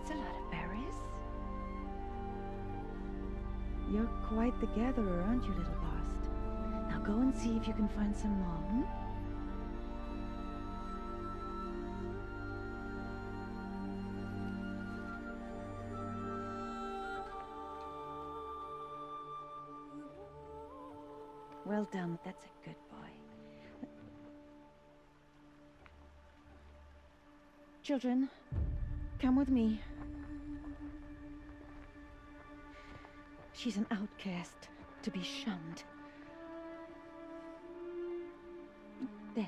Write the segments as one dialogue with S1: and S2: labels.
S1: That's a lot of berries. You're quite the gatherer, aren't you, little Bast? Now go and see if you can find some more, hmm? Well done, that's a good boy. Children, come with me. She's an outcast, to be shunned. There.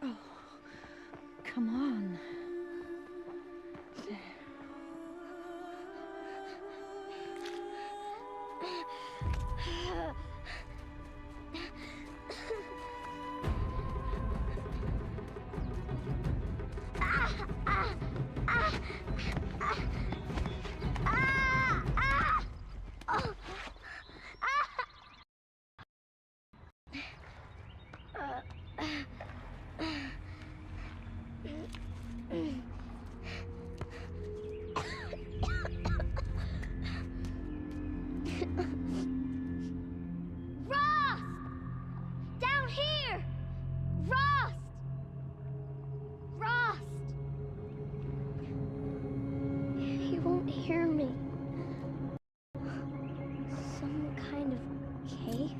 S1: Oh, come on. There.
S2: Hear me. Some kind of cave?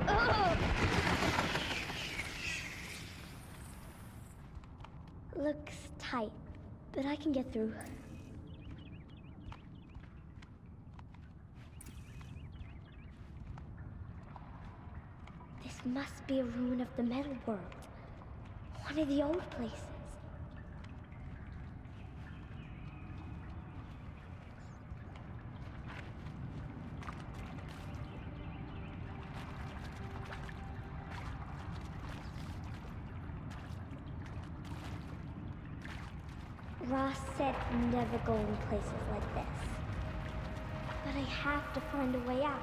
S2: Ugh! Looks tight, but I can get through. This must be a ruin of the metal world. One of the old places. Ross said never go in places like this. But I have to find a way out.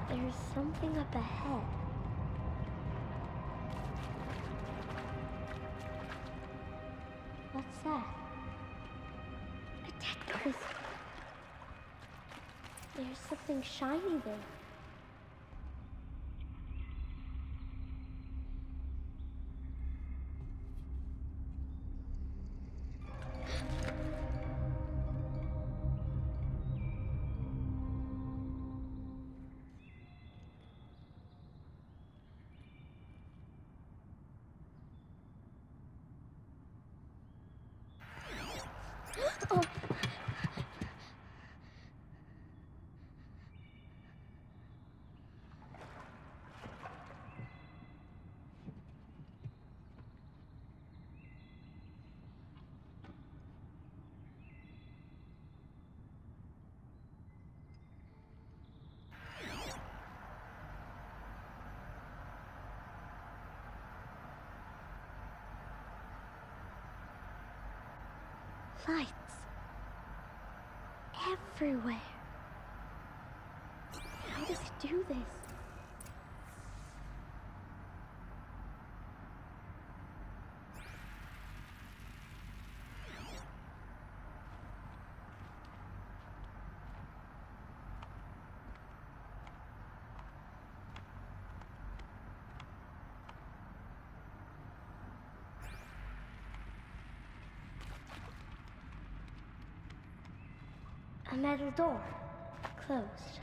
S2: There's something up ahead. What's that? A dead person. There's something shiny there. Oh. Lights. Everywhere. How does it do this? A metal door. Closed.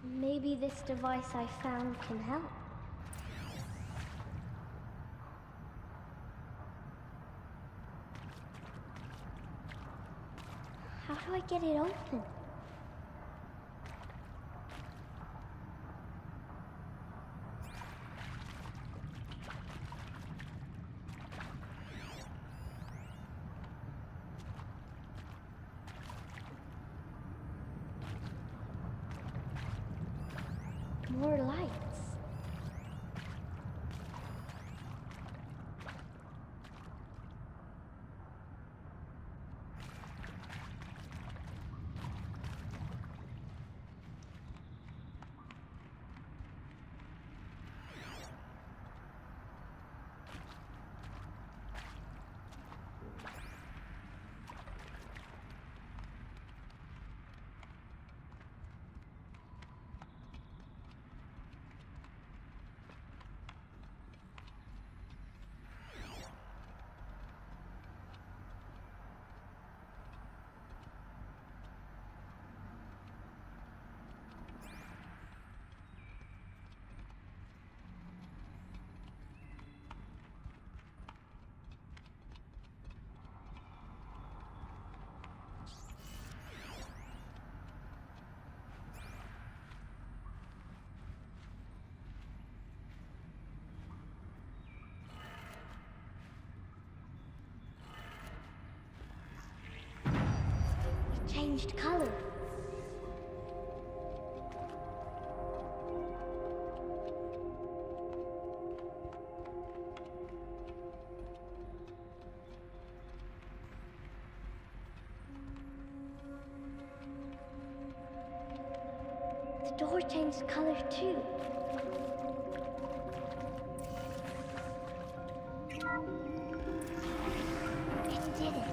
S2: Maybe this device I found can help. How do I get it open? More lights. Changed color. The door changed color too. It did it.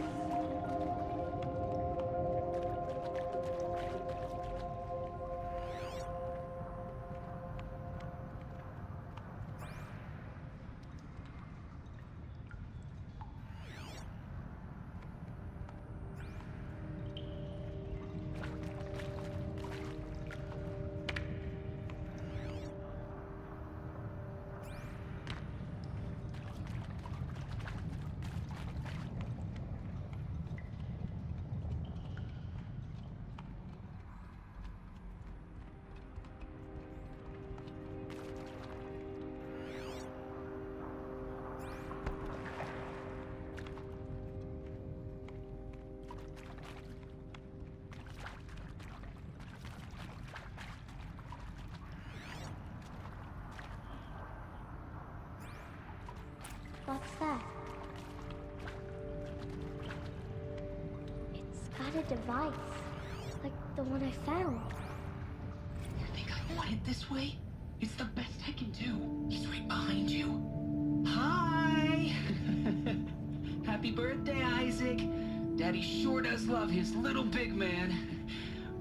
S2: What's that? It's got a device, like the one I found.
S3: You think I want it this way? It's the best I can do. He's right behind you. Hi! Happy birthday, Isaac. Daddy sure does love his little big man.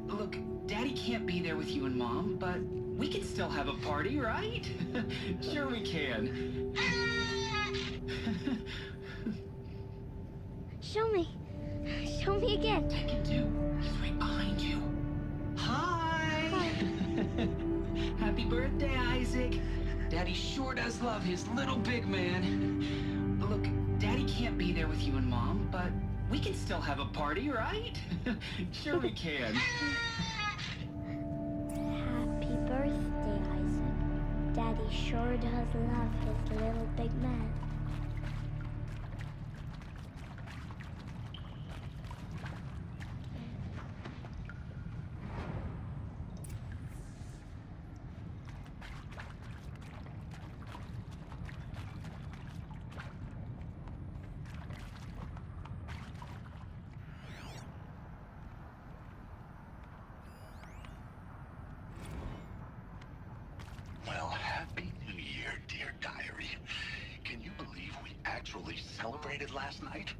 S3: Look, Daddy can't be there with you and Mom, but we can still have a party, right? Sure we can.
S2: Show me. Show me again.
S3: I can do. He's right behind you. Hi! Happy birthday, Isaac. Daddy sure does love his little big man. Look, Daddy can't be there with you and Mom, but we can still have a party, right? Sure we can.
S2: Happy birthday, Isaac. Daddy sure does love his little big man.
S4: Well, happy New Year, dear diary. Can you believe we actually celebrated last night?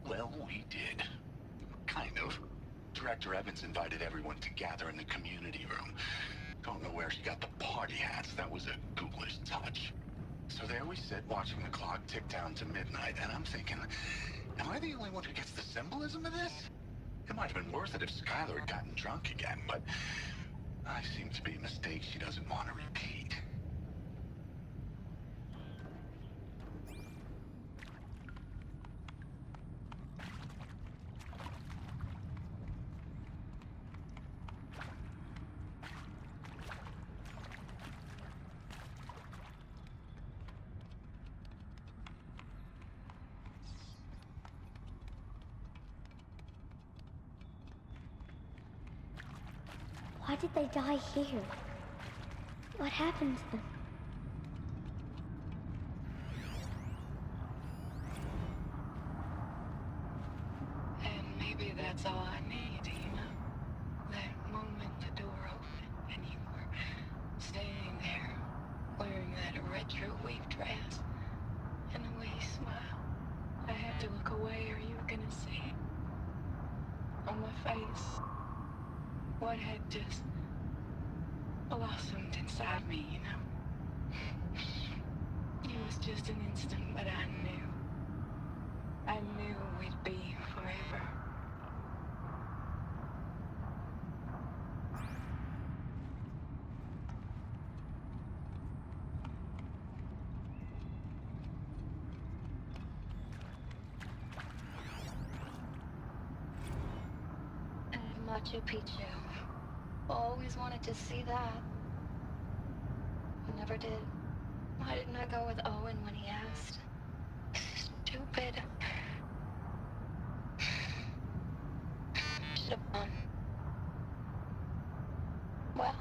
S4: Well, we did. Kind of. Director Evans invited everyone to gather in the community room. Don't know where she got the party hats. That was a ghoulish touch. So there we sit, watching the clock tick down to midnight, and I'm thinking, am I the only one who gets the symbolism of this? It might have been worth it if Skylar had gotten drunk again, but I seem to be a mistake she doesn't want to repeat.
S2: Why did they die here? What happened to them?
S5: And maybe that's all I need, you know? That moment the door opened and you were standing there wearing that retro wave dress and the way you smile. I had to look away or you were gonna see on my face what had just blossomed inside me, you know? It was just an instant, but I knew we'd be forever.
S6: And Machu Picchu. Always wanted to see that. I never did. Why didn't I go with Owen when he asked? Stupid. Should have gone. Well.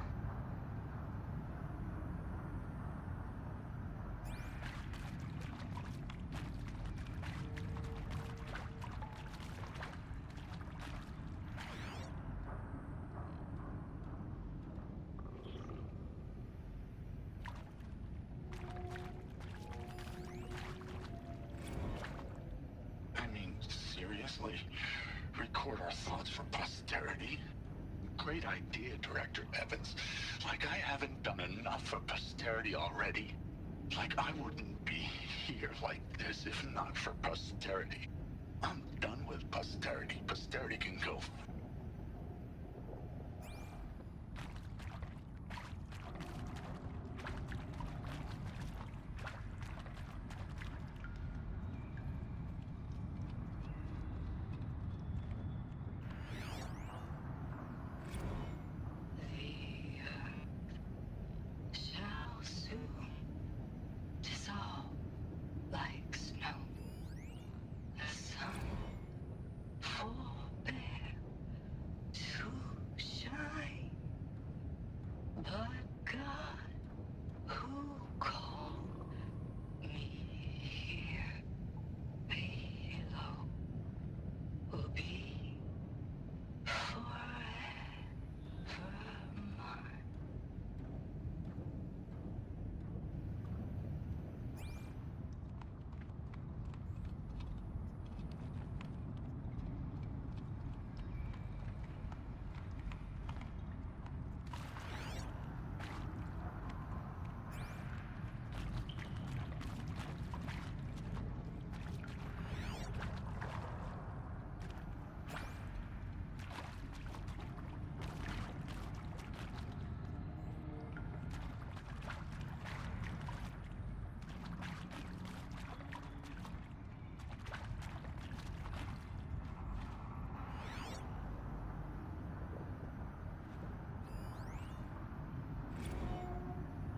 S4: Seriously? Record our thoughts for posterity? Great idea, Director Evans. Like I haven't done enough for posterity already. Like I wouldn't be here like this if not for posterity. I'm done with posterity. Posterity can go.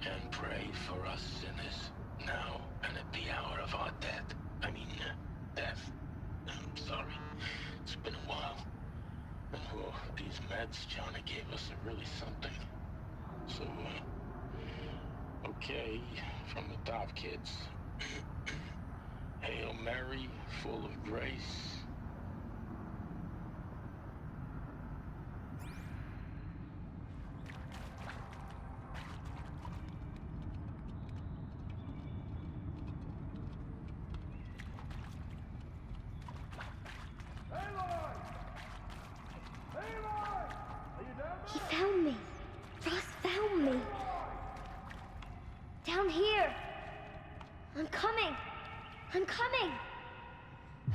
S7: And pray for us sinners, now and at the hour of our death. Death. I'm sorry. It's been a while. And these meds Johnny gave us are really something. So, okay, from the top, kids. Hail Mary, full of grace.
S2: He found me. Ross found me. Down here. I'm coming. I'm coming.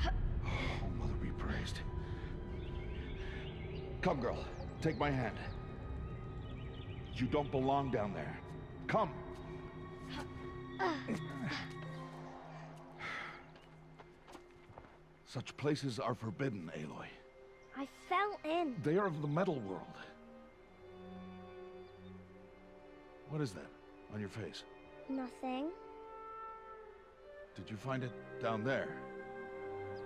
S4: Oh, Mother be praised.
S8: Come, girl. Take my hand. You don't belong down there. Come! Such places are forbidden, Aloy.
S2: I fell in.
S8: They are of the metal world. What is that on your face?
S2: Nothing.
S8: Did you find it down there?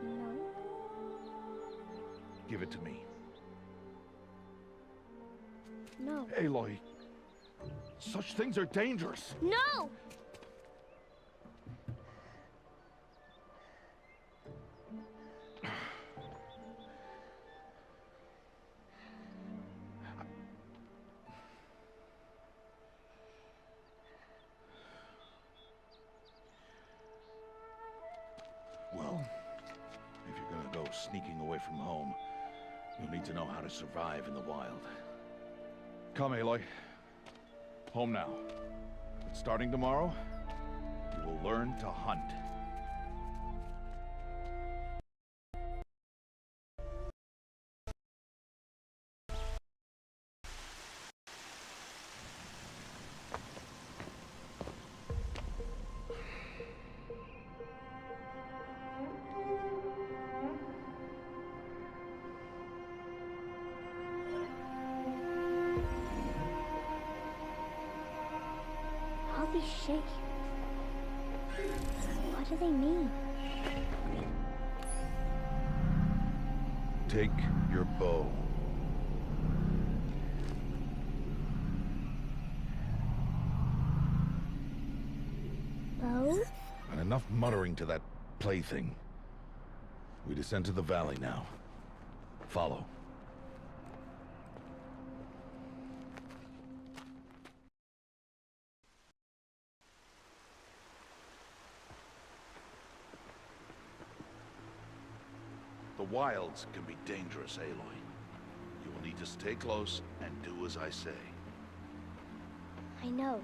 S2: No.
S8: Give it to me.
S2: No.
S8: Aloy, such things are dangerous.
S2: No!
S8: Well, if you're gonna go sneaking away from home, you'll need to know how to survive in the wild. Come, Aloy. Home now. But starting tomorrow, you will learn to hunt.
S2: All these shapes. What do they mean?
S8: Take your bow.
S2: Bow?
S8: And enough muttering to that plaything. We descend to the valley now. Follow. The wilds can be dangerous, Aloy. You will need to stay close and do as I say.
S2: I know.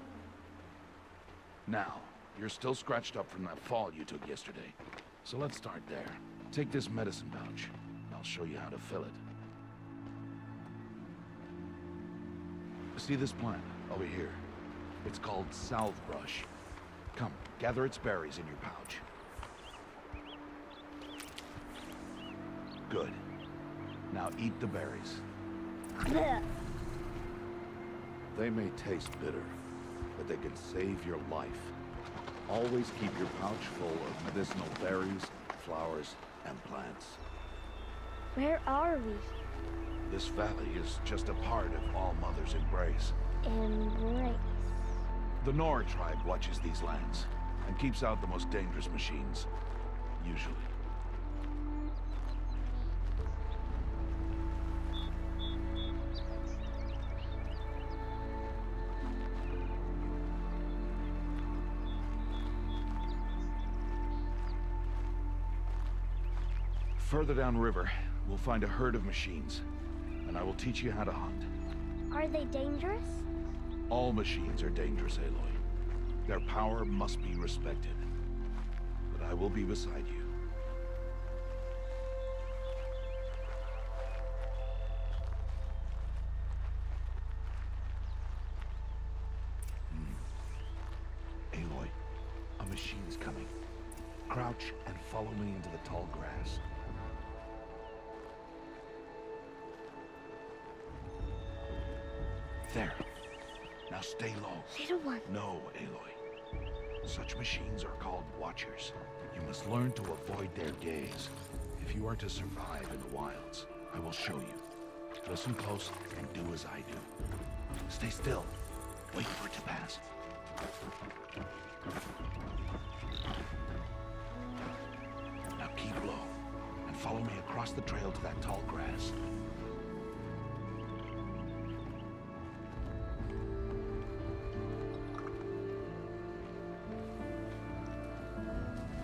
S8: Now, you're still scratched up from that fall you took yesterday. So let's start there. Take this medicine pouch. I'll show you how to fill it. See this plant over here? It's called salve brush. Come, gather its berries in your pouch. Good. Now eat the berries.
S2: Blech.
S8: They may taste bitter, but they can save your life. Always keep your pouch full of medicinal berries, flowers, and plants.
S2: Where are we?
S8: This valley is just a part of All Mother's embrace.
S2: Embrace.
S8: The Nora tribe watches these lands and keeps out the most dangerous machines, usually. Further downriver, we'll find a herd of machines, and I will teach you how to hunt.
S2: Are they dangerous?
S8: All machines are dangerous, Aloy. Their power must be respected. But I will be beside you. Aloy, a machine's coming. Crouch and follow me into the tall grass. There. Now stay low.
S2: Little one.
S8: No, Aloy. Such machines are called Watchers. You must learn to avoid their gaze. If you are to survive in the wilds, I will show you. Listen close and do as I do. Stay still. Wait for it to pass. Now keep low and follow me across the trail to that tall grass.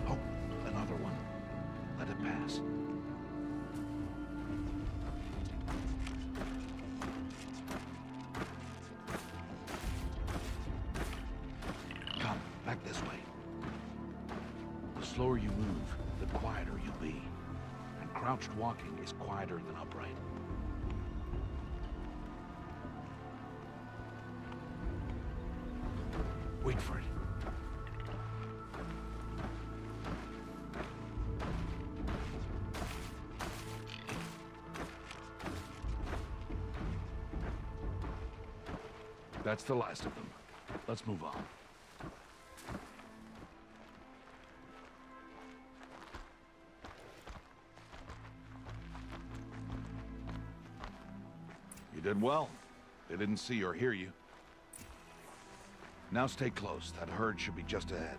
S8: Oh, another one. Let it pass. Come, back this way. The slower you move, the quieter you'll be. And crouched walking is quieter than upright. That's the last of them. Let's move on. You did well. They didn't see or hear you. Now stay close. That herd should be just ahead.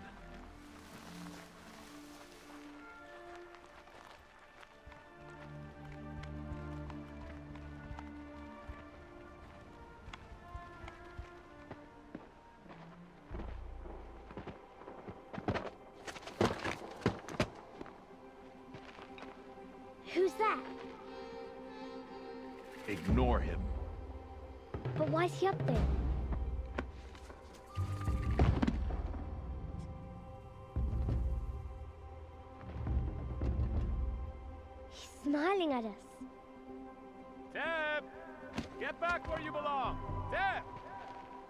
S2: Who's that?
S8: Ignore him.
S2: But why is he up there? He's smiling at us.
S9: Deb! Get back where you belong! Deb!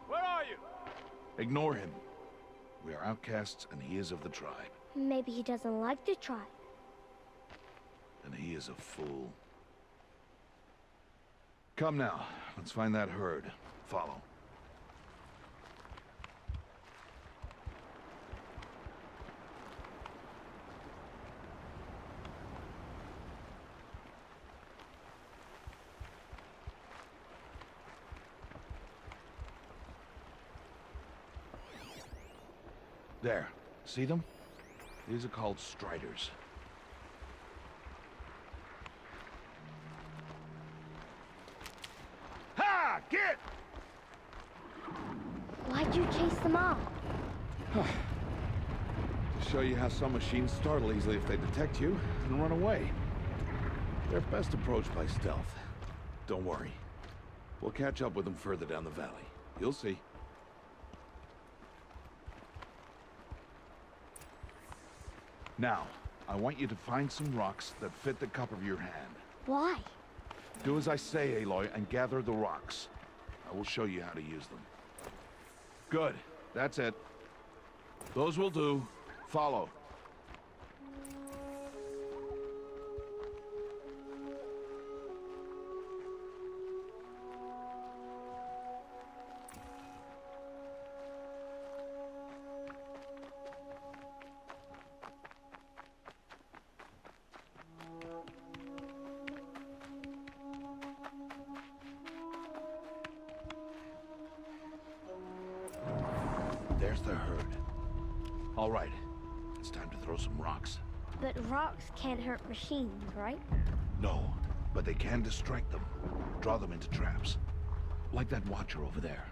S9: Where are you?
S8: Ignore him. We are outcasts, and he is of the tribe.
S2: Maybe he doesn't like the tribe.
S8: And he is a fool. Come now, let's find that herd. Follow. There. See them? These are called striders. Ha! Get!
S2: Why'd you chase them off?
S8: To show you how some machines startle easily if they detect you and run away. They're best approached by stealth. Don't worry. We'll catch up with them further down the valley. You'll see. Now, I want you to find some rocks that fit the cup of your hand.
S2: Why?
S8: Do as I say, Aloy, and gather the rocks. I will show you how to use them. Good. That's it. Those will do. Follow. There's the herd. All right. It's time to throw some rocks.
S2: But rocks can't hurt machines, right?
S8: No, but they can distract them. Draw them into traps. Like that watcher over there.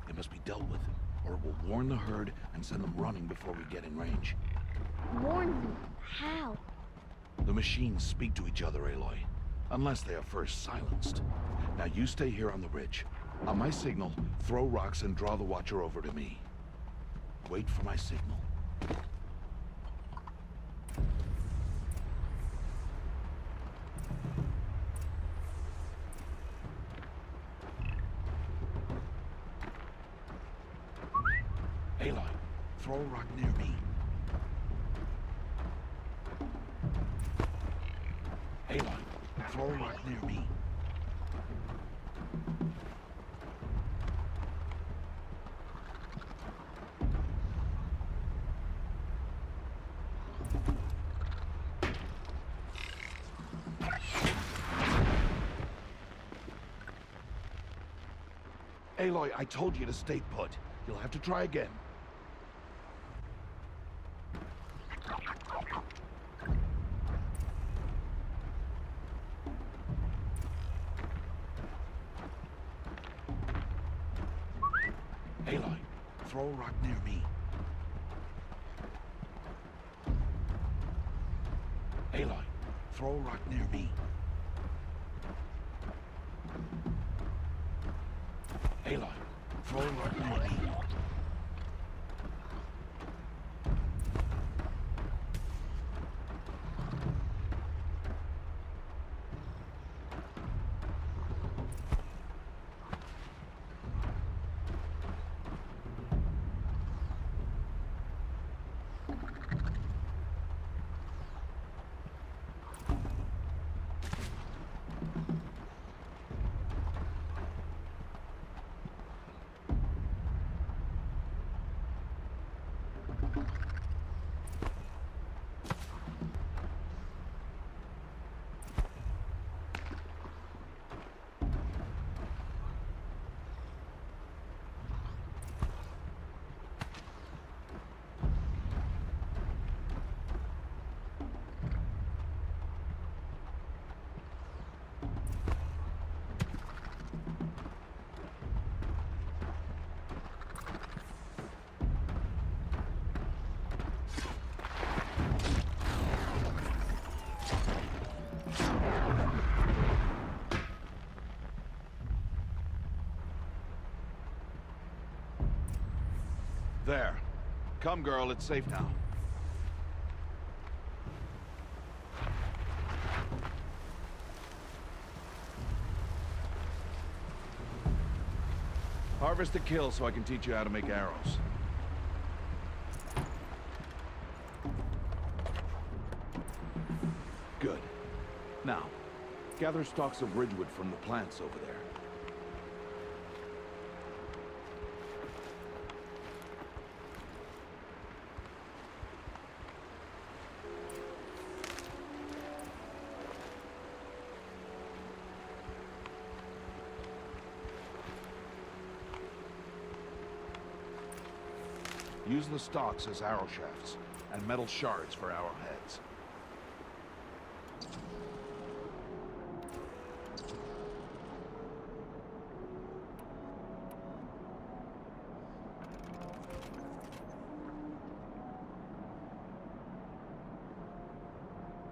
S8: It must be dealt with, or it will warn the herd and send them running before we get in range.
S2: Warn them? How?
S8: The machines speak to each other, Aloy. Unless they are first silenced. Now you stay here on the ridge. On my signal, throw rocks and draw the watcher over to me. Wait for my signal. Aloy, throw a rock near me. Aloy, throw a rock near me. Aloy, I told you to stay put. You'll have to try again. Aloy, throw a rock near me. Aloy, throw a rock near me. Aloy, throw a rock near me. There. Come, girl, it's safe now. Harvest a kill so I can teach you how to make arrows. Good. Now, gather stalks of ridgewood from the plants over there. Use the stalks as arrow shafts, and metal shards for arrowheads.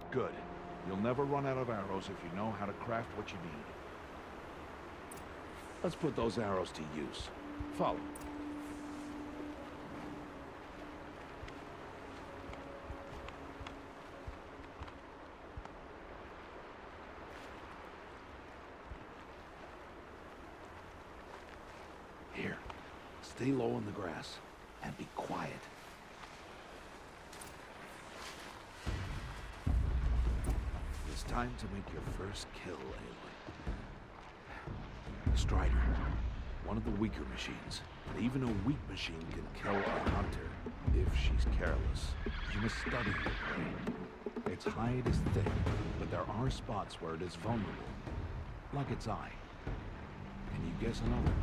S8: Good. You'll never run out of arrows if you know how to craft what you need. Let's put those arrows to use. Follow. Here, stay low in the grass and be quiet. It's time to make your first kill, Aloy. Strider, one of the weaker machines, but even a weak machine can kill a hunter if she's careless. You must study the prey. Its hide is thick, but there are spots where it is vulnerable, like its eye. Can you guess another?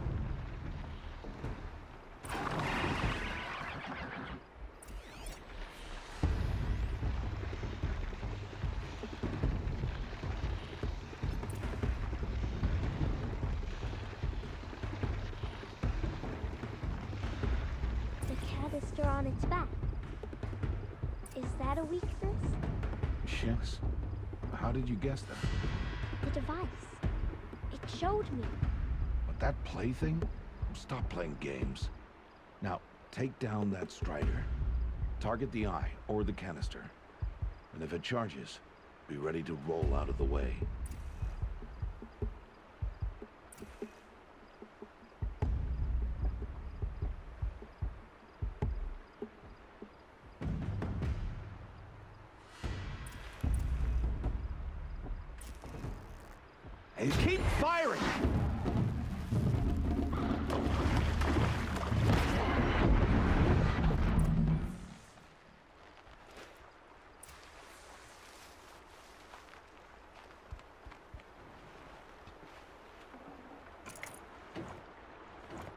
S2: On its back. Is that a weakness?
S8: Yes. How did you guess that?
S2: The device. It showed me.
S8: But that plaything? Stop playing games. Now, take down that Strider. Target the eye or the canister. And if it charges, be ready to roll out of the way. And keep firing!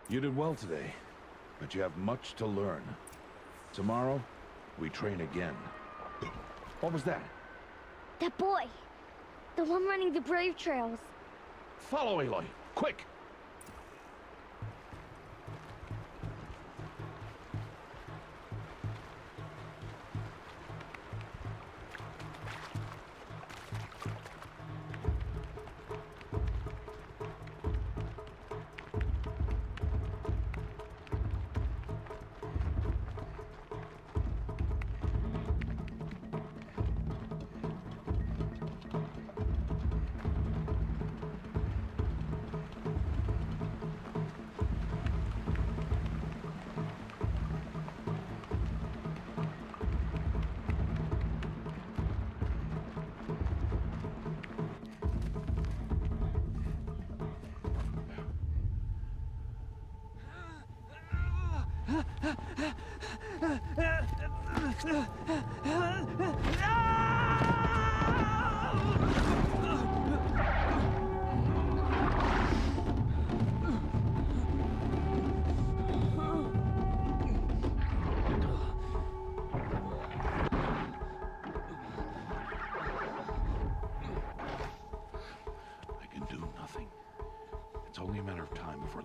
S8: You did well today, but you have much to learn. Tomorrow, we train again. What was that?
S2: That boy! The one running the brave trails.
S8: Follow Aloy, quick!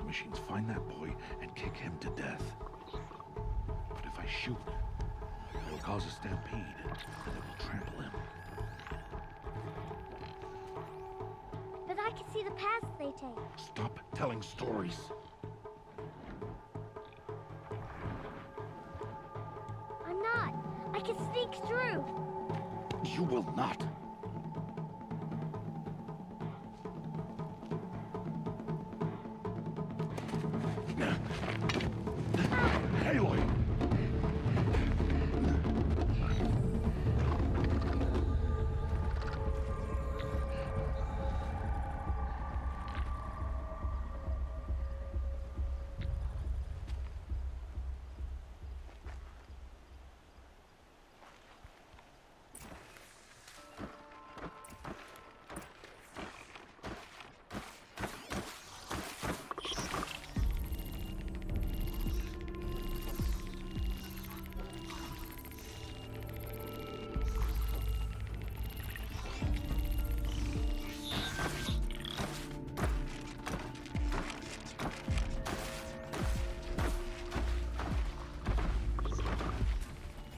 S8: Machines find that boy and kick him to death. But if I shoot, it will cause a stampede, and it will trample him.
S2: But I can see the paths they take.
S8: Stop telling stories.
S2: to sneak through.
S8: You will not. Aloy!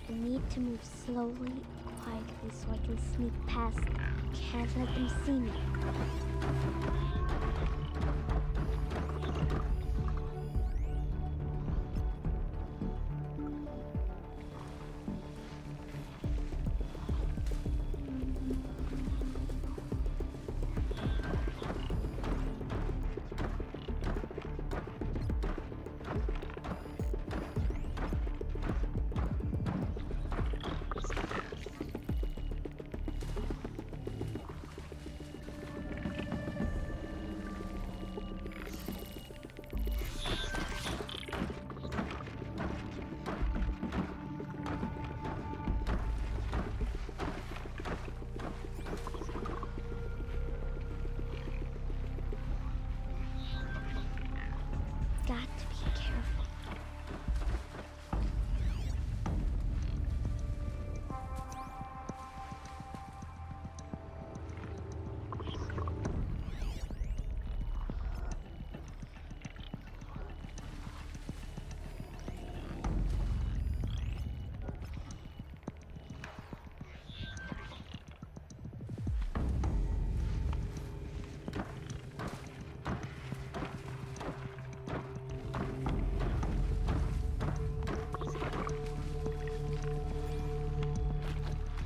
S2: I need to move slowly and quietly so I can sneak past them. Can't let them see me. Got to be careful.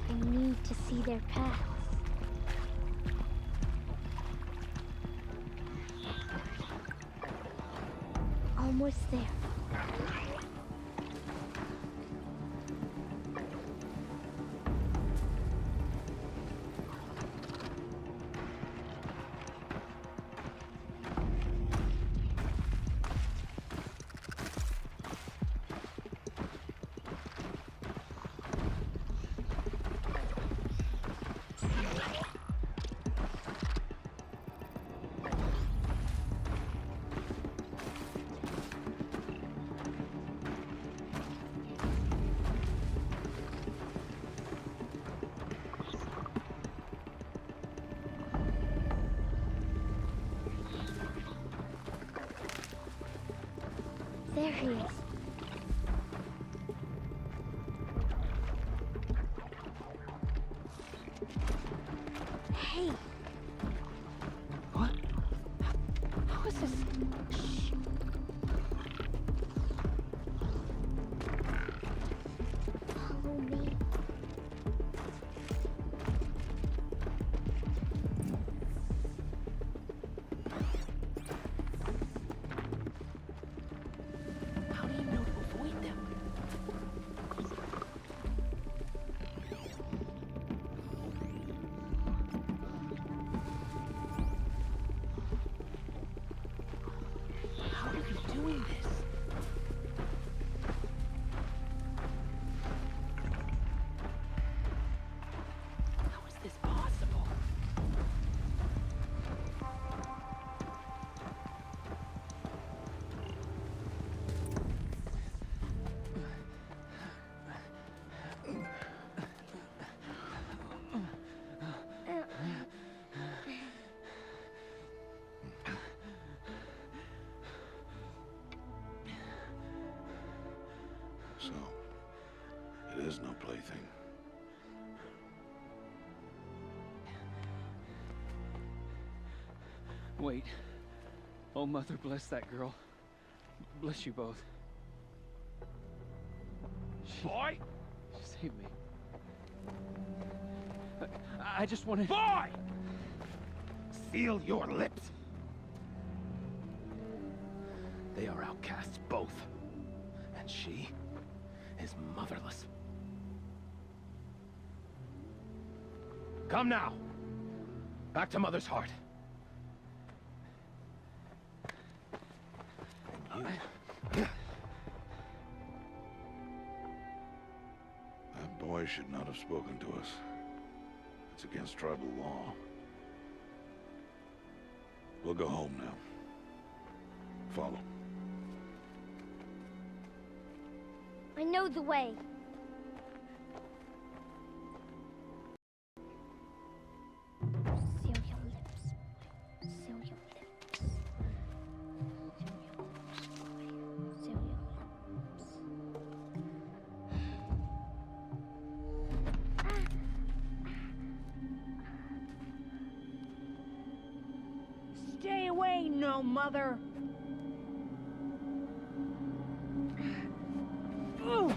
S2: I need to see their paths. Almost there. There he is. Hey,
S3: What? How is this?
S2: shh. Follow me.
S3: How do you know to avoid them? How are you doing this? How is this possible?
S8: So, it is no plaything.
S10: Wait. Oh, Mother, bless that girl. Bless you both.
S9: Boy?
S10: Save me. I just wanted...
S11: Boy! Seal your lips. They are outcasts, both. And she is motherless. Come now. Back to Mother's heart. And you...
S8: That boy should not have spoken to us. It's against tribal law. We'll go home now. Follow.
S2: I know the way. Seal your lips. Seal your lips. Seal your lips.
S1: Stay away, no mother. Ooh.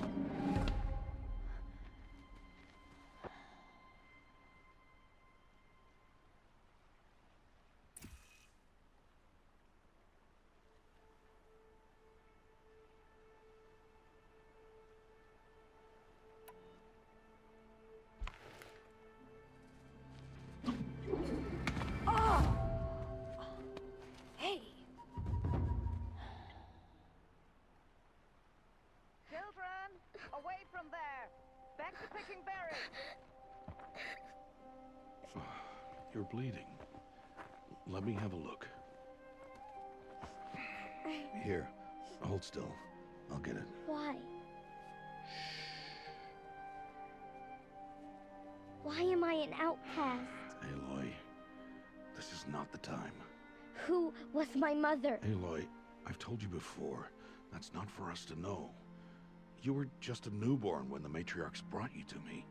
S1: Hey.
S12: Children, away from there. Back to picking berries.
S8: You're bleeding. Let me have a look. Here, hold still. I'll get it.
S2: Why? Why am I an outcast?
S8: Aloy, this is not the time.
S2: Who was my mother?
S8: Aloy, I've told you before, that's not for us to know. You were just a newborn when the matriarchs brought you to me.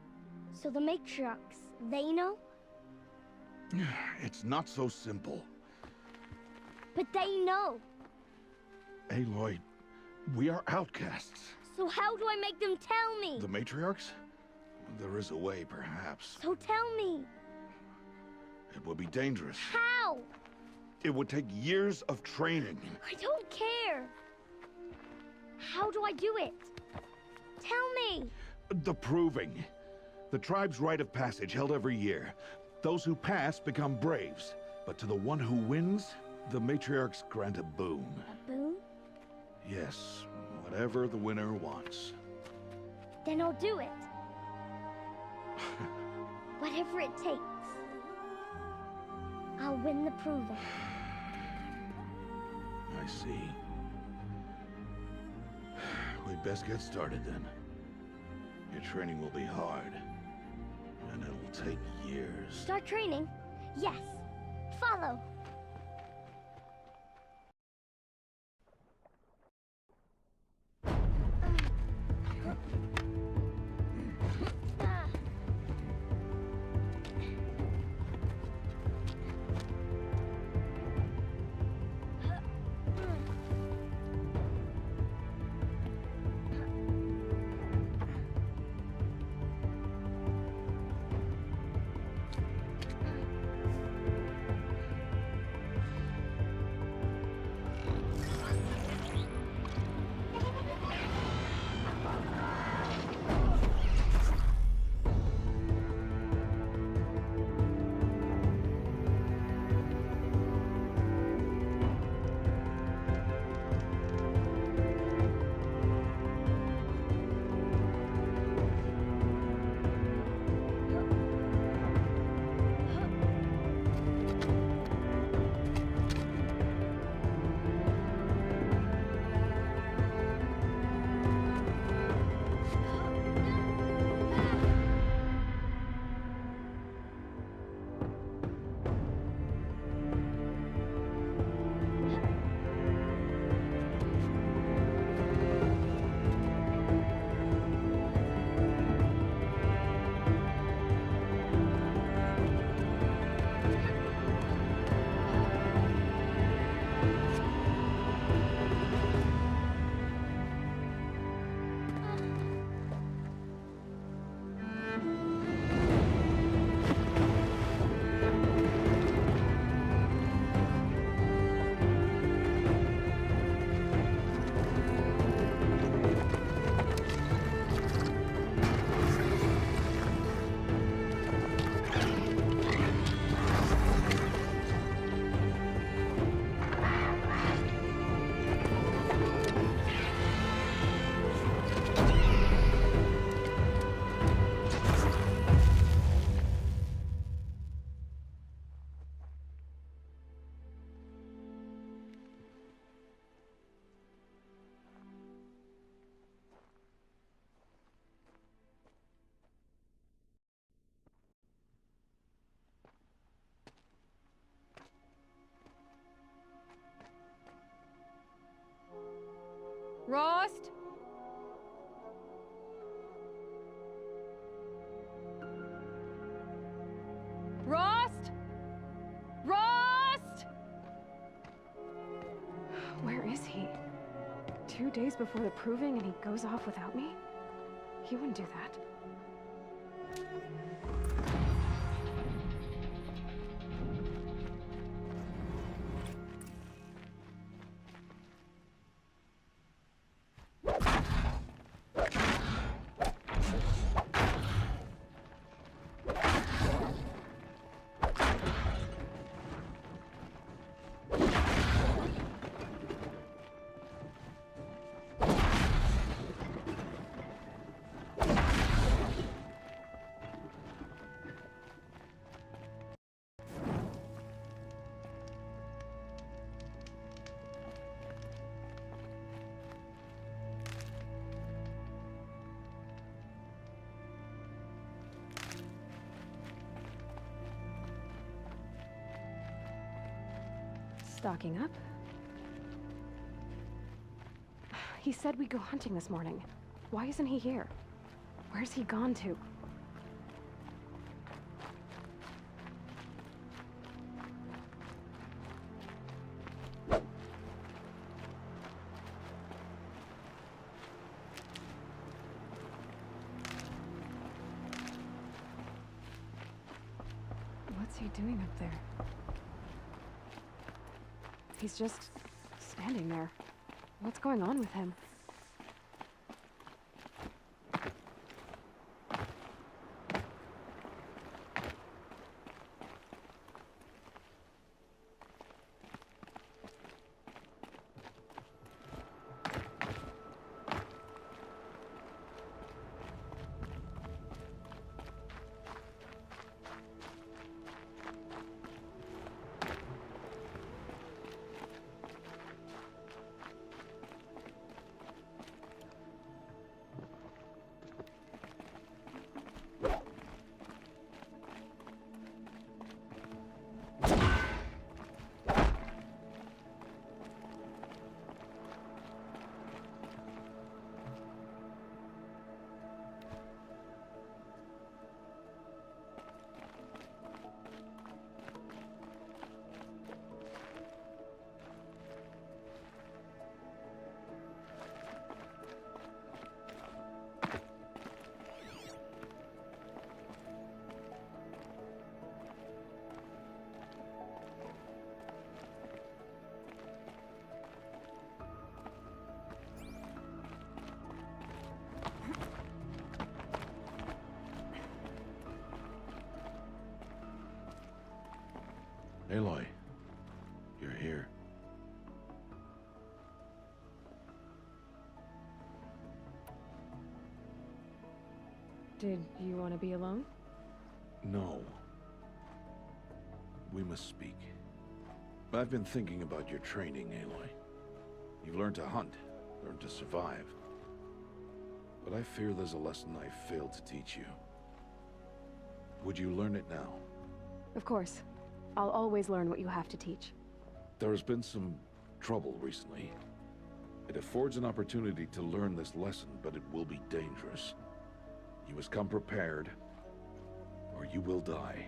S2: So the matriarchs, they know?
S8: It's not so simple.
S2: But they know.
S8: Aloy, we are outcasts.
S2: So how do I make them tell me?
S8: The matriarchs? There is a way, perhaps.
S2: So tell me.
S8: It would be dangerous.
S2: How?
S8: It would take years of training.
S2: I don't care. How do I do it? Tell me.
S8: The proving. The tribe's rite of passage held every year. Those who pass become braves. But to the one who wins, the matriarchs grant a boon.
S2: A boon?
S8: Yes, whatever the winner wants.
S2: Then I'll do it. Whatever it takes. I'll win the proving.
S8: I see. We'd best get started then. Your training will be hard. And it'll take years.
S2: Start training? Yes. Follow.
S13: Rost? Rost? Rost? Where is he? 2 days before the proving and he goes off without me? He wouldn't do that. Stocking up? He said we'd go hunting this morning. Why isn't he here? Where's he gone to? What's he doing up there? He's just standing there. What's going on with him?
S8: Aloy, you're here.
S13: Did you want to be alone?
S8: No. We must speak. I've been thinking about your training, Aloy. You've learned to hunt, learned to survive. But I fear there's a lesson I failed to teach you. Would you learn it now?
S13: Of course. I'll always learn what you have to teach.
S8: There has been some trouble recently. It affords an opportunity to learn this lesson, but it will be dangerous. You must come prepared, or you will die.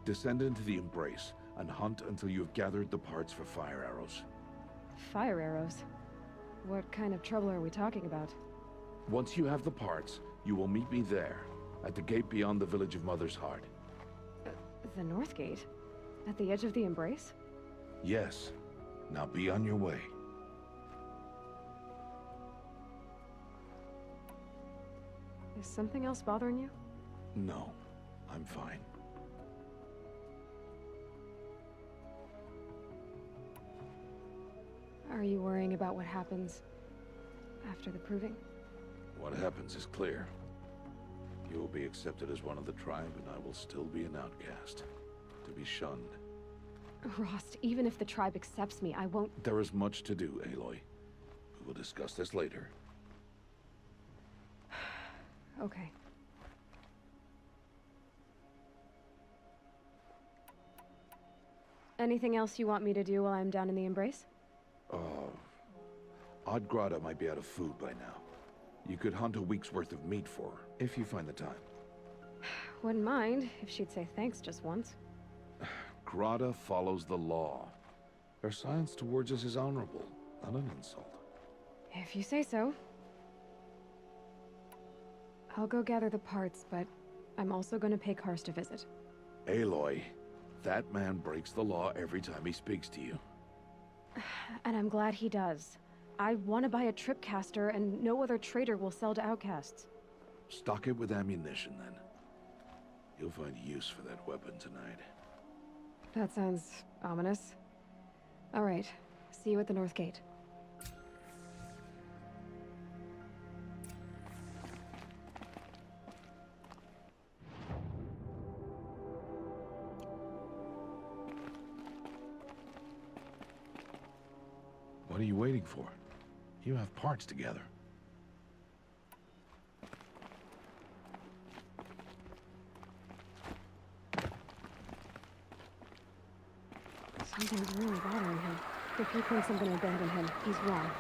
S8: Descend into the Embrace, and hunt until you have gathered the parts for fire arrows.
S13: Fire arrows? What kind of trouble are we talking about?
S8: Once you have the parts, you will meet me there, at the gate beyond the village of Mother's Heart.
S13: The North Gate? At the edge of the Embrace?
S8: Yes. Now be on your way.
S13: Is something else bothering you?
S8: No, I'm fine.
S13: Are you worrying about what happens after the proving?
S8: What happens is clear. You will be accepted as one of the tribe, and I will still be an outcast, to be shunned.
S13: Rost, even if the tribe accepts me, I won't...
S8: There is much to do, Aloy. We will discuss this later.
S13: Okay. Anything else you want me to do while I'm down in the Embrace?
S8: Odd Grotto might be out of food by now. You could hunt a week's worth of meat for her, if you find the time.
S13: Wouldn't mind if she'd say thanks just once.
S8: Grotto follows the law. Her silence towards us is honorable, not an insult.
S13: If you say so. I'll go gather the parts, but I'm also gonna pay Karst a visit.
S8: Aloy, that man breaks the law every time he speaks to you.
S13: And I'm glad he does. I want to buy a tripcaster, and no other trader will sell to outcasts.
S8: Stock it with ammunition, then. You'll find use for that weapon tonight.
S13: That sounds ominous. All right, see you at the North Gate.
S8: What are you waiting for? You have parts together.
S13: Something's really bothering him. If he thinks I'm gonna abandon him, he's wrong.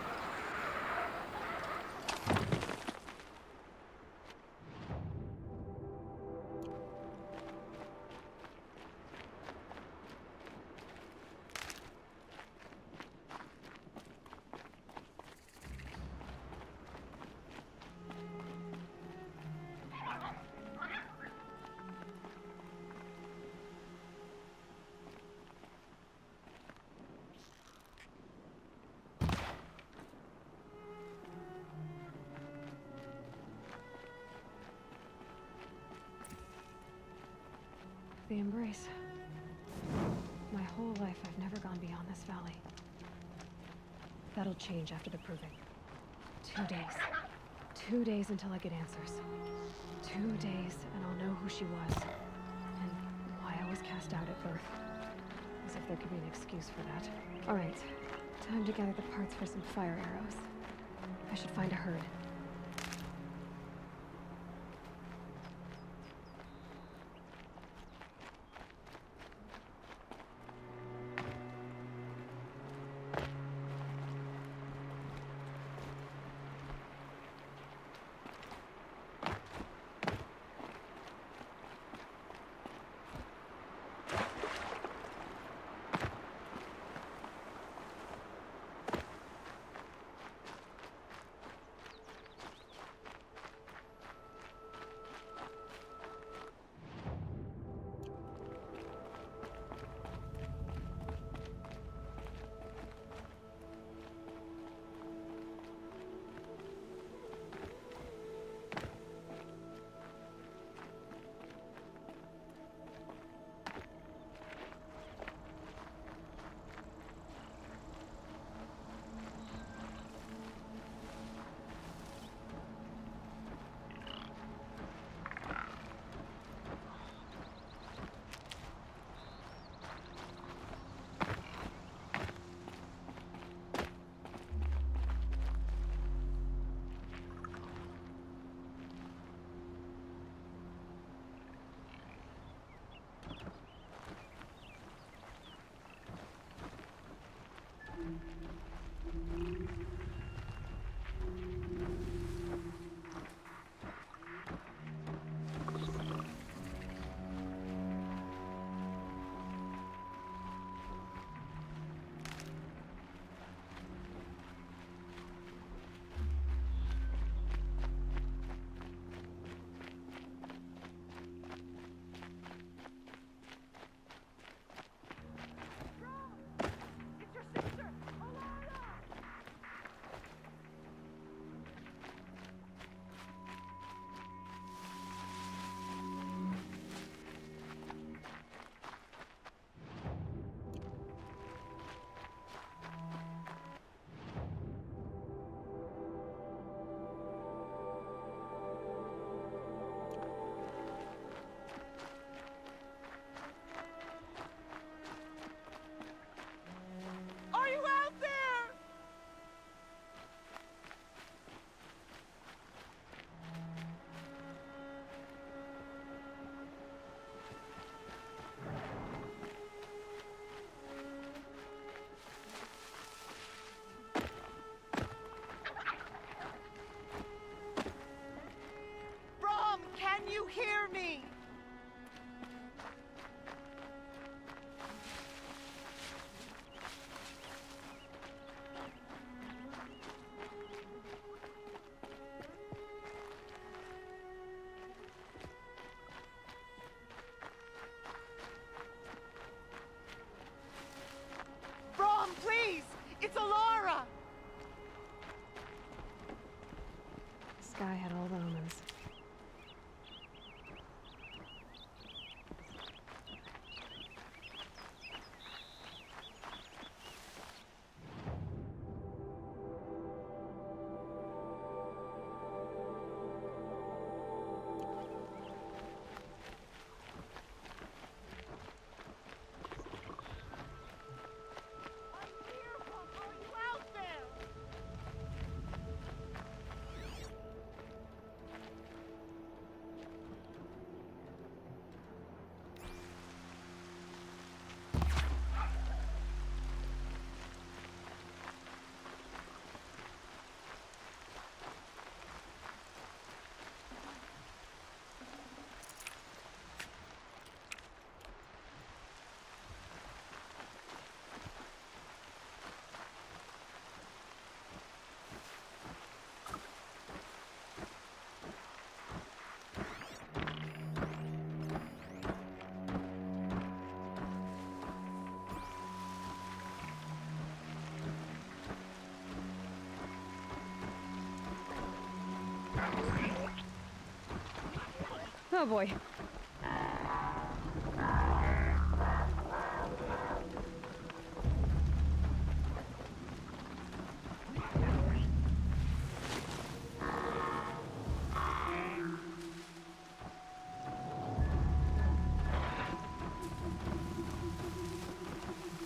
S13: The embrace. My whole life, I've never gone beyond this valley. That'll change after the proving. 2 days. 2 days until I get answers. 2 days, and I'll know who she was. And why I was cast out at birth. As if there could be an excuse for that. Alright, time to gather the parts for some fire arrows. I should find a herd. Oh boy.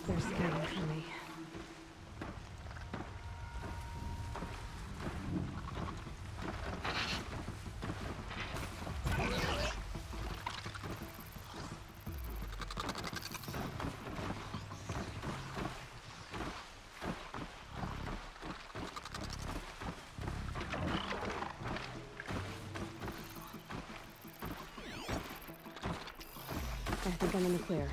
S13: They're scanning for me. I think I'm in the clear.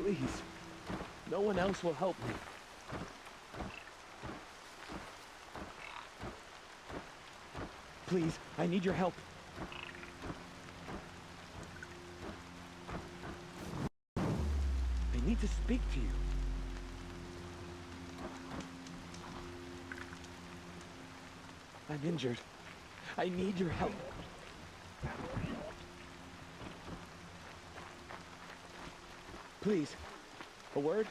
S11: Please. No one else will help me. Please, I need your help. I need to speak to you. I'm injured. I need your help. Please, a word?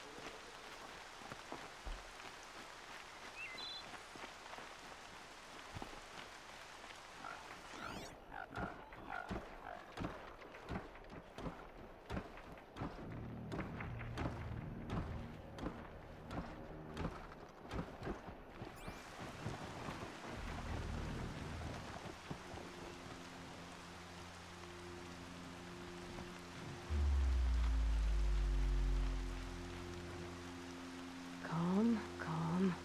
S13: Calm, calm.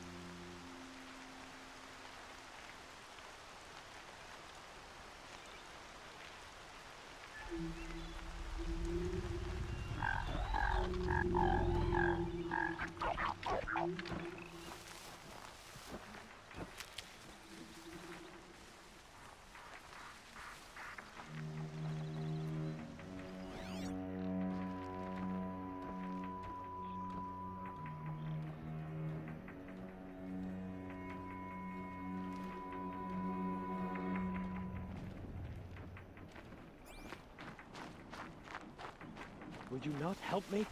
S11: Would you not help me?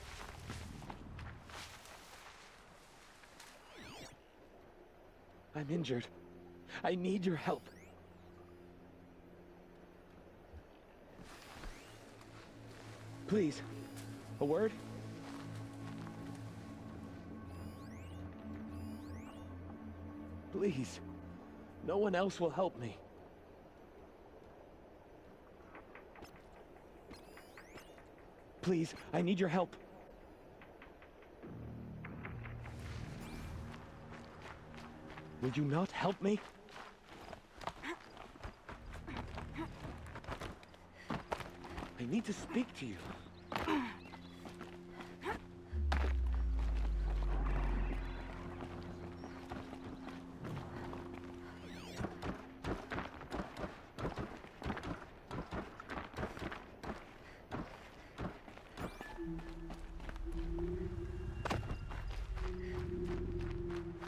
S11: I'm injured. I need your help. Please, a word? Please, no one else will help me. Please, I need your help. Would you not help me? I need to speak to you.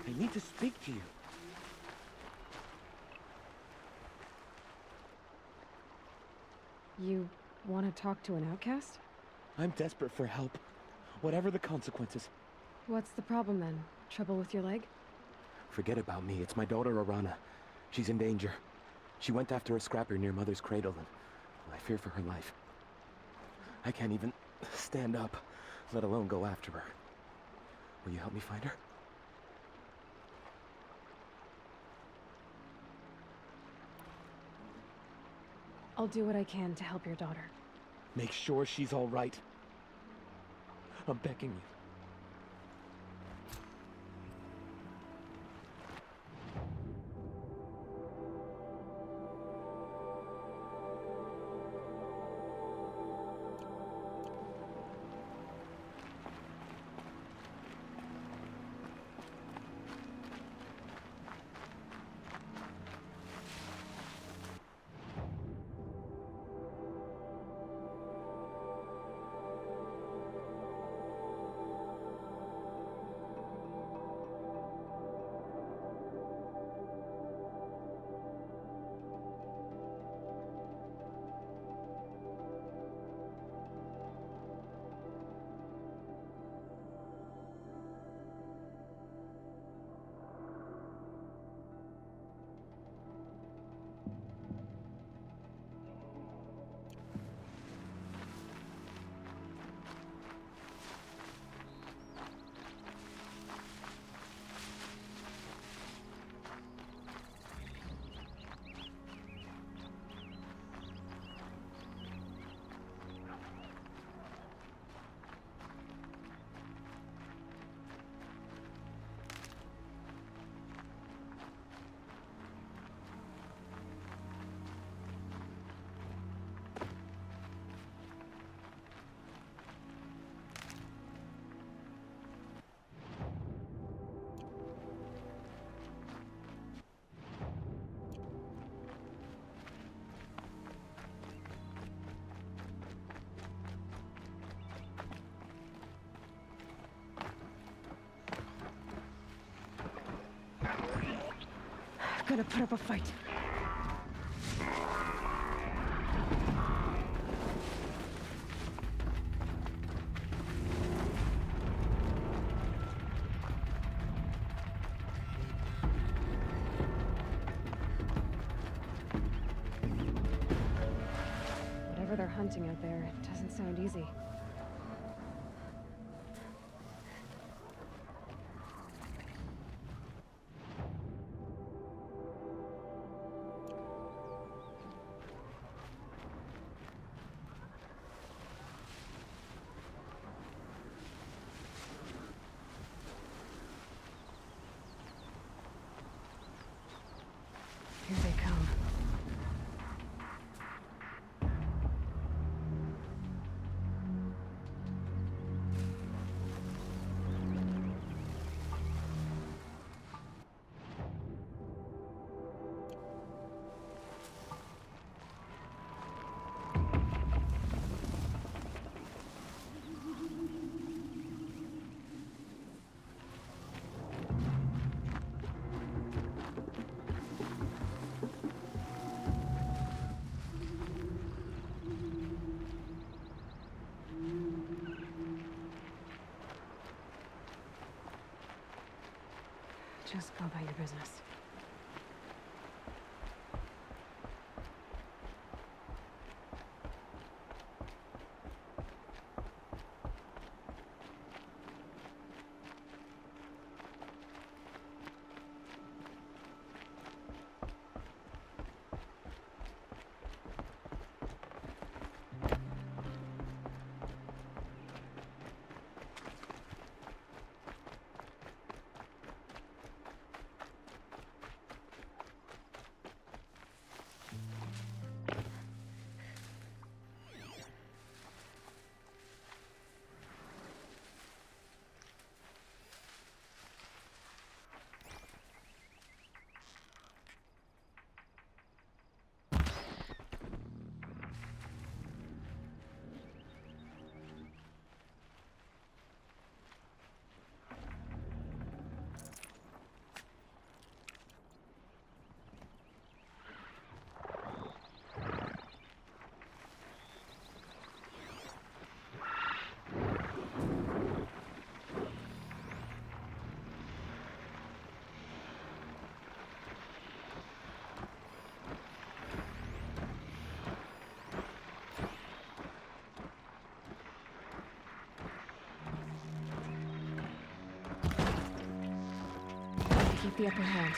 S11: I need to speak to you.
S13: You want to talk to an outcast?
S11: I'm desperate for help, whatever the consequences.
S13: What's the problem then? Trouble with your leg?
S11: Forget about me. It's my daughter, Arana. She's in danger. She went after a scrapper near Mother's cradle, and I fear for her life. I can't even stand up, let alone go after her. Will you help me find her?
S13: I'll do what I can to help your daughter.
S11: Make sure she's all right. I'm begging you.
S13: Gonna put up a fight. Whatever they're hunting out there, it doesn't sound easy. Here they come. Just go about your business. take the upper hand.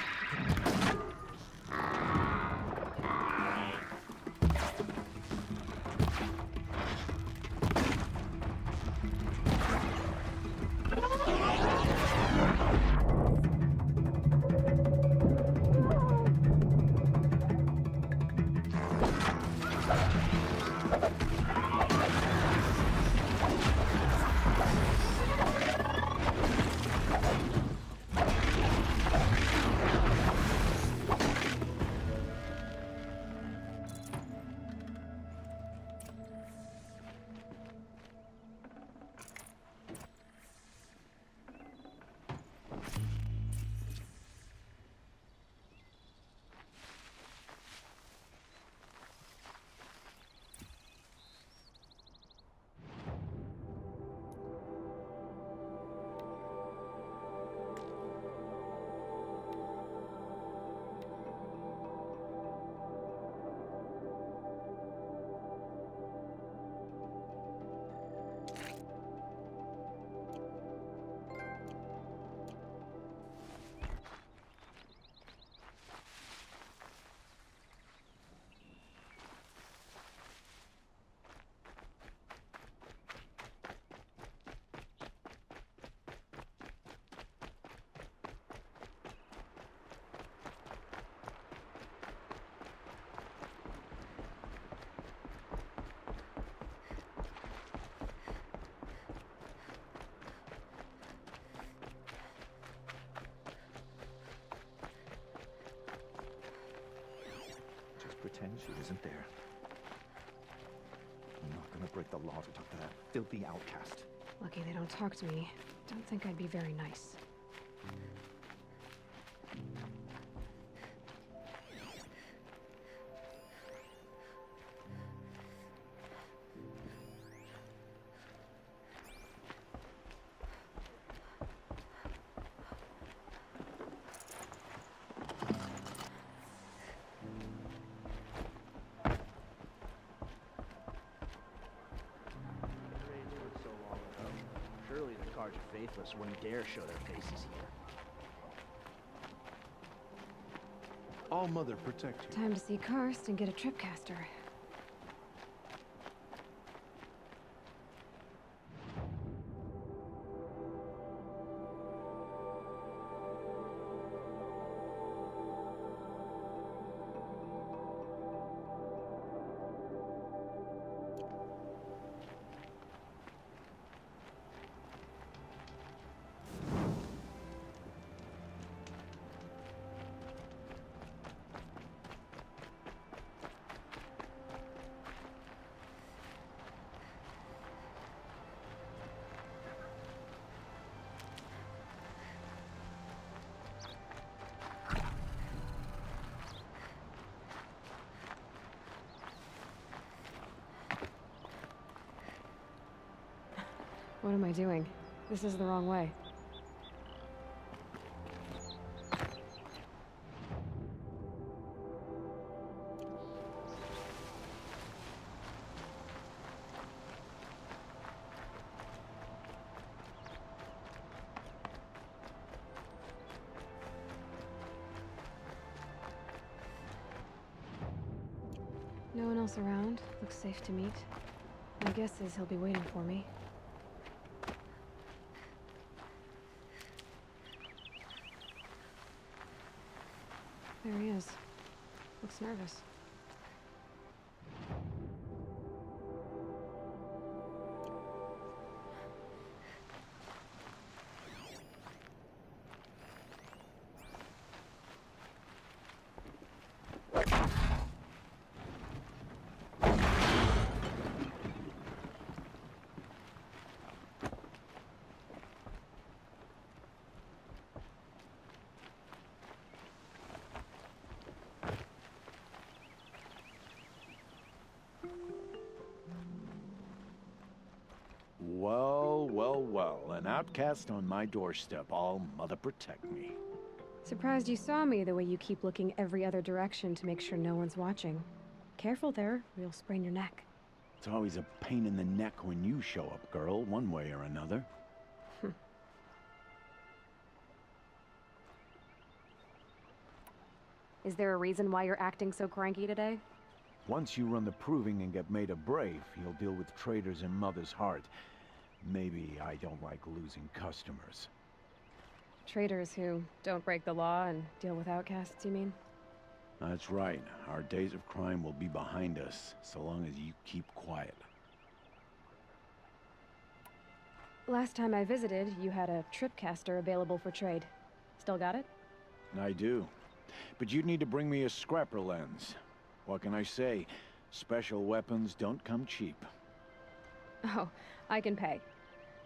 S8: Pretend she isn't there. I'm not gonna break the law to talk to that filthy outcast.
S13: Lucky they don't talk to me. Don't think I'd be very nice.
S14: Surely the Carja Faithless wouldn't dare show their faces here.
S8: All Mother protect you.
S13: Time to see Karst and get a tripcaster. What am I doing? This is the wrong way. No one else around. Looks safe to meet. My guess is he'll be waiting for me. There he is. Looks nervous.
S8: Well, well, well. An outcast on my doorstep. All Mother protect me.
S13: Surprised you saw me the way you keep looking every other direction to make sure no one's watching. Careful there, or you'll sprain your neck.
S8: It's always a pain in the neck when you show up, girl, one way or another.
S13: Is there a reason why you're acting so cranky today?
S8: Once you run the proving and get made a brave, you'll deal with traitors in Mother's Heart. Maybe I don't like losing customers.
S13: Traitors who don't break the law and deal with outcasts, you mean?
S8: That's right. Our days of crime will be behind us, so long as you keep quiet.
S13: Last time I visited, you had a tripcaster available for trade. Still got it?
S8: I do. But you'd need to bring me a scrapper lens. What can I say? Special weapons don't come cheap.
S13: Oh, I can pay.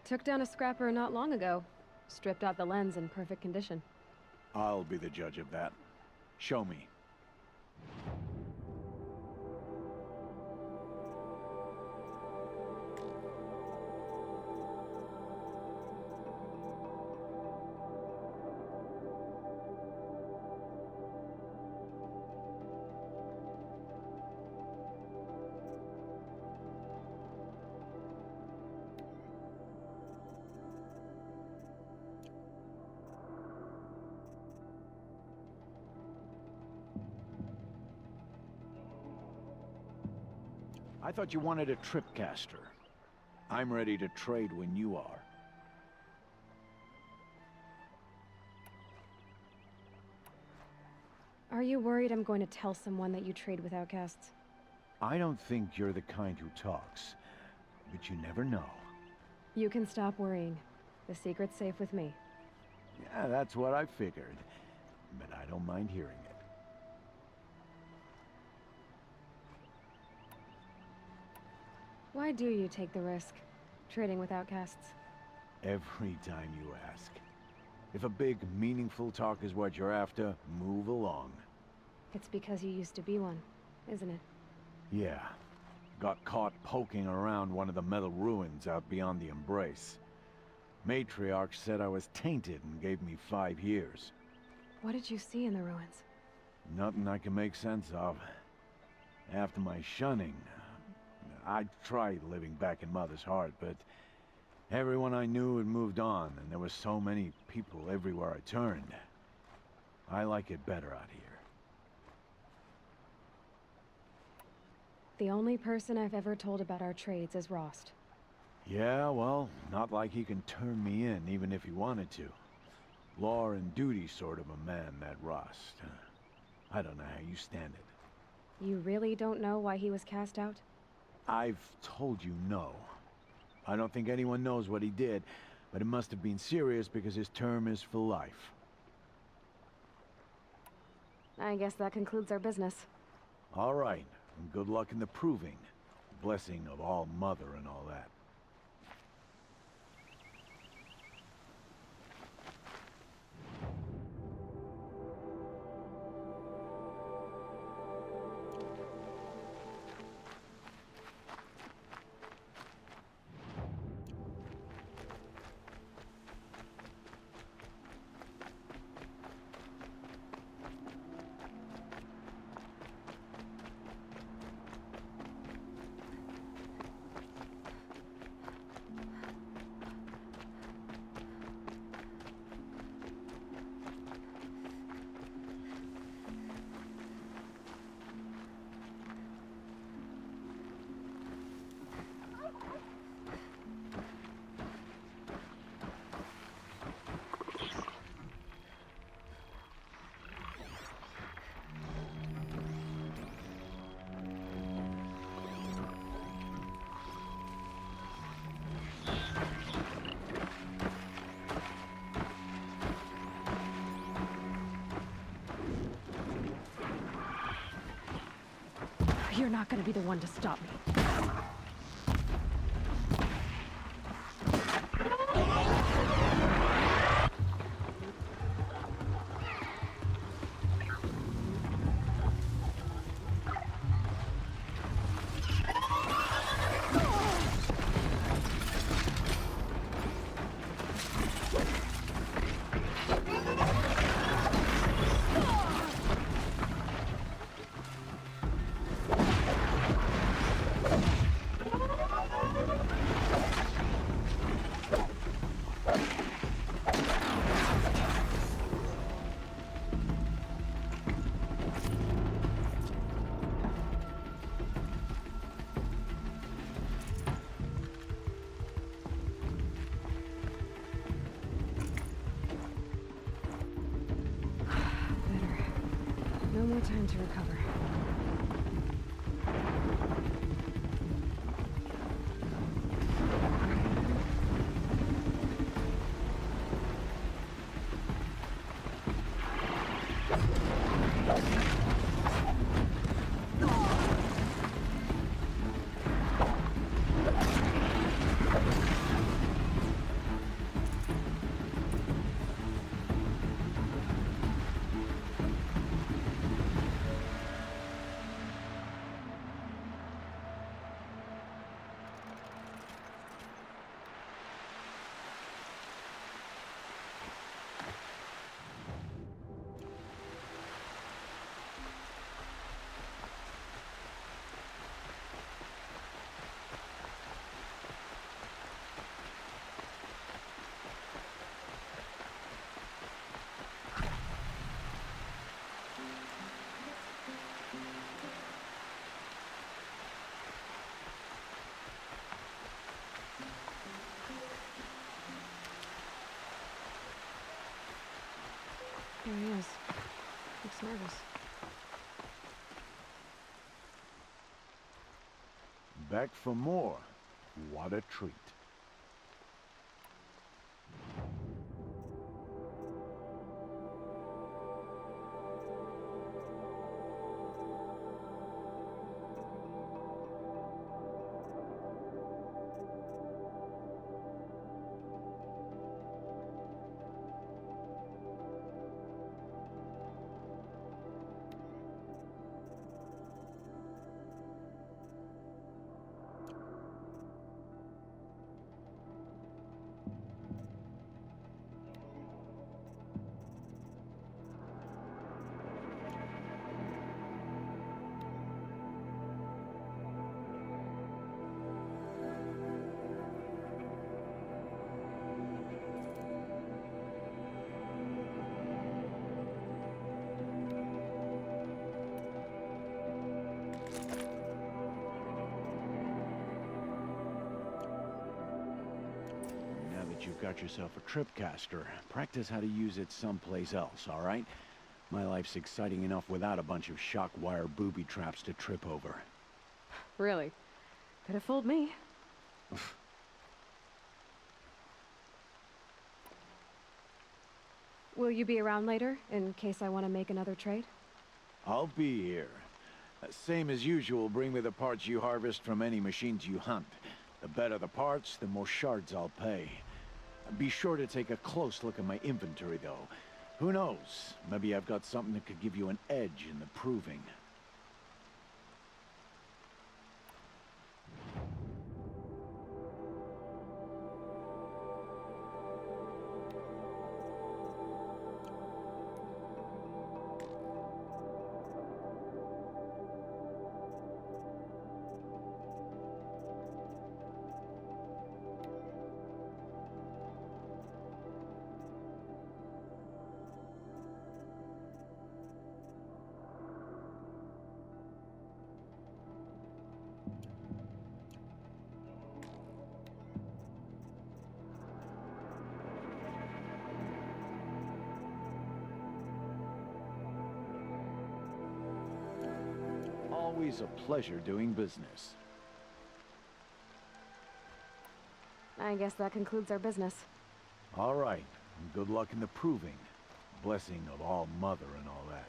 S13: Took down a scrapper not long ago. Stripped out the lens in perfect condition.
S8: I'll be the judge of that. Show me. I thought you wanted a tripcaster. I'm ready to trade when you are.
S13: Are you worried I'm going to tell someone that you trade with outcasts?
S8: I don't think you're the kind who talks, but you never know.
S13: You can stop worrying. The secret's safe with me.
S8: Yeah, that's what I figured. But I don't mind hearing it.
S13: Why do you take the risk, trading with outcasts?
S8: Every time you ask. If a big, meaningful talk is what you're after, move along.
S13: It's because you used to be one, isn't it?
S8: Yeah. Got caught poking around one of the metal ruins out beyond the Embrace. Matriarch said I was tainted and gave me 5 years.
S13: What did you see in the ruins?
S8: Nothing I can make sense of. After my shunning, I tried living back in Mother's Heart, but everyone I knew had moved on, and there were so many people everywhere I turned. I like it better out here.
S13: The only person I've ever told about our trades is Rost.
S8: Yeah, well, not like he can turn me in, even if he wanted to. Law and duty sort of a man, that Rost. I don't know how you stand it.
S13: You really don't know why he was cast out?
S8: I've told you no. I don't think anyone knows what he did, but it must have been serious because his term is for life.
S13: I guess that concludes our business.
S8: All right, and good luck in the proving. Blessing of All Mother and all that.
S13: You're not gonna be the one to stop me. No time to recover. There he is. Looks nervous.
S8: Back for more. What a treat. You've got yourself a tripcaster. Practice how to use it someplace else, all right? My life's exciting enough without a bunch of shock wire booby traps to trip over.
S13: Really? Could have fooled me. Will you be around later, in case I want to make another trade?
S8: I'll be here. Same as usual, bring me the parts you harvest from any machines you hunt. The better the parts, the more shards I'll pay. Be sure to take a close look at my inventory, though. Who knows? Maybe I've got something that could give you an edge in the proving. Always a pleasure doing business.
S13: I guess that concludes our business.
S8: All right. Good luck in the proving. Blessing of All Mother and all that.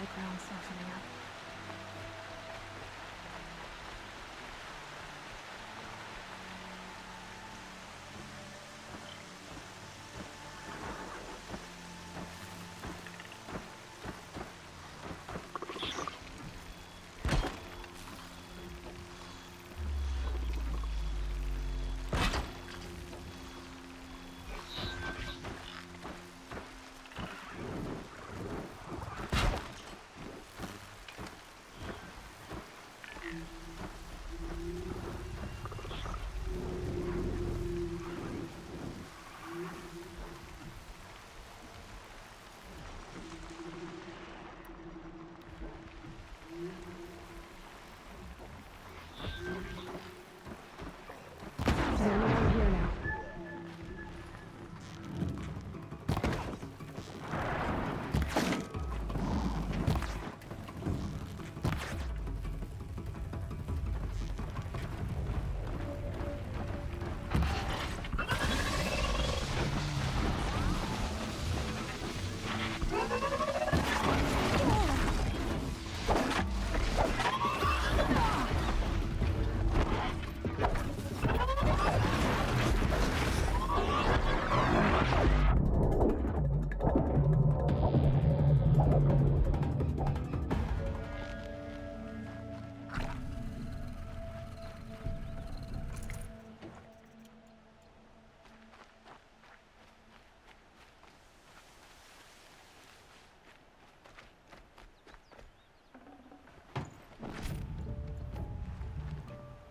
S13: the ground softening up. There's no one here now.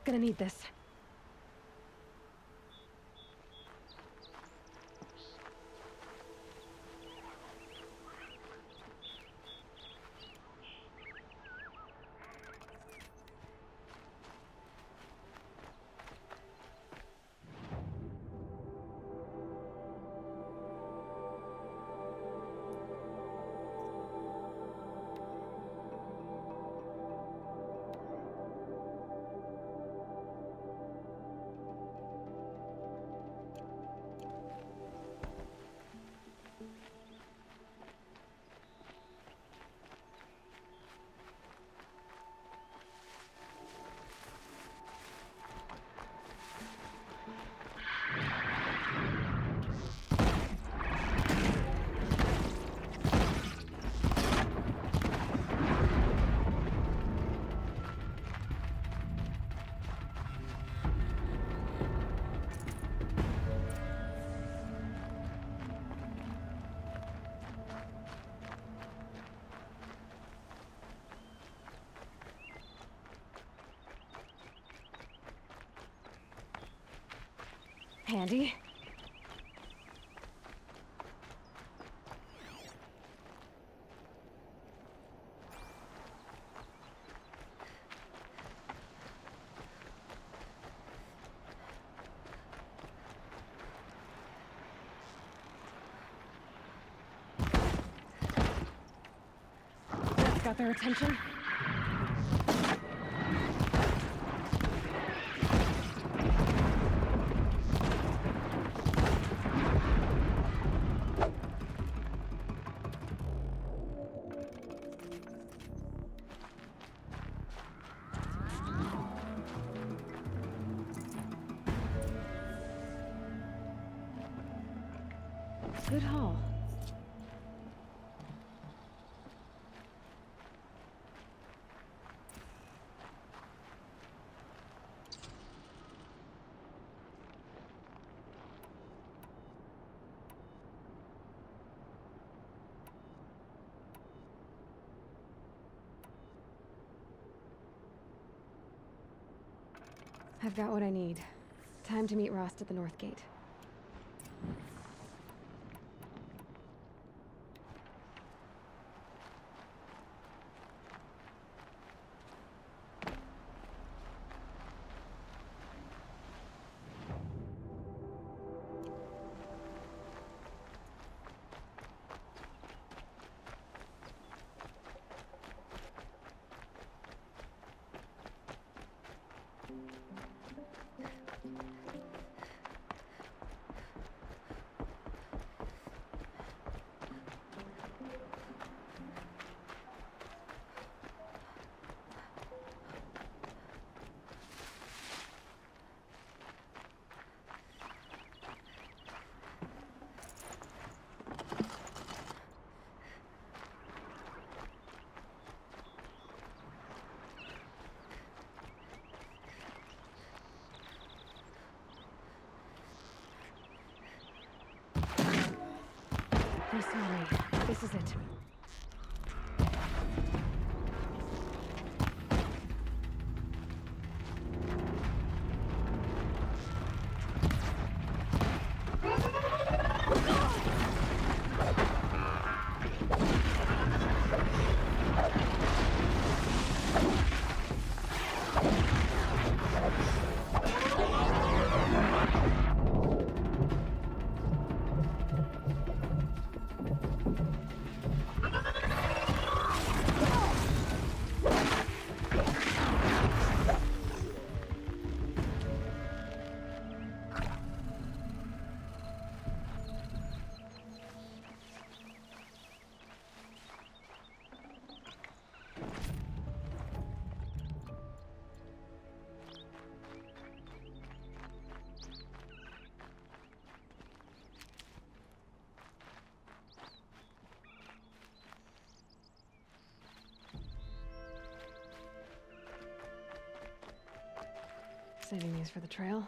S13: Gonna need this. Handy. That's got their attention. Good haul. I've got what I need. Time to meet Rost at the North Gate. This is it. Saving these for the trail.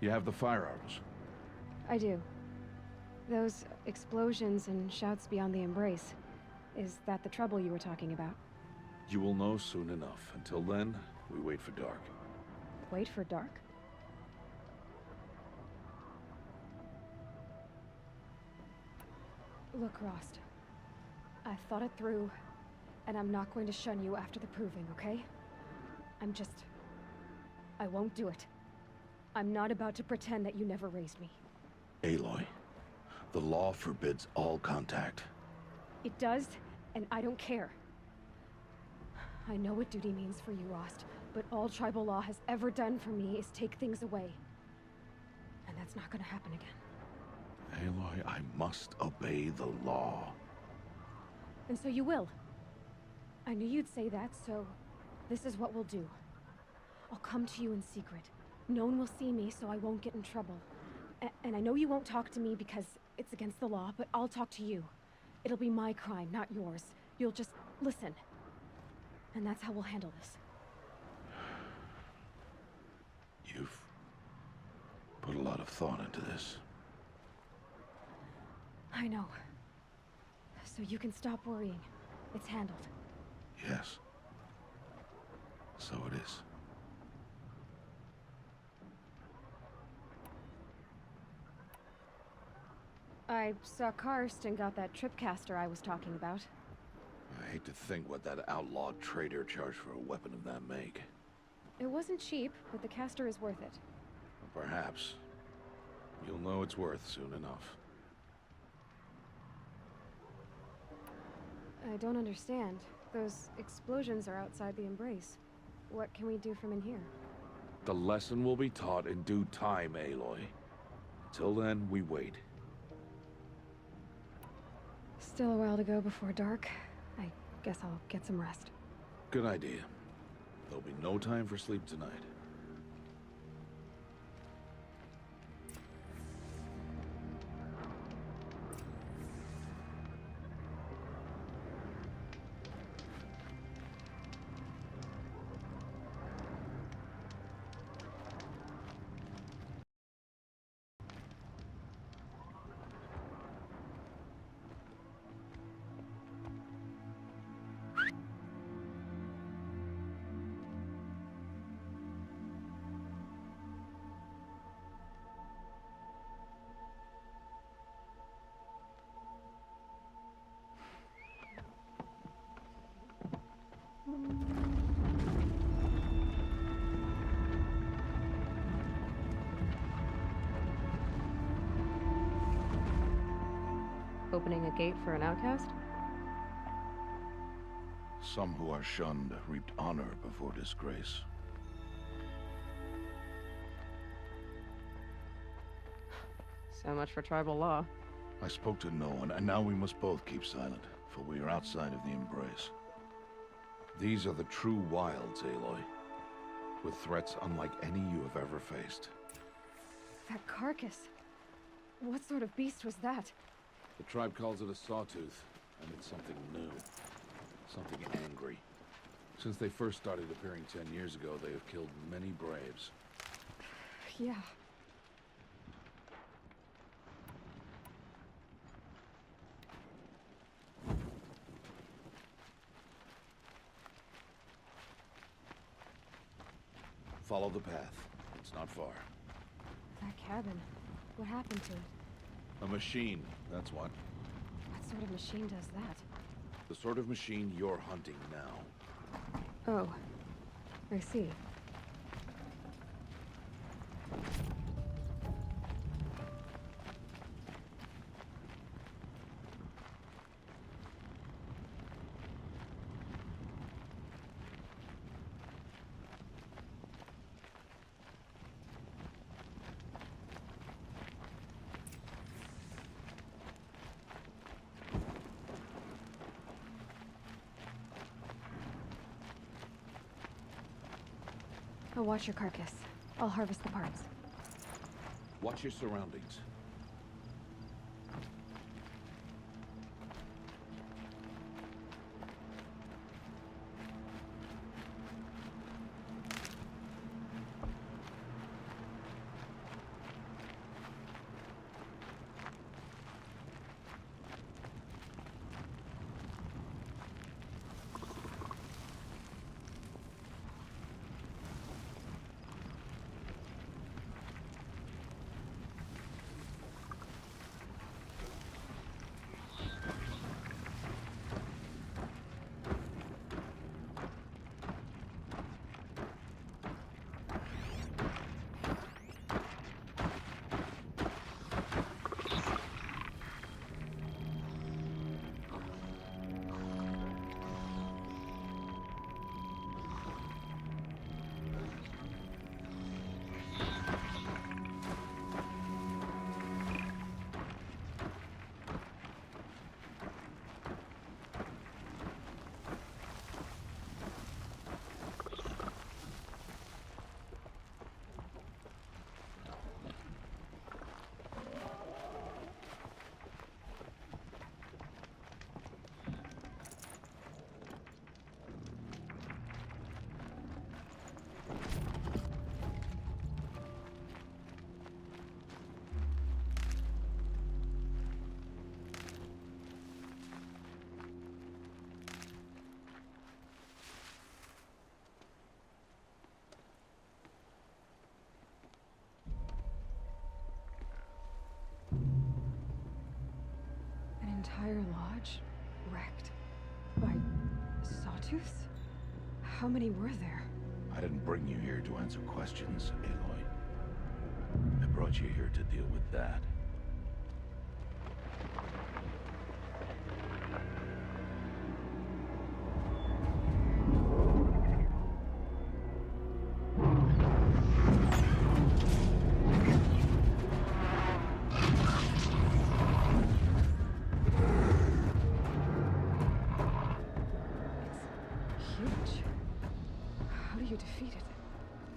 S8: You have the fire arrows.
S13: I do. Those explosions and shouts beyond the embrace. Is that the trouble you were talking about?
S8: You will know soon enough. Until then, we wait for dark.
S13: Wait for dark? Look, Rost. I've thought it through, and I'm not going to shun you after the proving, okay? I won't do it. I'm not about to pretend that you never raised me.
S8: Aloy, the law forbids all contact.
S13: It does, and I don't care. I know what duty means for you, Rost, but all tribal law has ever done for me is take things away. And that's not gonna happen again.
S8: Aloy, I must obey the law.
S13: And so you will. I knew you'd say that, so this is what we'll do. I'll come to you in secret. No one will see me, so I won't get in trouble. And I know you won't talk to me because it's against the law, but I'll talk to you. It'll be my crime, not yours. You'll just listen. And that's how we'll handle this.
S8: You've put a lot of thought into this.
S13: I know. So you can stop worrying. It's handled.
S8: Yes. So it is.
S13: I saw Karst and got that tripcaster I was talking about.
S8: I hate to think what that outlawed trader charged for a weapon of that make.
S13: It wasn't cheap, but the caster is worth it.
S8: Perhaps. You'll know it's worth soon enough.
S13: I don't understand. Those explosions are outside the embrace. What can we do from in here?
S8: The lesson will be taught in due time, Aloy. Until then, we wait.
S13: Still a while to go before dark. I guess I'll get some rest.
S8: Good idea. There'll be no time for sleep tonight.
S13: Opening a gate for an outcast?
S8: Some who are shunned reaped honor before disgrace.
S13: So much for tribal law.
S8: I spoke to no one, and now we must both keep silent, for we are outside of the embrace. These are the true wilds, Aloy, with threats unlike any you have ever faced.
S13: That carcass. What sort of beast was that?
S8: The tribe calls it a sawtooth, and it's something new. Something angry. Since they first started appearing 10 years ago, they have killed many braves.
S13: Yeah.
S8: Follow the path. It's not far.
S13: That cabin. What happened to it?
S8: A machine, that's what.
S13: What sort of machine does that?
S8: The sort of machine you're hunting now.
S13: Oh. I see. I'll watch your carcass. I'll harvest the parts.
S8: Watch your surroundings.
S13: Entire lodge wrecked by sawtooths? How many were there?
S8: I didn't bring you here to answer questions, Aloy. I brought you here to deal with that.
S13: Huge. How do you defeat it?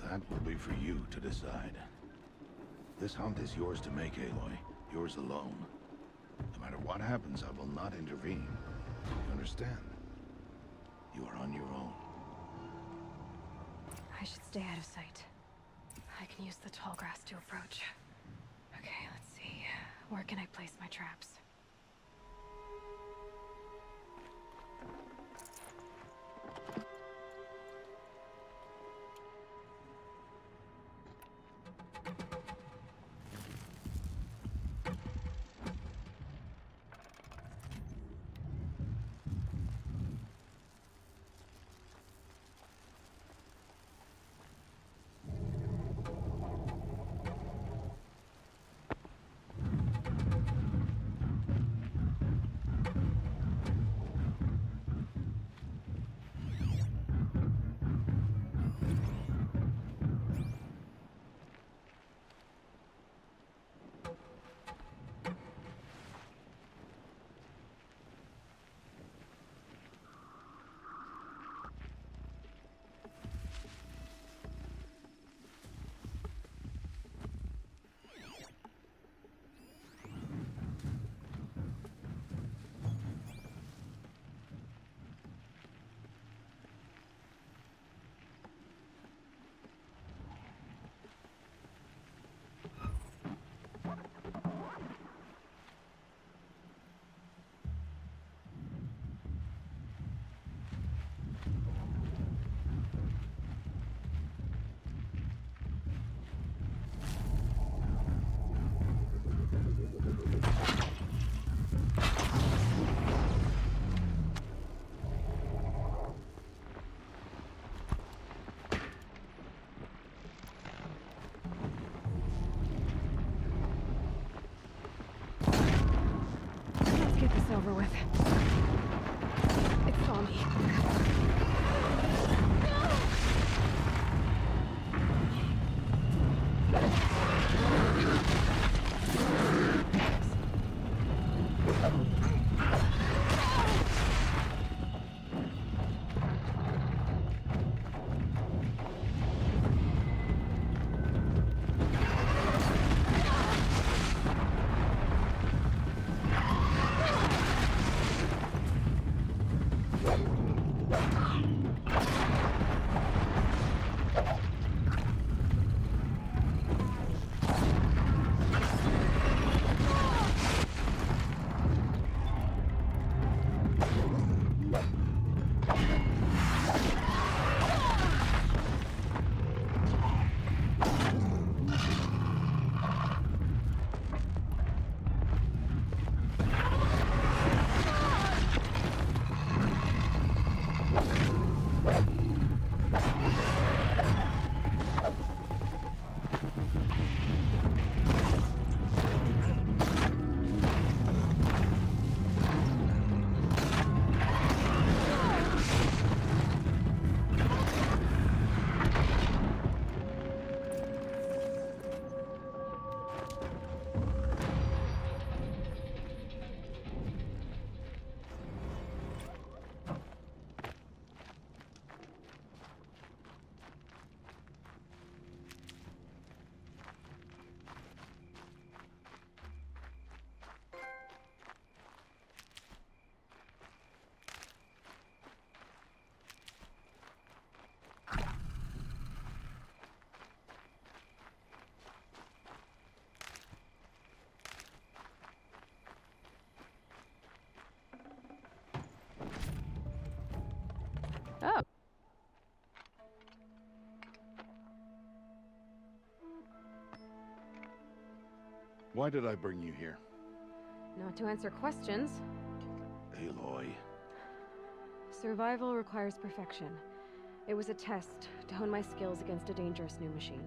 S8: That will be for you to decide. This hunt is yours to make, Aloy. Yours alone. No matter what happens, I will not intervene. You understand? You are on your own.
S13: I should stay out of sight. I can use the tall grass to approach. Okay, let's see. Where can I place my traps? over with. It saw me. Oh.
S8: Why did I bring you here?
S13: Not to answer questions.
S8: Aloy.
S13: Survival requires perfection. It was a test to hone my skills against a dangerous new machine.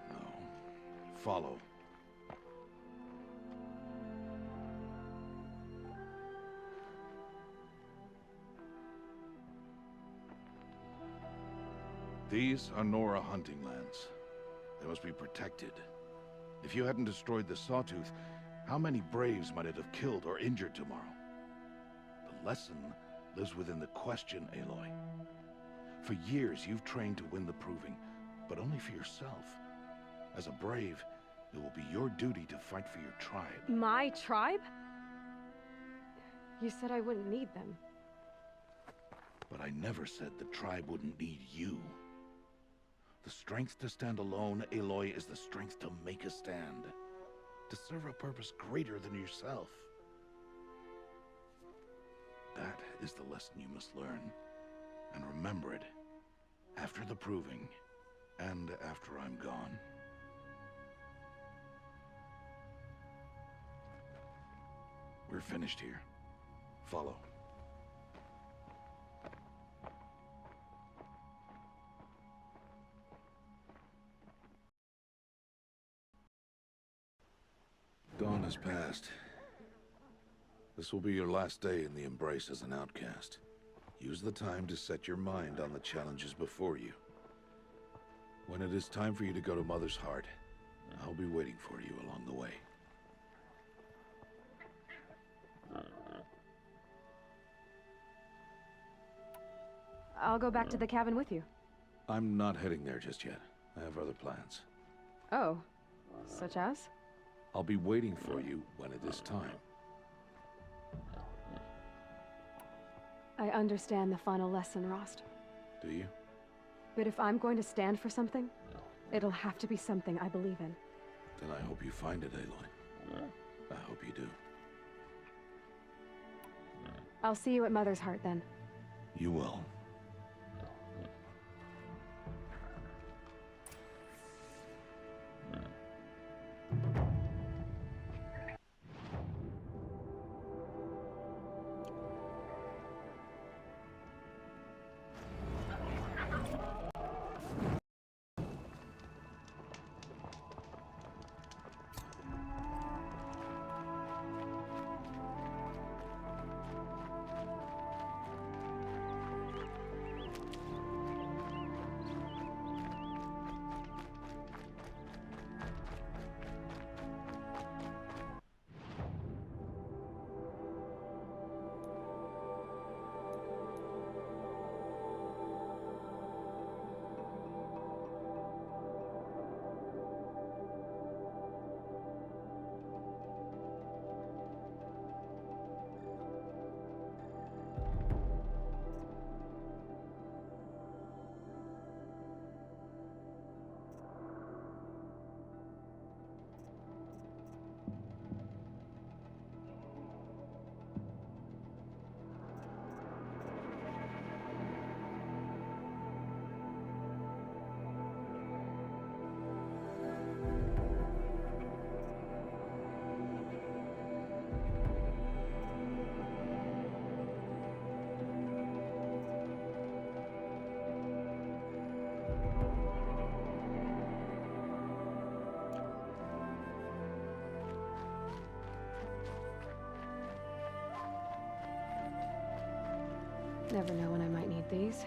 S8: No. Follow. These are Nora hunting lands. They must be protected. If you hadn't destroyed the Sawtooth, how many Braves might it have killed or injured tomorrow? The lesson lives within the question, Aloy. For years, you've trained to win the Proving, but only for yourself. As a Brave, it will be your duty to fight for your tribe.
S13: My tribe? You said I wouldn't need them.
S8: But I never said the tribe wouldn't need you. The strength to stand alone, Aloy, is the strength to make a stand. To serve a purpose greater than yourself. That is the lesson you must learn. And remember it. After the Proving. And after I'm gone. We're finished here. Follow. Dawn has passed. This will be your last day in the Embrace as an outcast. Use the time to set your mind on the challenges before you. When it is time for you to go to Mother's Heart, I'll be waiting for you along the way.
S13: I'll go back to the cabin with you.
S8: I'm not heading there just yet. I have other plans.
S13: Oh, such as?
S8: I'll be waiting for you when it is time.
S13: I understand the final lesson, Rost.
S8: Do you?
S13: But if I'm going to stand for something, it'll have to be something I believe in.
S8: Then I hope you find it, Aloy. I hope you do.
S13: I'll see you at Mother's Heart, then.
S8: You will.
S13: Never know when I might need these.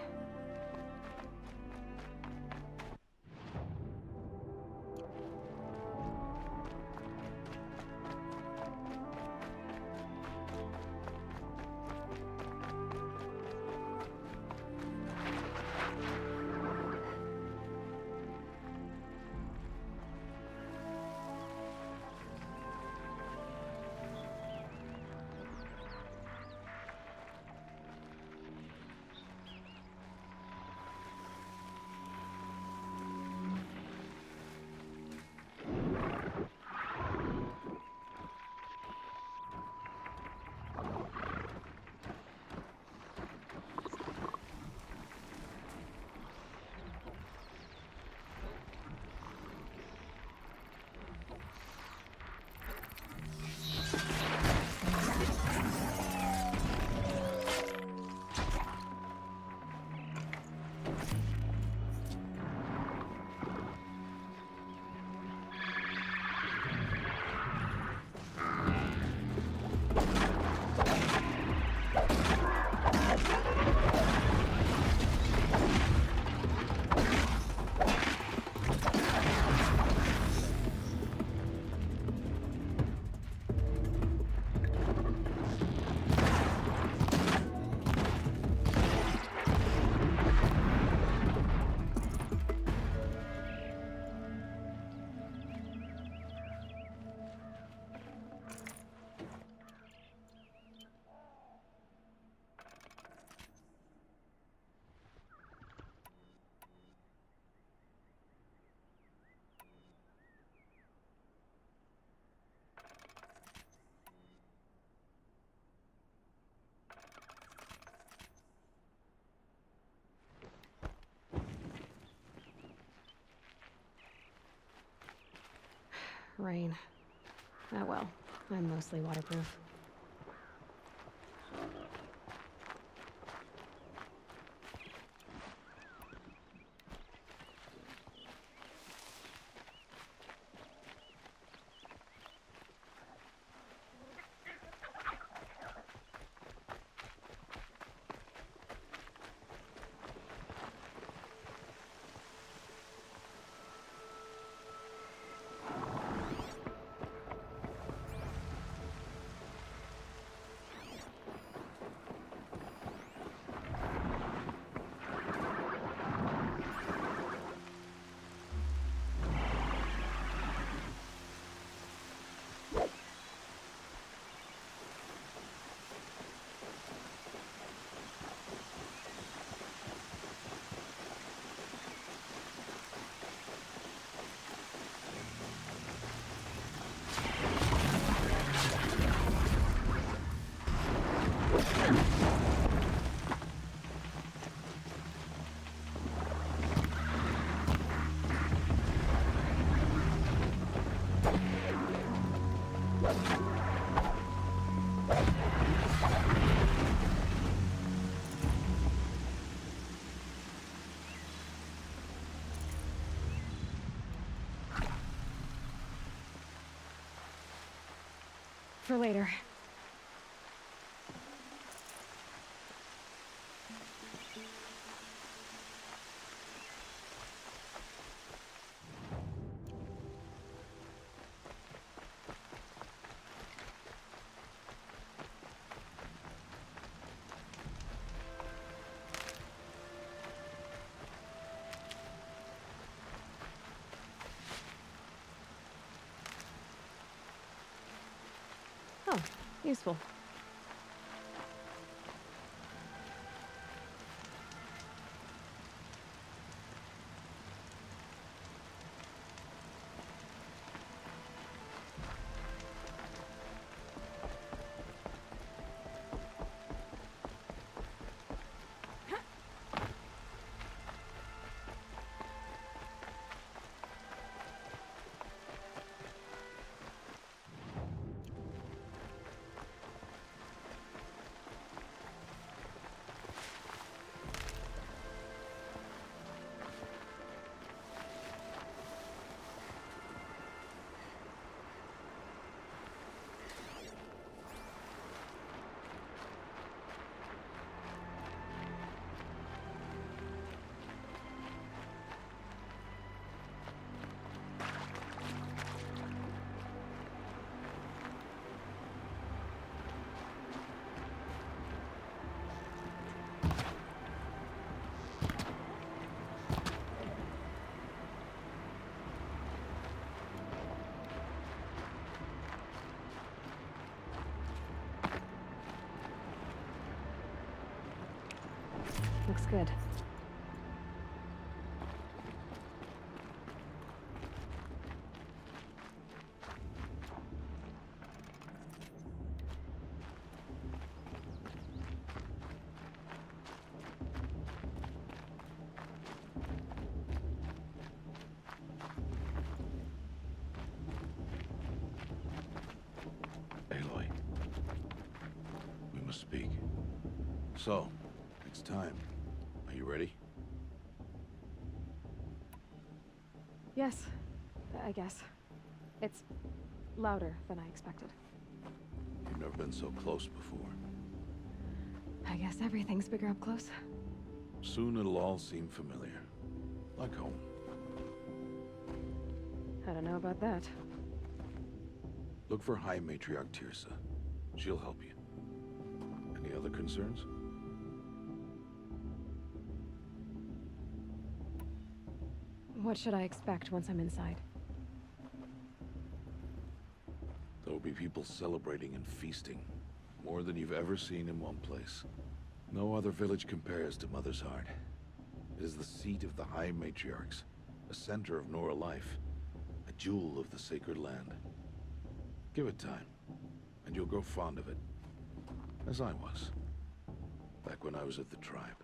S13: Rain. Ah well, I'm mostly waterproof. For later. Oh, useful. Good.
S8: Aloy. We must speak. So, it's time. Are you ready?
S13: Yes, I guess. It's louder than I expected.
S8: You've never been so close before.
S13: I guess everything's bigger up close.
S8: Soon it'll all seem familiar. Like home.
S13: I don't know about that.
S8: Look for High Matriarch Tirsa. She'll help you. Any other concerns?
S13: What should I expect once I'm inside?
S8: There will be people celebrating and feasting. More than you've ever seen in one place. No other village compares to Mother's Heart. It is the seat of the High Matriarchs, a center of Nora life, a jewel of the sacred land. Give it time, and you'll grow fond of it. As I was, back when I was at the tribe.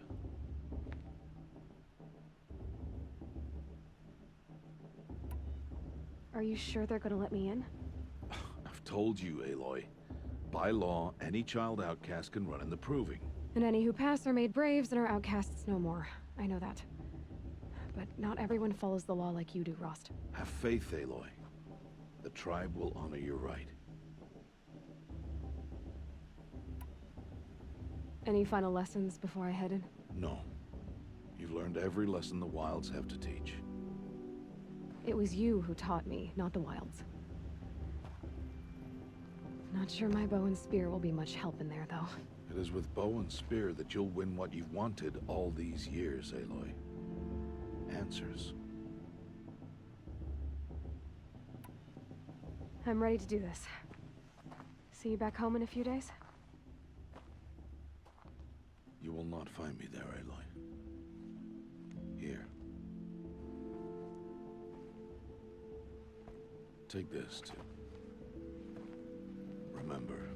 S13: Are you sure they're gonna let me in?
S8: I've told you, Aloy. By law, any child outcast can run in the proving.
S13: And any who pass are made braves and are outcasts no more. I know that. But not everyone follows the law like you do, Rost.
S8: Have faith, Aloy. The tribe will honor your right.
S13: Any final lessons before I head in?
S8: No. You've learned every lesson the Wilds have to teach.
S13: It was you who taught me, not the Wilds. Not sure my bow and spear will be much help in there, though.
S8: It is with bow and spear that you'll win what you've wanted all these years, Aloy. Answers.
S13: I'm ready to do this. See you back home in a few days?
S8: You will not find me there, Aloy. Here. Take this, too. Remember.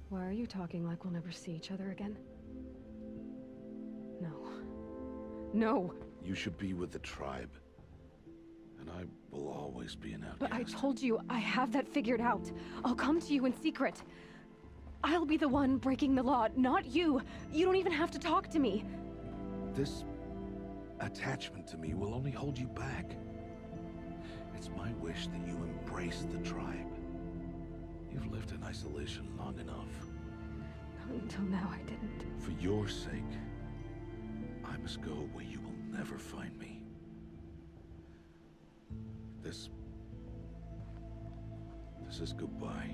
S13: Why are you talking like we'll never see each other again? No. No!
S8: You should be with the tribe. And I will always be an outcast.
S13: But I told you, I have that figured out. I'll come to you in secret. I'll be the one breaking the law, not you. You don't even have to talk to me.
S8: This attachment to me will only hold you back. It's my wish that you embrace the tribe. You've lived in isolation long enough.
S13: Until now, I didn't.
S8: For your sake, I must go where you will never find me. This is goodbye.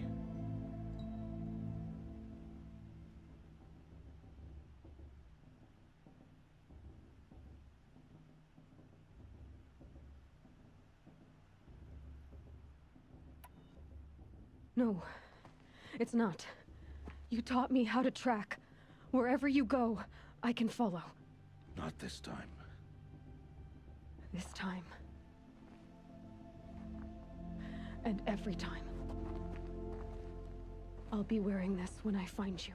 S13: No, it's not. You taught me how to track. Wherever you go, I can follow.
S8: Not this time.
S13: This time. And every time. I'll be wearing this when I find you.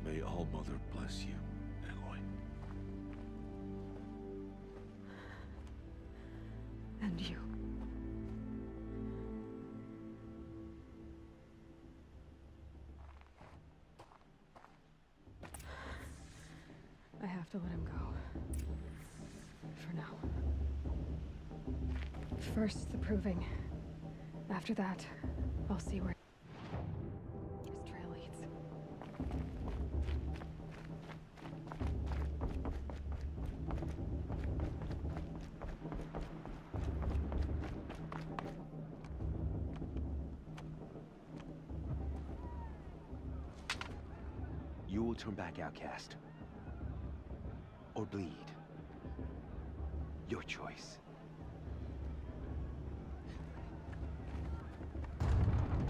S8: May All Mother bless you, Aloy.
S13: And you. I have to let him go. For now. First, the proving. After that, I'll see where his trail leads.
S11: You will turn back outcast. Or bleed. Your choice.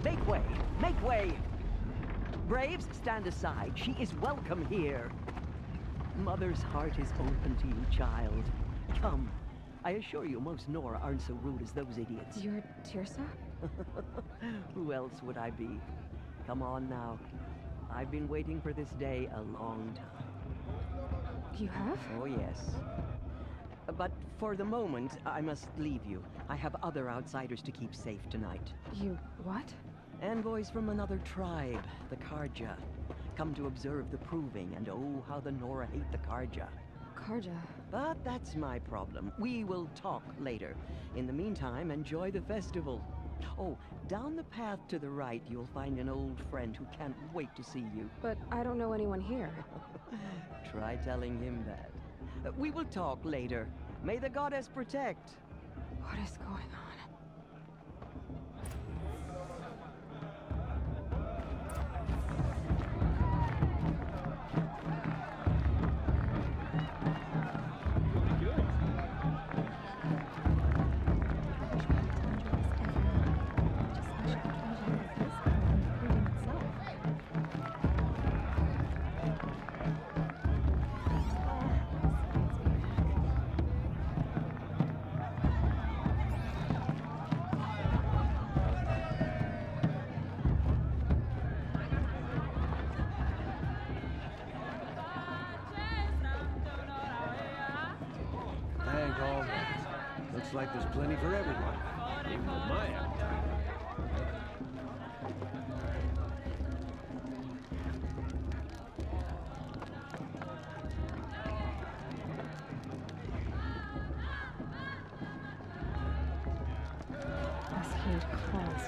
S15: Make way! Make way! Braves, stand aside. She is welcome here. Mother's heart is open to you, child. Come. I assure you, most Nora aren't so rude as those idiots.
S13: You're Tirsa?
S15: Who else would I be? Come on now. I've been waiting for this day a long time.
S13: You have?
S15: Oh, yes. But for the moment, I must leave you. I have other outsiders to keep safe tonight.
S13: You what?
S15: Envoys from another tribe, the Karja. Come to observe the proving, and oh, how the Nora hate the Karja.
S13: Karja?
S15: But that's my problem. We will talk later. In the meantime, enjoy the festival. Oh, down the path to the right, you'll find an old friend who can't wait to see you.
S13: But I don't know anyone here.
S15: Try telling him that. We will talk later. May the goddess protect.
S13: What is going on?
S8: Hang on. Looks like there's plenty for everyone. Even with my appetite.
S13: Those huge claws.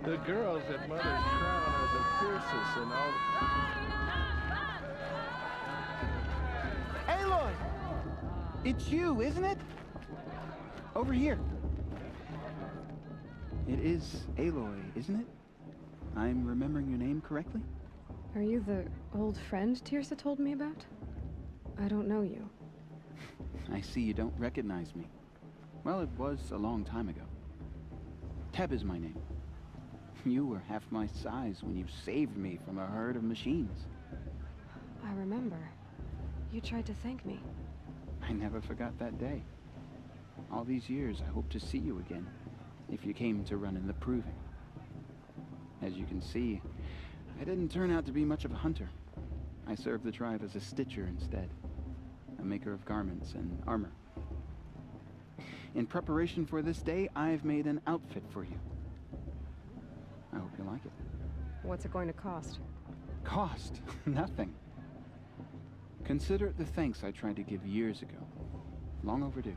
S9: The girls at Mother's Crown are the fiercest and all.
S16: Aloy! It's you, isn't it? Over here. It is Aloy, isn't it? I'm remembering your name correctly?
S13: Are you the old friend Tirsa told me about? I don't know you.
S16: I see you don't recognize me. Well, it was a long time ago. Teb is my name. You were half my size when you saved me from a herd of machines.
S13: I remember. You tried to thank me.
S16: I never forgot that day. All these years, I hope to see you again, if you came to run in the proving. As you can see, I didn't turn out to be much of a hunter. I served the tribe as a stitcher instead, a maker of garments and armor. In preparation for this day, I've made an outfit for you. I hope you like it.
S13: What's it going to cost?
S16: Cost? Nothing. Consider it the thanks I tried to give years ago. Long overdue.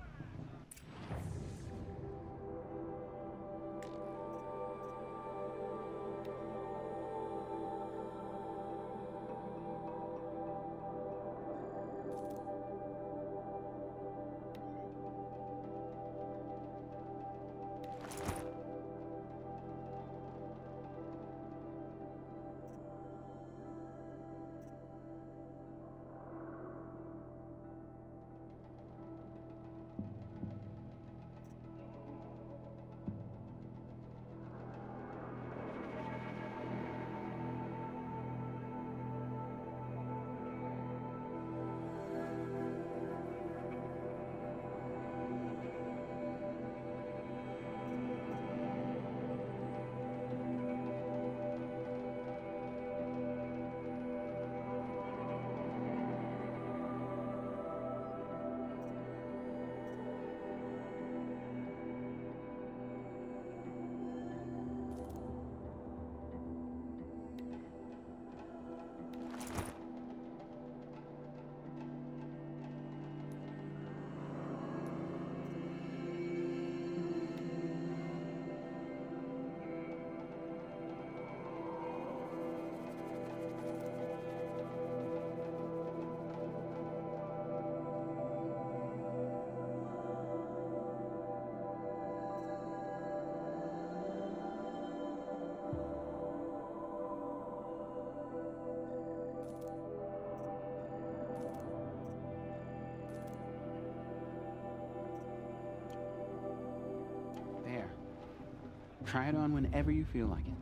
S16: Try it on whenever you feel like it.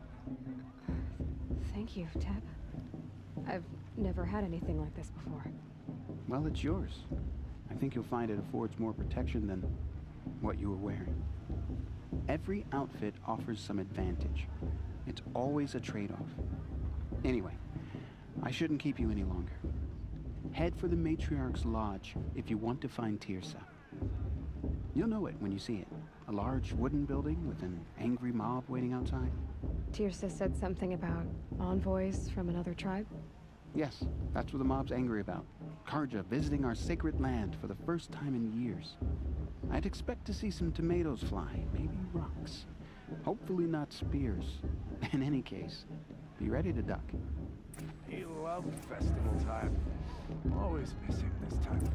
S13: Thank you, Teb. I've never had anything like this before.
S16: Well, it's yours. I think you'll find it affords more protection than what you were wearing. Every outfit offers some advantage. It's always a trade-off. Anyway, I shouldn't keep you any longer. Head for the Matriarch's Lodge if you want to find Tirsa. You'll know it when you see it. A large wooden building with an angry mob waiting outside.
S13: Tirsa said something about envoys from another tribe?
S16: Yes, that's what the mob's angry about. Karja visiting our sacred land for the first time in years. I'd expect to see some tomatoes fly, maybe rocks. Hopefully not spears. In any case, be ready to duck.
S8: He loved festival time. Always miss him this time.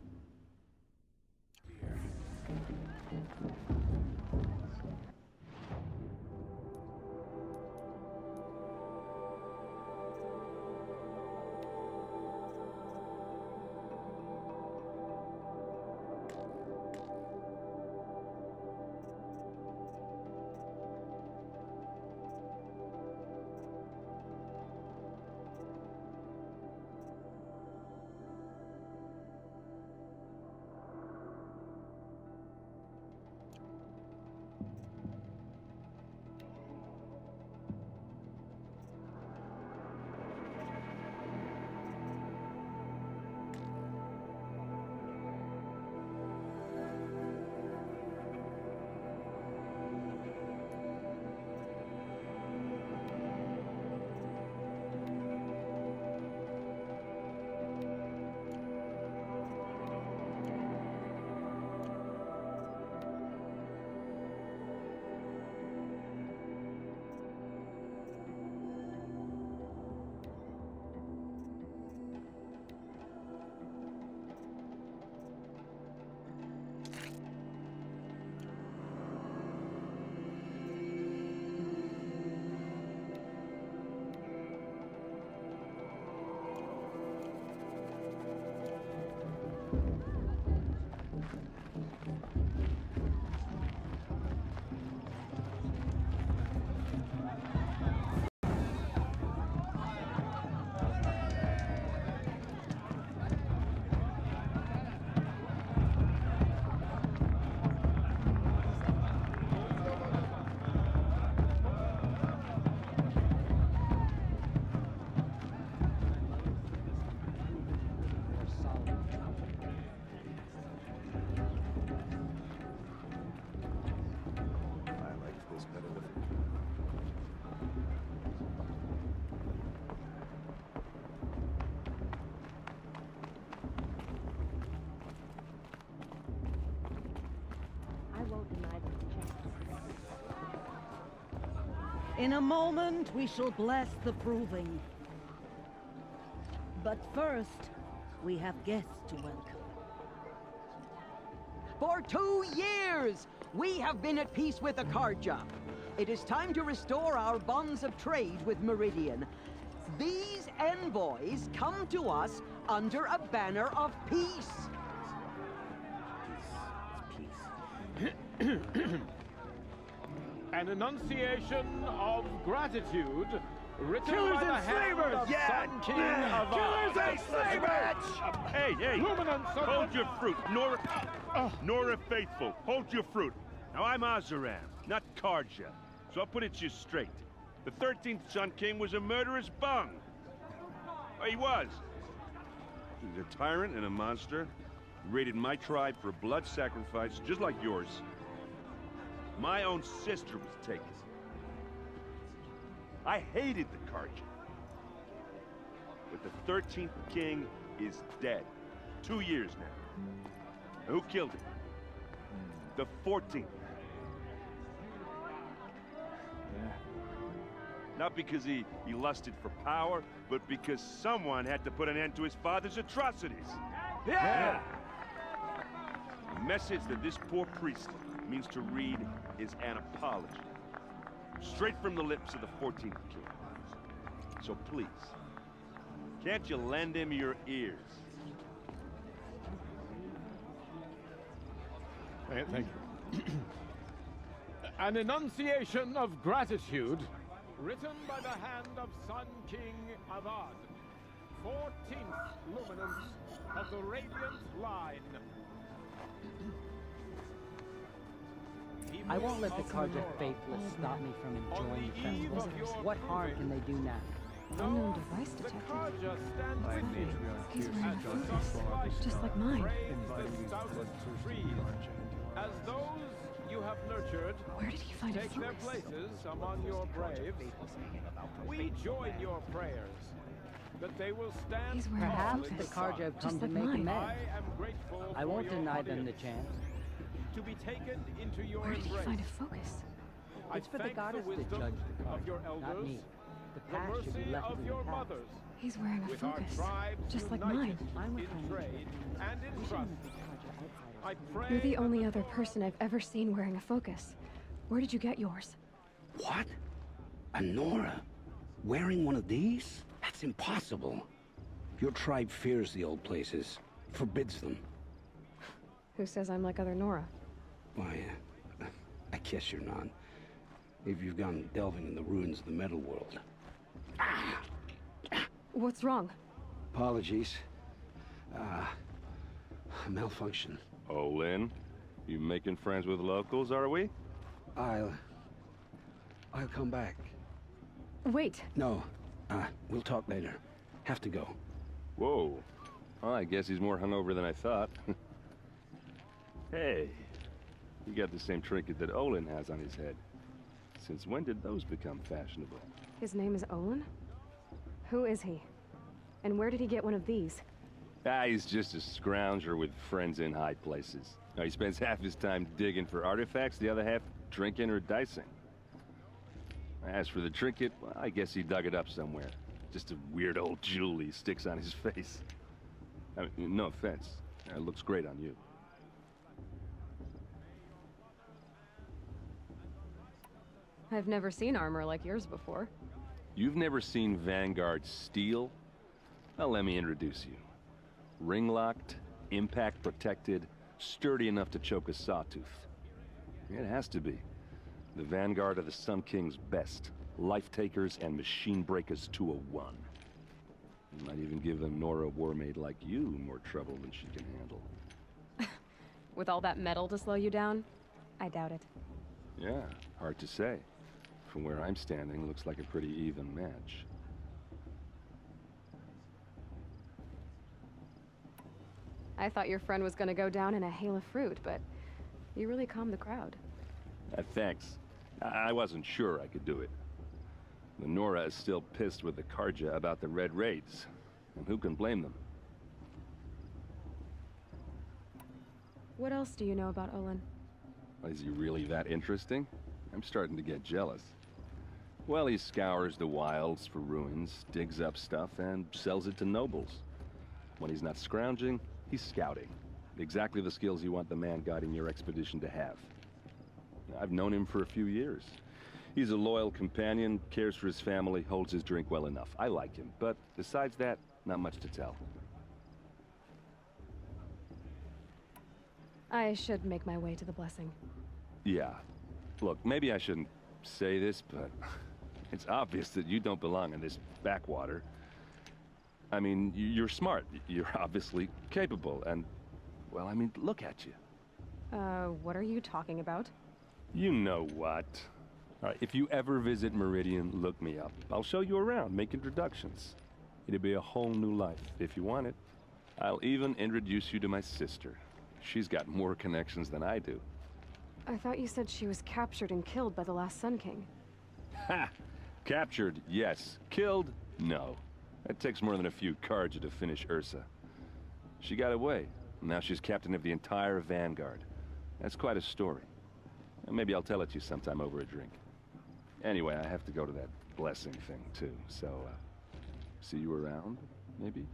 S12: In a moment, we shall bless the proving. But first, we have guests to welcome.
S15: For 2 years, we have been at peace with Akarja. It is time to restore our bonds of trade with Meridian. These envoys come to us under a banner of peace.
S9: An enunciation of gratitude written
S8: Killers
S9: by the
S8: and
S9: hand
S8: slavers!
S9: of
S8: Yeah!
S9: Sun King of
S8: Killers and slavers!
S17: Hey, hey!
S9: Luminance of
S17: Hold your fruit, Nora Faithful. Hold your fruit. Now I'm Azaram, not Karja, so I'll put it to you straight. The 13th Sun King was a murderous bung. He was. He was a tyrant and a monster. He raided my tribe for blood sacrifice, just like yours. My own sister was taken. I hated the Karja. But the 13th king is dead. 2 years now. Who killed him? The 14th. Not because he lusted for power, but because someone had to put an end to his father's atrocities.
S8: Yeah!
S17: The message that this poor priest means to read is an apology. Straight from the lips of the 14th king. So please, can't you lend him your ears?
S9: Thank you. An enunciation of gratitude written by the hand of Sun King Avad, 14th luminance of the Radiant Line.
S15: I won't let the Carja Faithless stop me from enjoying the festival. What harm can they do now?
S13: Unknown device detected. He's wearing a focus, just like mine.
S9: As those you have nurtured,
S13: where did he find a
S9: take their
S13: focus?
S9: places among your braves, we join your prayers that they will stand.
S13: He's wearing
S15: Perhaps
S13: a
S15: the
S13: focus,
S15: Carja have come
S13: just
S15: to
S13: like
S15: make
S13: mine.
S15: amends.
S9: I am grateful
S15: I
S9: for
S15: won't
S9: your
S15: deny them the
S9: audience.
S15: chance.
S9: To be taken into your
S13: Where did he
S9: embrace.
S13: find a focus?
S15: It's for the
S9: thank
S15: goddess to
S9: wisdom
S15: judge the
S9: of your
S15: Carja, not
S9: elders,
S15: me. The
S9: the
S15: past should be
S9: mercy
S15: left
S9: of
S15: in
S9: your
S15: the past.
S9: mothers.
S13: He's wearing a
S9: With our
S13: focus,
S9: tribes
S13: just like
S9: united
S13: mine.
S15: I'm with
S9: in
S15: High
S9: trade and in
S15: We
S9: trust.
S15: shouldn't let the Carja outsiders.
S9: I pray
S13: You're the
S9: that
S13: only other person I've ever seen wearing a focus. Where did you get yours?
S18: What? A Nora? Wearing one of these? That's impossible. Your tribe fears the old places, forbids them.
S13: Who says I'm like other Nora?
S18: Why, I guess you're not. If you've gone delving in the ruins of the metal world.
S13: What's wrong?
S18: Apologies. Malfunction.
S17: Oh, Lynn, you making friends with locals, are we?
S18: I'll come back.
S13: Wait.
S18: No, we'll talk later. Have to go.
S17: Whoa. Well, I guess he's more hungover than I thought. Hey, you got the same trinket that Olin has on his head. Since when did those become fashionable?
S13: His name is Olin? Who is he? And where did he get one of these?
S17: He's just a scrounger with friends in high places. Now, he spends half his time digging for artifacts, the other half drinking or dicing. As for the trinket, well, I guess he dug it up somewhere. Just a weird old jewel he sticks on his face. I mean, no offense. It looks great on you.
S13: I've never seen armor like yours before.
S17: You've never seen Vanguard steel? Well, let me introduce you. Ring-locked, impact-protected, sturdy enough to choke a sawtooth. It has to be. The Vanguard of the Sun King's best. Life-takers and machine breakers to a one. You might even give a Nora warmaid like you more trouble than she can handle.
S13: With all that metal to slow you down? I doubt it.
S17: Yeah, hard to say. From where I'm standing, looks like a pretty even match.
S13: I thought your friend was gonna go down in a hail of fruit, but you really calmed the crowd.
S17: Thanks. I wasn't sure I could do it. The Nora is still pissed with the Carja about the Red Raids. And who can blame them?
S13: What else do you know about Olin?
S17: Is he really that interesting? I'm starting to get jealous. Well, he scours the wilds for ruins, digs up stuff, and sells it to nobles. When he's not scrounging, he's scouting. Exactly the skills you want the man guiding your expedition to have. I've known him for a few years. He's a loyal companion, cares for his family, holds his drink well enough. I like him, but besides that, not much to tell.
S13: I should make my way to the blessing.
S17: Yeah. Look, maybe I shouldn't say this, but it's obvious that you don't belong in this backwater. I mean, you're smart. You're obviously capable, and, well, I mean, look at you.
S13: What are you talking about?
S17: You know what. All right, if you ever visit Meridian, look me up. I'll show you around, make introductions. It'll be a whole new life, if you want it. I'll even introduce you to my sister. She's got more connections than I do.
S13: I thought you said she was captured and killed by the last Sun King.
S17: Ha! Captured, yes. Killed, no. It takes more than a few Carja to finish Ursa. She got away. Now she's captain of the entire Vanguard. That's quite a story. Maybe I'll tell it to you sometime over a drink. Anyway, I have to go to that blessing thing, too. So, see you around, maybe?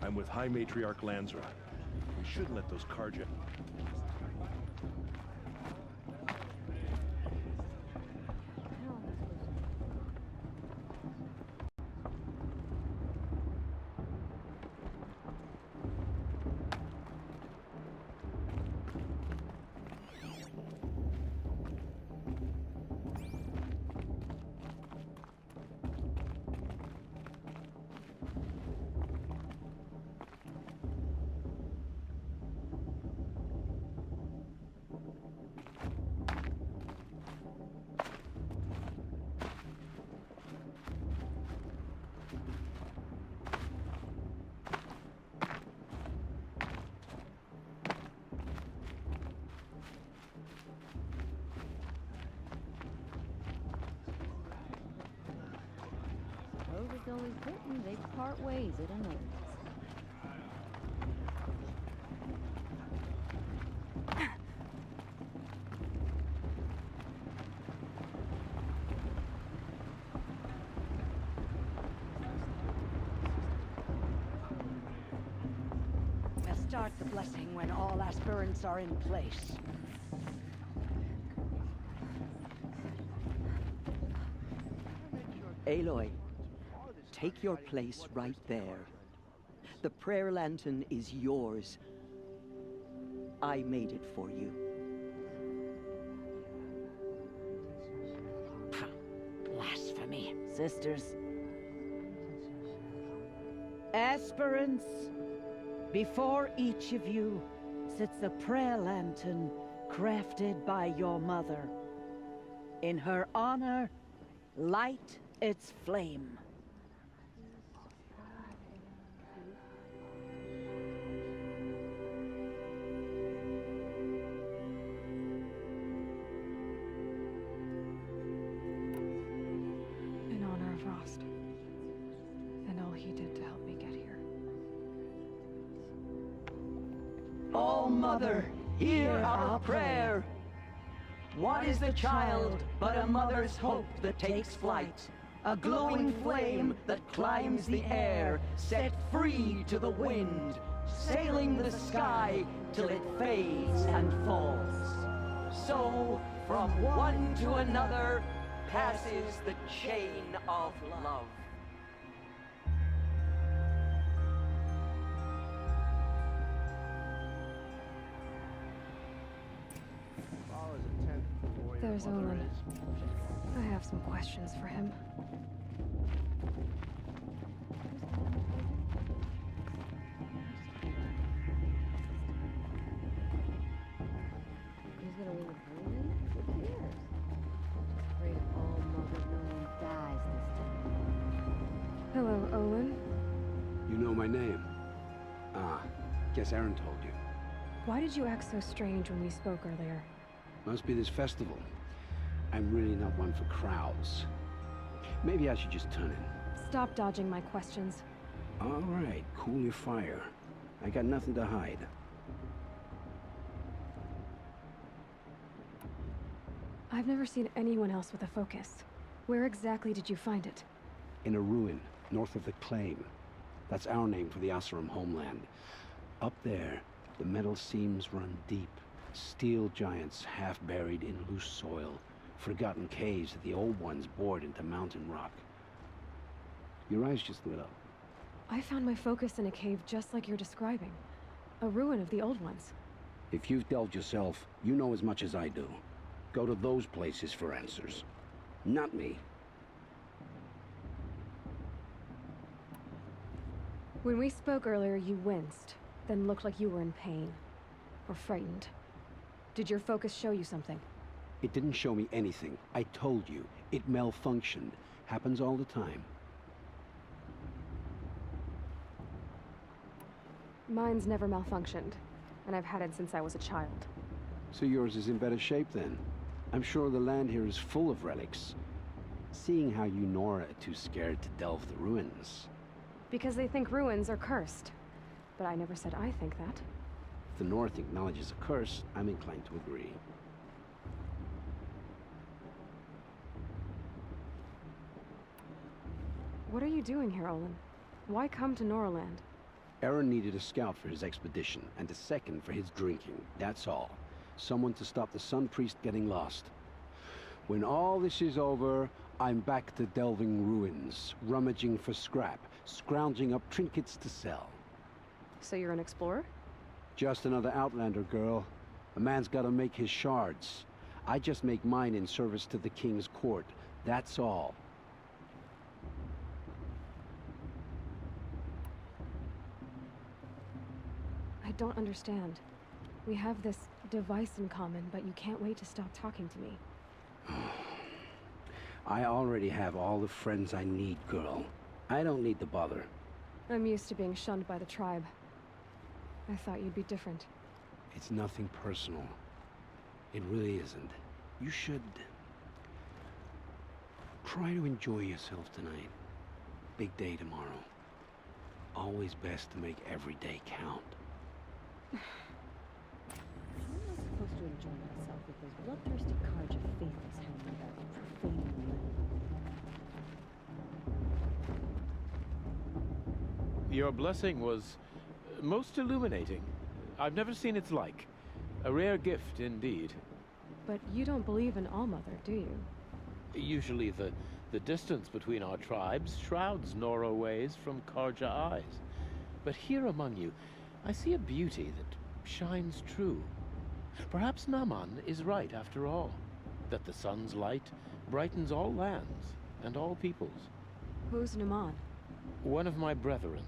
S8: I'm with High Matriarch Lansra. We shouldn't let those Carja...
S19: always certain they'd part ways at an end.
S12: We'll start the blessing when all aspirants are in place.
S15: Aloy, take your place right there. The prayer lantern is yours. I made it for you.
S12: Blasphemy. Sisters. Aspirants, before each of you sits a prayer lantern crafted by your mother. In her honor, light its flame.
S13: In honor of Rost. And all he did to help me get here.
S15: All Mother, hear our prayer. What is the child but a mother's hope that takes flight? A glowing flame that climbs the air, set free to the wind, sailing the sky till it fades and falls. So, from one to another, passes the chain of love.
S13: There's Olin. I have some questions for him.
S19: Who's gonna win the tournament? Who cares? Afraid of all Mother no one dies this time.
S13: Hello, Olin.
S18: You know my name? Ah, guess Aaron told you.
S13: Why did you act so strange when we spoke earlier?
S18: Must be this festival. I'm really not one for crowds. Maybe I should just turn in.
S13: Stop dodging my questions.
S18: All right, cool your fire. I got nothing to hide.
S13: I've never seen anyone else with a focus. Where exactly did you find it?
S18: In a ruin, north of the Claim. That's our name for the Oseram homeland. Up there, the metal seams run deep. Steel giants half buried in loose soil. Forgotten caves that the old ones bored into mountain rock. Your eyes just lit up.
S13: I found my focus in a cave just like you're describing. A ruin of the old ones.
S18: If you've delved yourself, you know as much as I do. Go to those places for answers. Not me.
S13: When we spoke earlier, you winced, then looked like you were in pain. Or frightened. Did your focus show you something?
S18: It didn't show me anything. I told you. It malfunctioned. Happens all the time.
S13: Mine's never malfunctioned, and I've had it since I was a child.
S18: So yours is in better shape then. I'm sure the land here is full of relics. Seeing how you Nora are too scared to delve the ruins.
S13: Because they think ruins are cursed. But I never said I think that.
S18: If the North acknowledges a curse, I'm inclined to agree.
S13: What are you doing here, Olin? Why come to Noraland?
S18: Aaron needed a scout for his expedition, and a second for his drinking. That's all. Someone to stop the Sun Priest getting lost. When all this is over, I'm back to delving ruins, rummaging for scrap, scrounging up trinkets to sell.
S13: So you're an explorer?
S18: Just another Outlander, girl. A man's gotta make his shards. I just make mine in service to the King's court. That's all.
S13: I don't understand. We have this device in common, but you can't wait to stop talking to me.
S18: I already have all the friends I need, girl. I don't need the bother.
S13: I'm used to being shunned by the tribe. I thought you'd be different.
S18: It's nothing personal. It really isn't. You should try to enjoy yourself tonight. big day tomorrow. Always best to make every day count.
S19: How am I supposed to enjoy myself with those bloodthirsty Karja faithless hanging about, profaning the land?
S10: Your blessing was most illuminating. I've never seen its like. A rare gift indeed.
S13: But you don't believe in Allmother, do you?
S10: Usually the distance between our tribes shrouds Nora ways from Karja eyes. But here among you, I see a beauty that shines true. Perhaps Naman is right after all, that the sun's light brightens all lands and all peoples.
S13: Who's Naman?
S10: One of my brethren,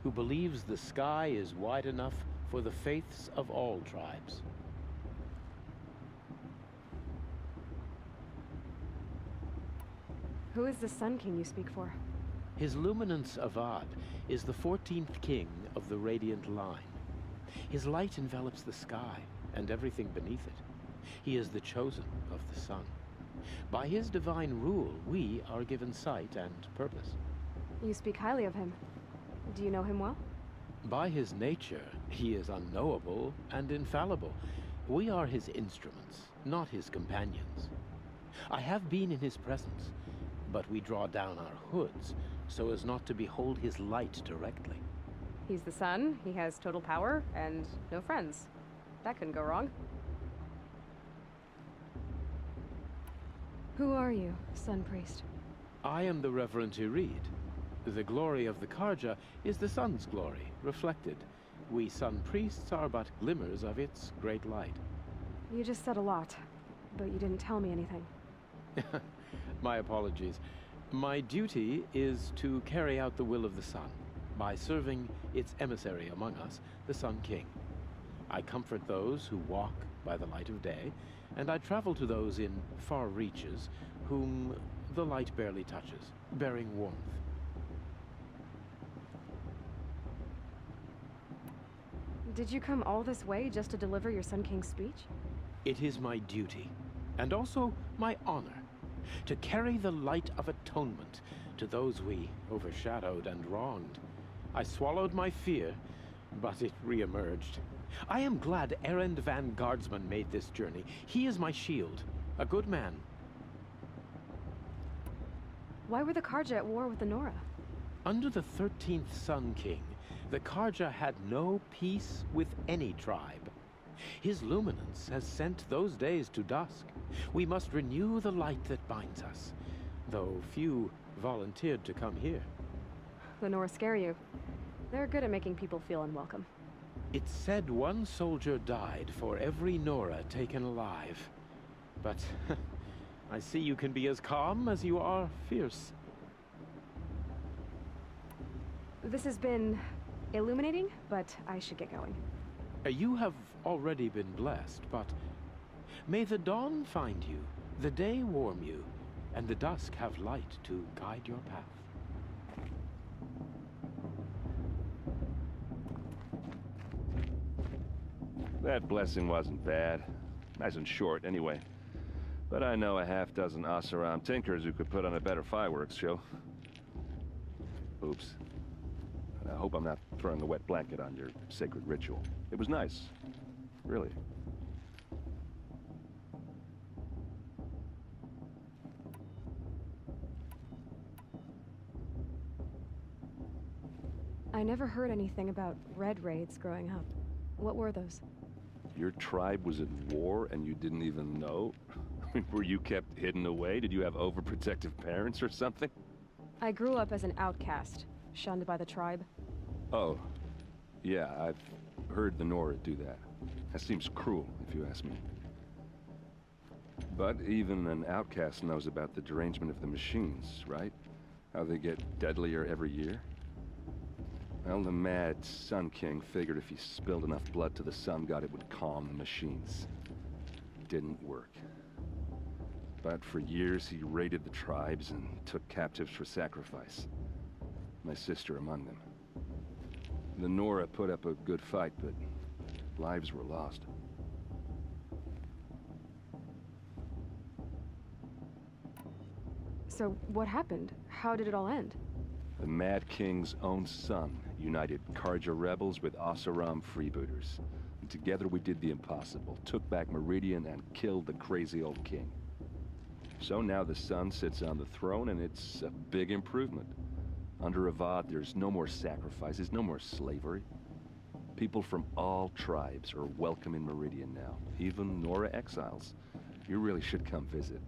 S10: who believes the sky is wide enough for the faiths of all tribes.
S13: Who is the Sun King you speak for?
S10: His Luminance Avad is the 14th king of the Radiant Line. His light envelops the sky and everything beneath it. He is the chosen of the sun. By his divine rule, we are given sight and purpose.
S13: You speak highly of him. Do you know him well?
S10: By his nature, he is unknowable and infallible. We are his instruments, not his companions. I have been in his presence, but we draw down our hoods so as not to behold his light directly.
S13: He's the sun, he has total power, and no friends. That couldn't go wrong. Who are you, Sun Priest?
S10: I am the Reverend Irid. The glory of the Karja is the sun's glory, reflected. We Sun Priests are but glimmers of its great light.
S13: You just said a lot, but you didn't tell me anything.
S10: My apologies. My duty is to carry out the will of the sun, by serving its emissary among us, the Sun King. I comfort those who walk by the light of day, and I travel to those in far reaches whom the light barely touches, bearing warmth.
S13: Did you come all this way just to deliver your Sun King's speech?
S10: It is my duty, and also my honor, to carry the light of atonement to those we overshadowed and wronged. I swallowed my fear, but it re-emerged. I am glad Erend van Guardsman made this journey. He is my shield, a good man.
S13: Why were the Karja at war with the Nora?
S10: Under the 13th Sun King, the Karja had no peace with any tribe. His luminance has sent those days to dusk. We must renew the light that binds us, though few volunteered to come here.
S13: The Nora scare you. They're good at making people feel unwelcome.
S10: It's said one soldier died for every Nora taken alive. But I see you can be as calm as you are fierce.
S13: This has been illuminating, but I should get going.
S10: You have already been blessed, but may the dawn find you, the day warm you, and the dusk have light to guide your path.
S17: That blessing wasn't bad. Nice and short, anyway. But I know a half-dozen Oseram tinkers who could put on a better fireworks show. Oops. I hope I'm not throwing a wet blanket on your sacred ritual. It was nice. Really.
S13: I never heard anything about red raids growing up. What were those?
S17: Your tribe was at war and you didn't even know? I mean, were you kept hidden away? Did you have overprotective parents or something?
S13: I grew up as an outcast, shunned by the tribe.
S17: Oh. Yeah, I've heard the Nora do that. That seems cruel, if you ask me. But even an outcast knows about the derangement of the machines, right? How they get deadlier every year? Well, the mad Sun King figured if he spilled enough blood to the sun god, it would calm the machines. Didn't work. But for years, he raided the tribes and took captives for sacrifice. My sister among them. The Nora put up a good fight, but lives were lost.
S13: So what happened? How did it all end?
S20: The Mad King's own son united Karja rebels with Oseram freebooters. And together we did the impossible, took back Meridian and killed the crazy old king. So now the son sits on the throne and it's a big improvement. Under Avad, there's no more sacrifices, no more slavery. People from all tribes are welcome in Meridian now, even Nora exiles. You really should come visit.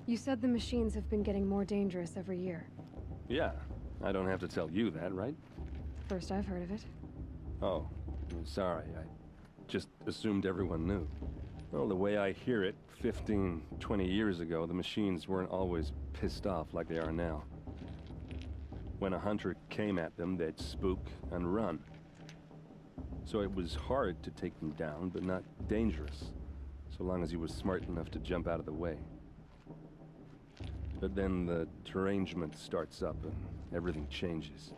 S13: You said the machines have been getting more dangerous every year.
S20: Yeah, I don't have to tell you that, right?
S13: First I've heard of it.
S20: Oh, I'm sorry. I just assumed everyone knew. Well, the way I hear it, 15, 20 years ago, the machines weren't always pissed off like they are now. When a hunter came at them, they'd spook and run. So it was hard to take them down, but not dangerous, so long as he was smart enough to jump out of the way. But then the derangement starts up and everything changes.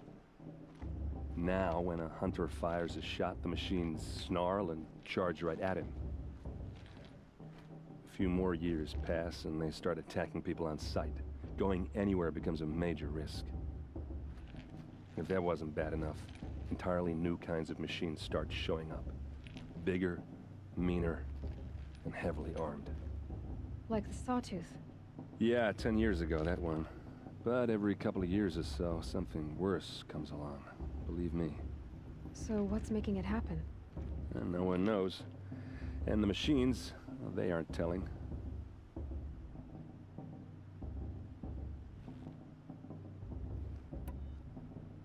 S20: Now, when a hunter fires a shot, the machines snarl and charge right at him. A few more years pass and they start attacking people on sight. Going anywhere becomes a major risk. If that wasn't bad enough, entirely new kinds of machines start showing up. Bigger, meaner, and heavily armed.
S13: Like the Sawtooth.
S20: Yeah, 10 years ago, that one. But every couple of years or so, something worse comes along. Believe me.
S13: So what's making it happen?
S20: And no one knows. And the machines, well, they aren't telling.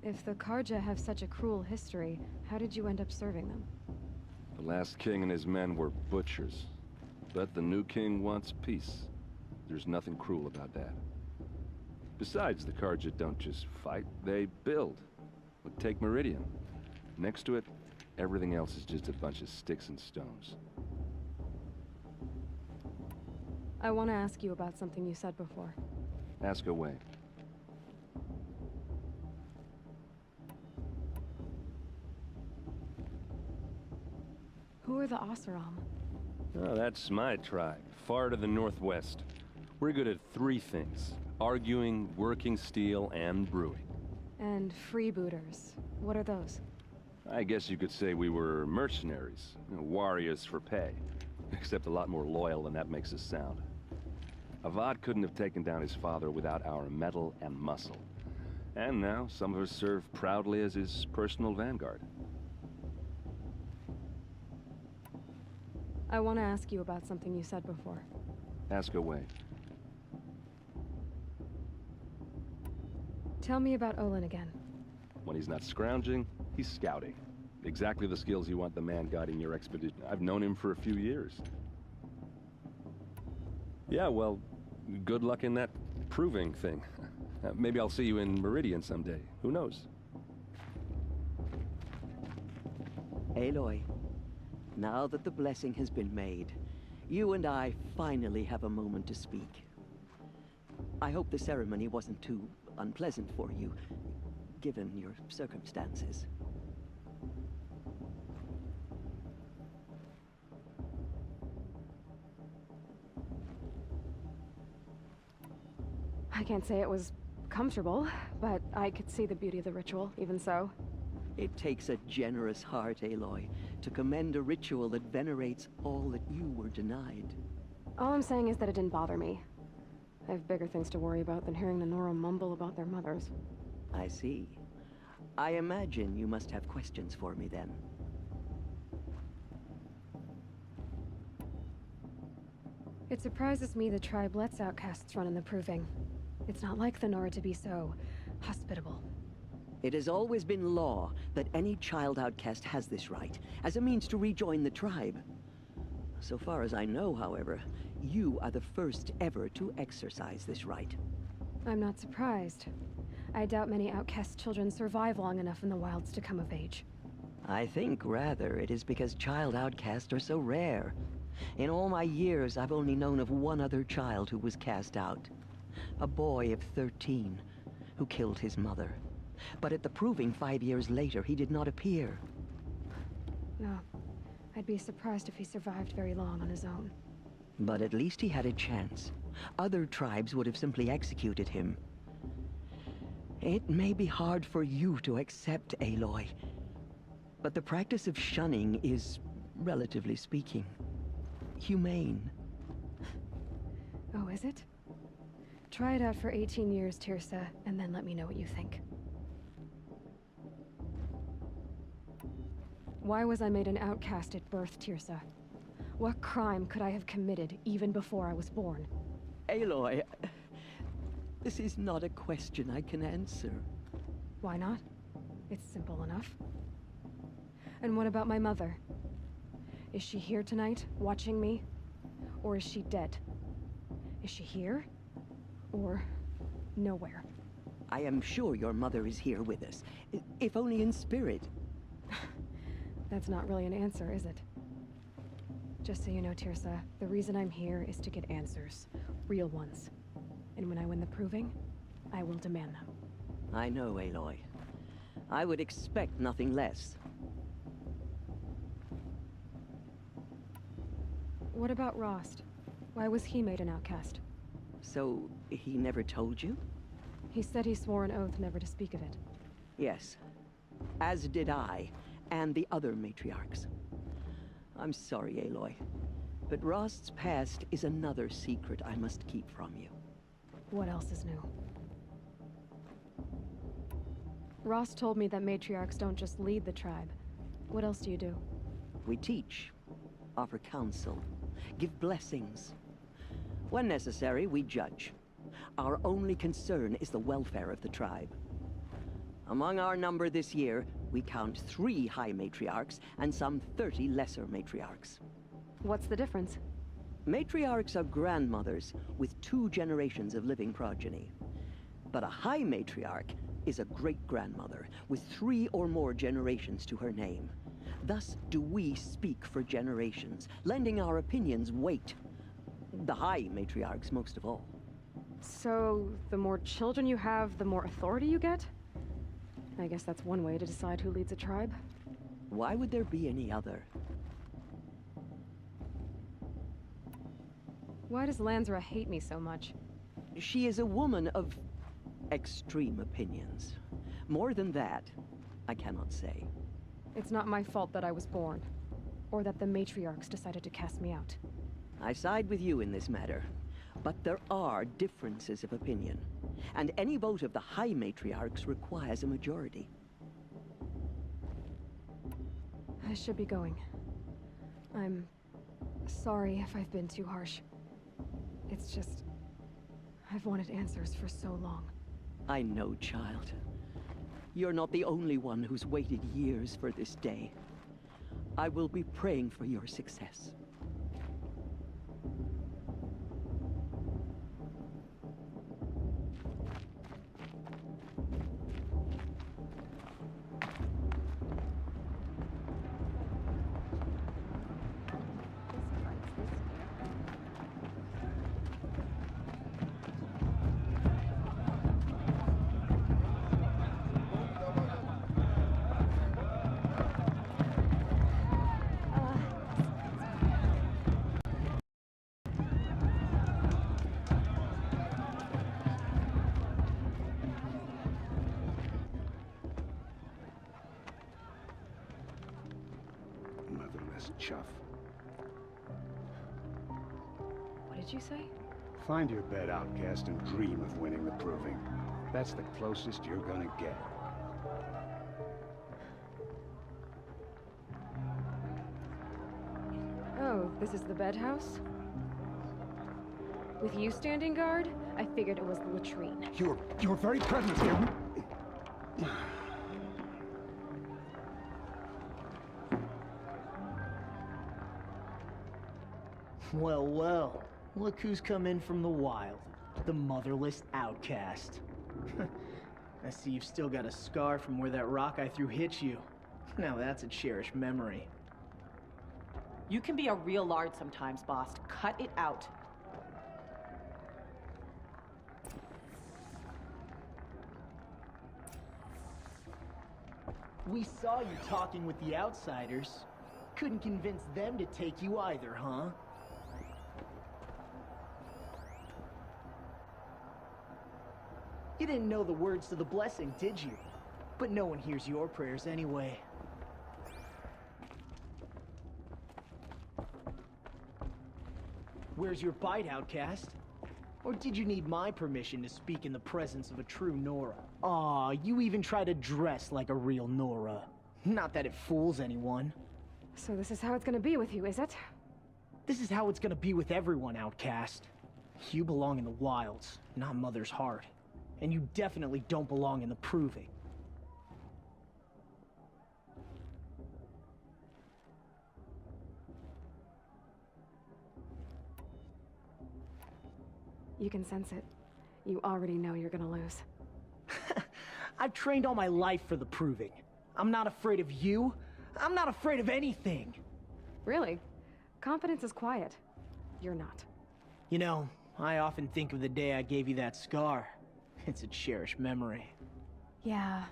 S13: If the Karja have such a cruel history, how did you end up serving them?
S20: The last king and his men were butchers. But the new king wants peace. There's nothing cruel about that. Besides, the Karja don't just fight, they build. But take Meridian. Next to it, everything else is just a bunch of sticks and stones.
S13: I want to ask you about something you said before.
S20: Ask away.
S13: Who are the Oseram?
S20: Oh, that's my tribe, far to the northwest. We're good at three things: arguing, working steel, and brewing.
S13: And freebooters. What are those?
S20: I guess you could say we were mercenaries, warriors for pay. Except a lot more loyal than that makes us sound. Avad couldn't have taken down his father without our metal and muscle. And now, some of us serve proudly as his personal vanguard.
S13: I want to ask you about something you said before.
S20: Ask away.
S13: Tell me about Olin again.
S20: When he's not scrounging, he's scouting. Exactly the skills you want the man guiding your expedition. I've known him for a few years. Yeah, well, good luck in that proving thing. Maybe I'll see you in Meridian someday. Who knows?
S15: Aloy, now that the blessing has been made, you and I finally have a moment to speak. I hope the ceremony wasn't too unpleasant for you, given your circumstances.
S13: I can't say it was comfortable, but I could see the beauty of the ritual, even so.
S15: It takes a generous heart, Aloy, to commend a ritual that venerates all that you were denied.
S13: All I'm saying is that it didn't bother me. I have bigger things to worry about than hearing the Nora mumble about their mothers.
S15: I see. I imagine you must have questions for me then.
S13: It surprises me the tribe lets outcasts run in the proving. It's not like the Nora to be so hospitable.
S15: It has always been law that any child outcast has this right, as a means to rejoin the tribe. So far as I know, however, you are the first ever to exercise this right.
S13: I'm not surprised. I doubt many outcast children survive long enough in the wilds to come of age.
S15: I think, rather, it is because child outcasts are so rare. In all my years, I've only known of one other child who was cast out. A boy of 13, who killed his mother. But at the proving 5 years later, he did not appear.
S13: No. I'd be surprised if he survived very long on his own.
S15: But at least he had a chance. Other tribes would have simply executed him. It may be hard for you to accept, Aloy, but the practice of shunning is, relatively speaking, humane.
S13: Oh, is it? Try it out for 18 years, Tirsa, and then let me know what you think. Why was I made an outcast at birth, Tirsa? What crime could I have committed even before I was born?
S15: Aloy, this is not a question I can answer.
S13: Why not? It's simple enough. And what about my mother? Is she here tonight, watching me? Or is she dead? Is she here? Or nowhere?
S15: I am sure your mother is here with us, if only in spirit.
S13: That's not really an answer, is it? Just so you know, Tirsa, the reason I'm here is to get answers. Real ones. And when I win the proving, I will demand them.
S15: I know, Aloy. I would expect nothing less.
S13: What about Rost? Why was he made an outcast?
S15: So, he never told you?
S13: He said he swore an oath never to speak of it.
S15: Yes. As did I, and the other matriarchs. I'm sorry, Aloy, but Rost's past is another secret I must keep from you.
S13: What else is new? Rost told me that matriarchs don't just lead the tribe. What else do you do?
S15: We teach, offer counsel, give blessings. When necessary, we judge. Our only concern is the welfare of the tribe. Among our number this year, we count 3 high matriarchs and some 30 lesser matriarchs.
S13: What's the difference?
S15: Matriarchs are grandmothers with 2 generations of living progeny. But a high matriarch is a great-grandmother with 3 or more generations to her name. Thus do we speak for generations, lending our opinions weight. The high matriarchs most of all.
S13: So, the more children you have, the more authority you get? I guess that's one way to decide who leads a tribe.
S15: Why would there be any other?
S13: Why does Lansra hate me so much?
S15: She is a woman of extreme opinions. More than that, I cannot say.
S13: It's not my fault that I was born, or that the matriarchs decided to cast me out.
S15: I side with you in this matter, but there are differences of opinion, and any vote of the high matriarchs requires a majority.
S13: I should be going. I'm sorry if I've been too harsh. It's just, I've wanted answers for so long.
S15: I know, child. You're not the only one who's waited years for this day. I will be praying for your success.
S18: Motherless chuff.
S13: What did you say?
S18: Find your bed, outcast, and dream of winning the proving. That's the closest you're gonna get.
S13: Oh, this is the bed house? With you standing guard, I figured it was the latrine.
S18: Your very presence here.
S14: Well, well. Look who's come in from the wild. The motherless outcast. I see you've still got a scar from where that rock I threw hit you. Now that's a cherished memory.
S21: You can be a real lard sometimes, boss. Cut it out.
S14: We saw you talking with the outsiders. Couldn't convince them to take you either, huh? You didn't know the words to the blessing, did you? But no one hears your prayers anyway. Where's your bite, outcast? Or did you need my permission to speak in the presence of a true Nora? Aw, you even try to dress like a real Nora. Not that it fools anyone.
S13: So this is how it's gonna be with you, is it?
S14: This is how it's gonna be with everyone, outcast. You belong in the wilds, not Mother's heart. And you definitely don't belong in the proving.
S13: You can sense it. You already know you're gonna lose.
S14: I've trained all my life for the proving. I'm not afraid of you. I'm not afraid of anything.
S13: Really? Confidence is quiet. You're not.
S14: You know, I often think of the day I gave you that scar. It's a cherished memory.
S13: Yeah.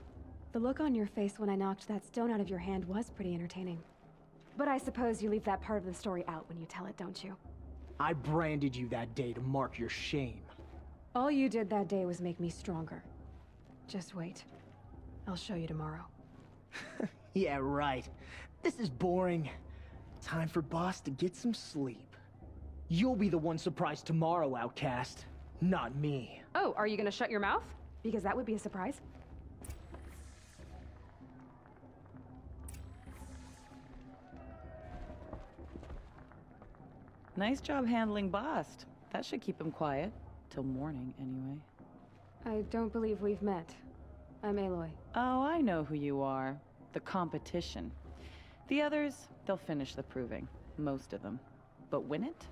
S13: The look on your face when I knocked that stone out of your hand was pretty entertaining. But I suppose you leave that part of the story out when you tell it, don't you?
S14: I branded you that day to mark your shame.
S13: All you did that day was make me stronger. Just wait. I'll show you tomorrow.
S14: Yeah, right. This is boring. Time for Boss to get some sleep. You'll be the one surprised tomorrow, outcast. Not me.
S13: Oh, are you gonna shut your mouth? Because that would be a surprise.
S5: Nice job handling Bast. That should keep him quiet. Till morning, anyway.
S13: I don't believe we've met. I'm Aloy.
S5: Oh, I know who you are. The competition. The others, they'll finish the proving. Most of them. But win it?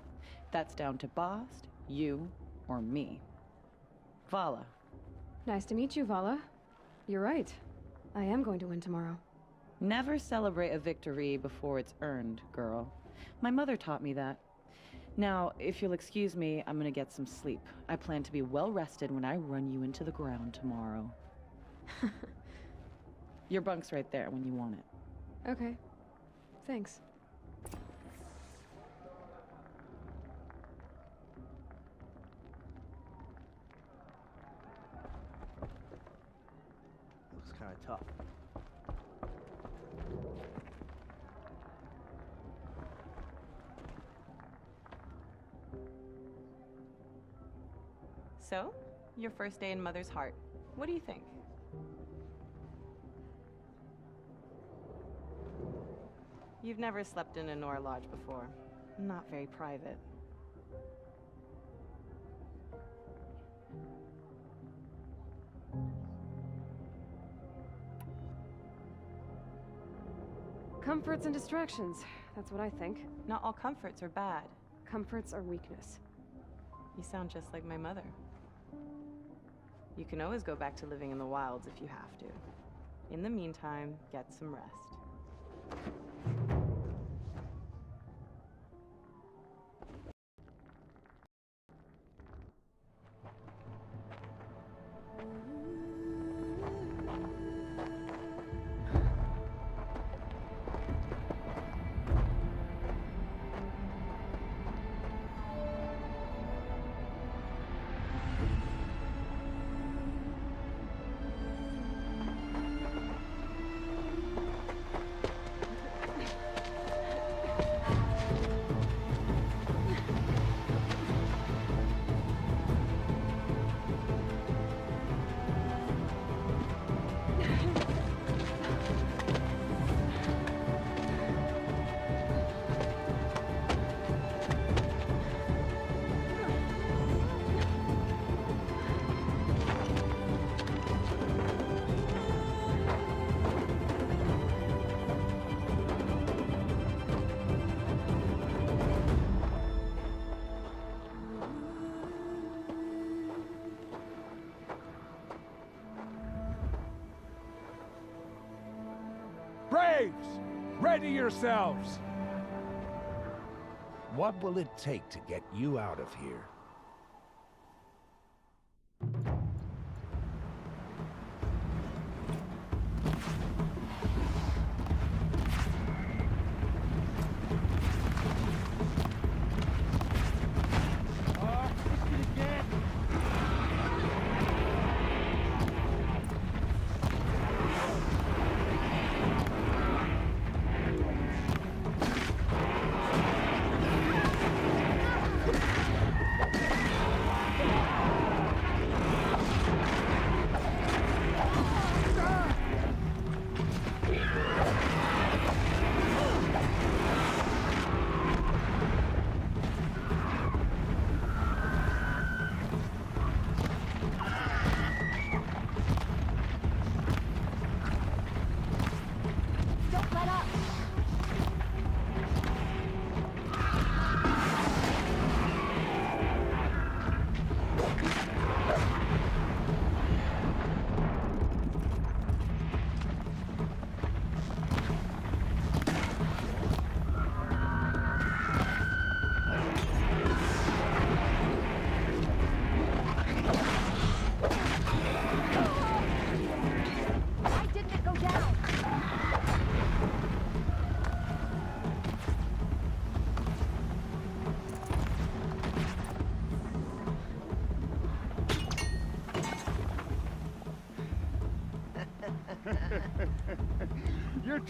S5: That's down to Bast, you, or me. Vala.
S13: Nice to meet you, Vala. You're right. I am going to win tomorrow.
S5: Never celebrate a victory before it's earned, girl. My mother taught me that. Now, if you'll excuse me, I'm gonna get some sleep. I plan to be well rested when I run you into the ground tomorrow. Your bunk's right there when you want it.
S13: Okay. Thanks.
S14: Looks kind of tough.
S5: So, your first day in Mother's heart. What do you think? You've never slept in a Nora lodge before. Not very private.
S13: Comforts and distractions. That's what I think.
S5: Not all comforts are bad.
S13: Comforts are weakness.
S5: You sound just like my mother. You can always go back to living in the wilds if you have to. In the meantime, get some rest.
S8: Braves! Ready yourselves! What will it take to get you out of here?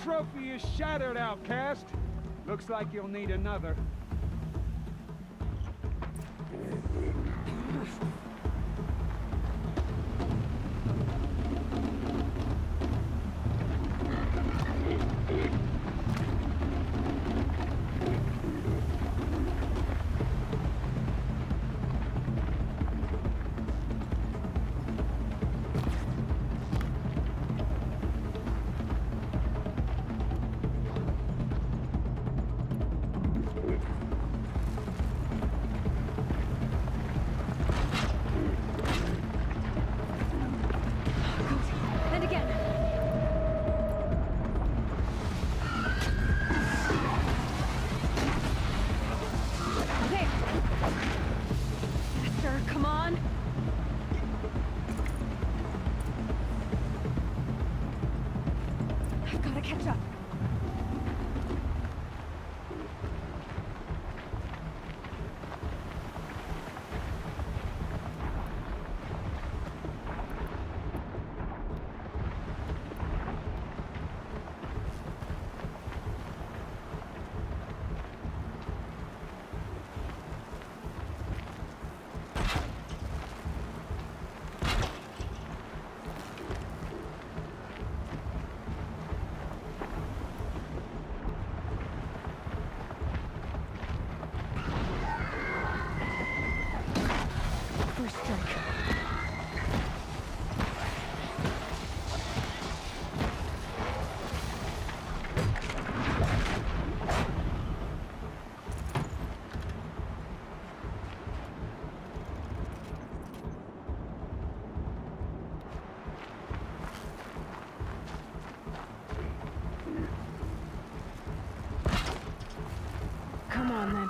S9: trophy is shattered, outcast. Looks like you'll need another.
S13: And again. There. Faster, come on. I've got to catch up. First strike. Come on, then.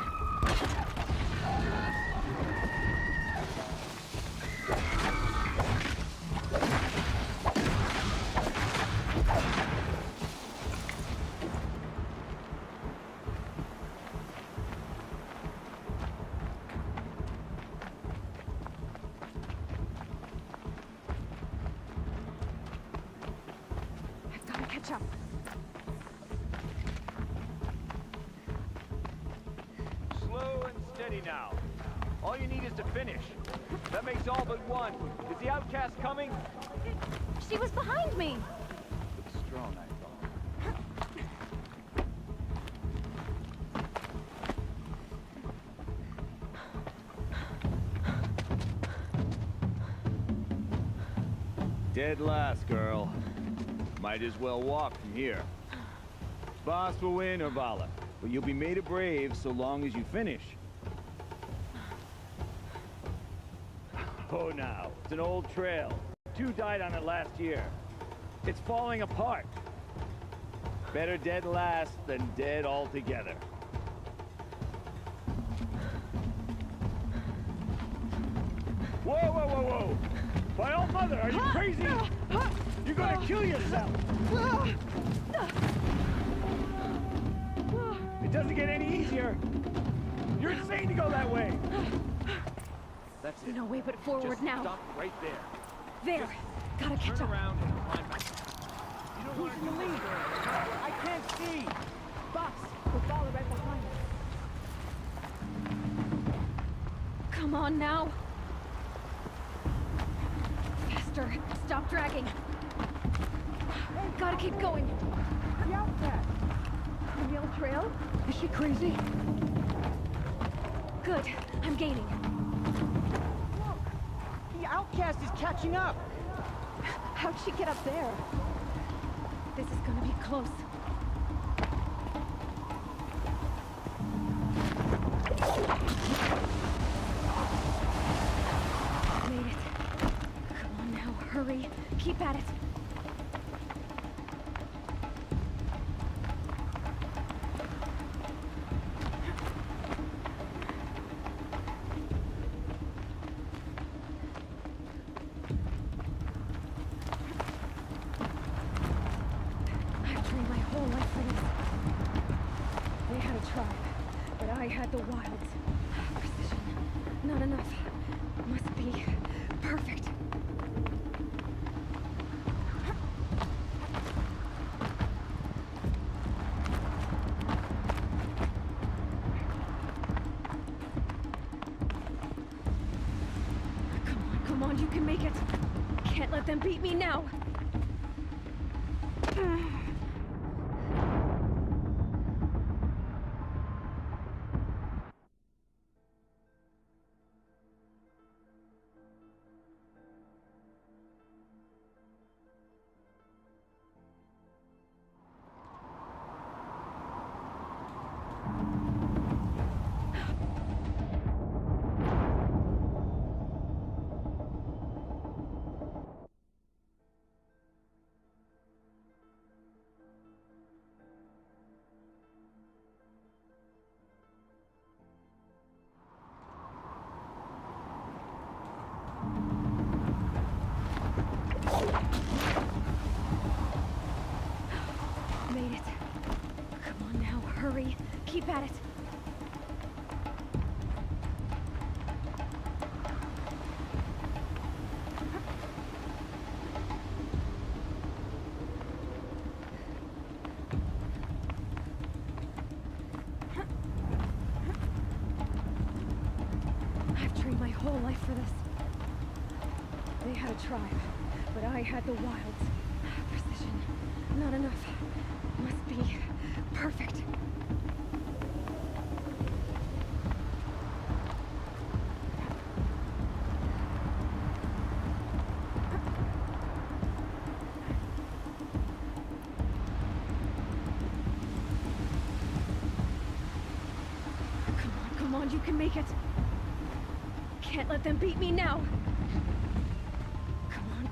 S13: I've got to catch up.
S6: Slow and steady now. All you need is to finish. That makes all but one. Is the outcast coming?
S2: She was behind me.
S16: With strong, I thought.
S6: Dead last, girl. Might as well walk from here. Boss will win or Vala, but you'll be made a brave so long as you finish. Oh, now, it's an old trail. 2 died on it last year. It's falling apart. Better dead last than dead altogether. Whoa, whoa, whoa, whoa! By all mother, are you crazy? You're gonna kill yourself! It doesn't get any easier! You're insane to go that way! That's it.
S13: No way but forward
S6: Just
S13: now.
S6: stop right there.
S13: There. Gotta catch
S6: Turn
S13: up.
S6: around and climb back. You don't want to leave. I can't see.
S13: Boss, we'll follow right behind us. Come on now. Faster. Stop dragging. Gotta keep going.
S9: The outcast!
S13: On the old trail?
S14: Is she crazy?
S13: Good. I'm gaining.
S14: The outcast is catching up.
S13: How'd she get up there? This is gonna be close. Made it. Come on now, hurry. Keep at it. I've trained my whole life for this. They had a tribe, but I had the wilds. Precision. Not enough. Must be perfect. Come on, you can make it. Can't let them beat me now. Made it. Come on now, hurry. Keep at it. I've trained my whole life for this. They had a tribe, but I had the wilds. Precision. Not enough. Must be perfect. Come on, you can make it. Can't let them beat me now.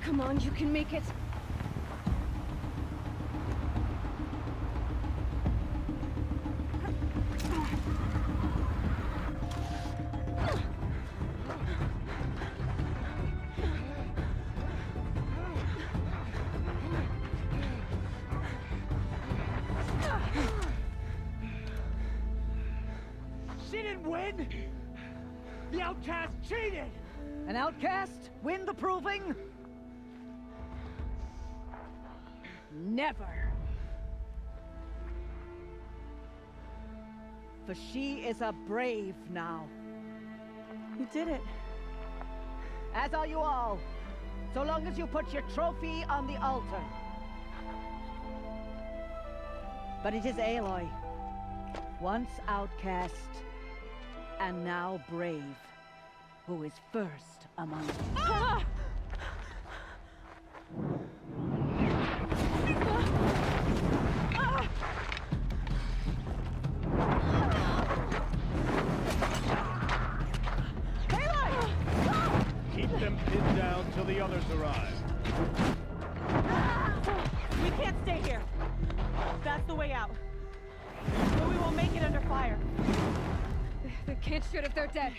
S13: Come on, you can make it.
S6: She didn't win! The outcast cheated!
S12: An outcast win the proving? Never. For she is a brave now.
S21: You did it.
S12: As are you all. So long as you put your trophy on the altar. But it is Aloy, once outcast, and now brave, who is first among us.
S13: Ah!
S6: Keep them pinned down till the others arrive.
S21: We can't stay here. That's the way out. But we won't make it under fire.
S13: They can't shoot if they're dead.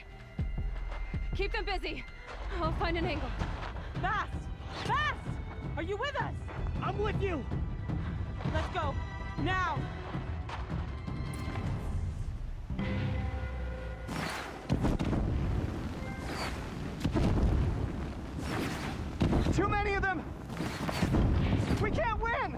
S13: Keep them busy. I'll find an angle.
S21: Fast! Fast! Are you with us?
S6: I'm with you!
S21: Let's go. Now!
S6: Too many of them! We can't win!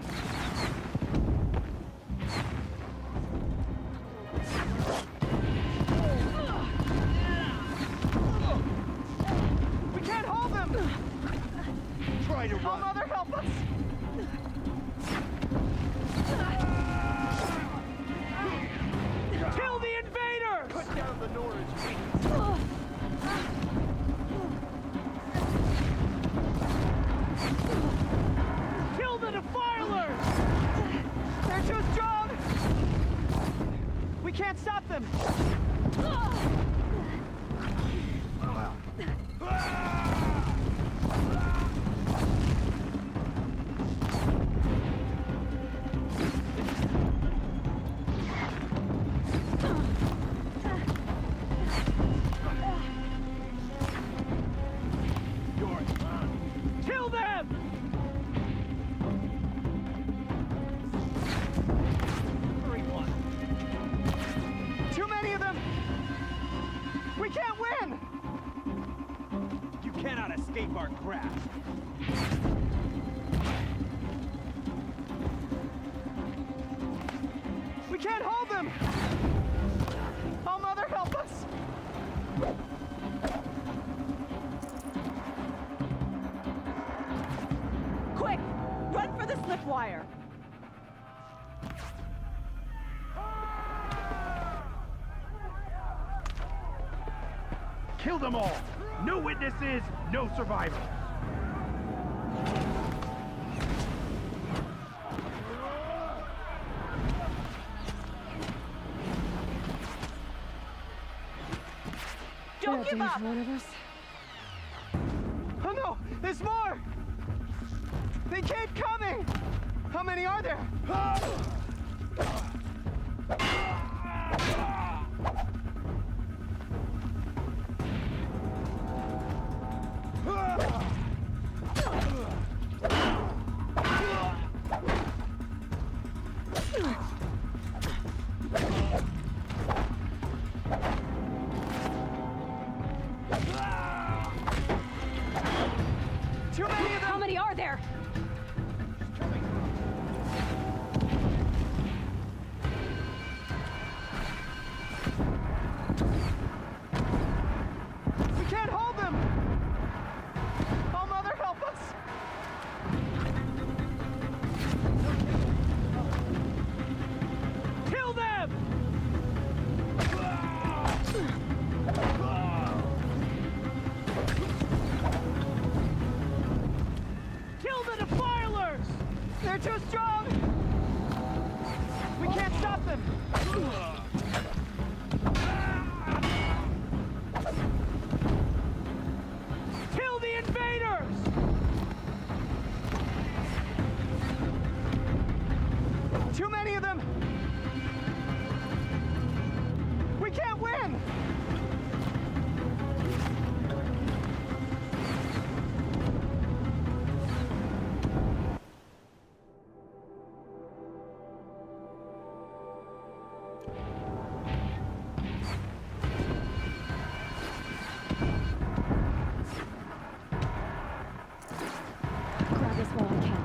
S6: We can't hold them! Try to run. Oh, Mother, help us! Kill the invader! Put down the Norrid's wings. Kill the defilers! They're too strong! We can't stop them! Kill them! Too many of them! We can't win! You cannot escape our grasp. We can't hold them! Oh, Mother, help us! Kill them all! No witnesses, no survivors!
S21: Don't give up!
S14: One of us. Oh no! There's more! They keep coming! How many are there?
S21: Too many of them! How many are there?
S14: We can't hold them! Oh, Mother, help us!
S6: Kill them! Kill the defilers!
S14: They're too strong! We can't stop them!
S6: Kill the invaders!
S14: Too many of them! We can't win!
S19: Grab this while I can.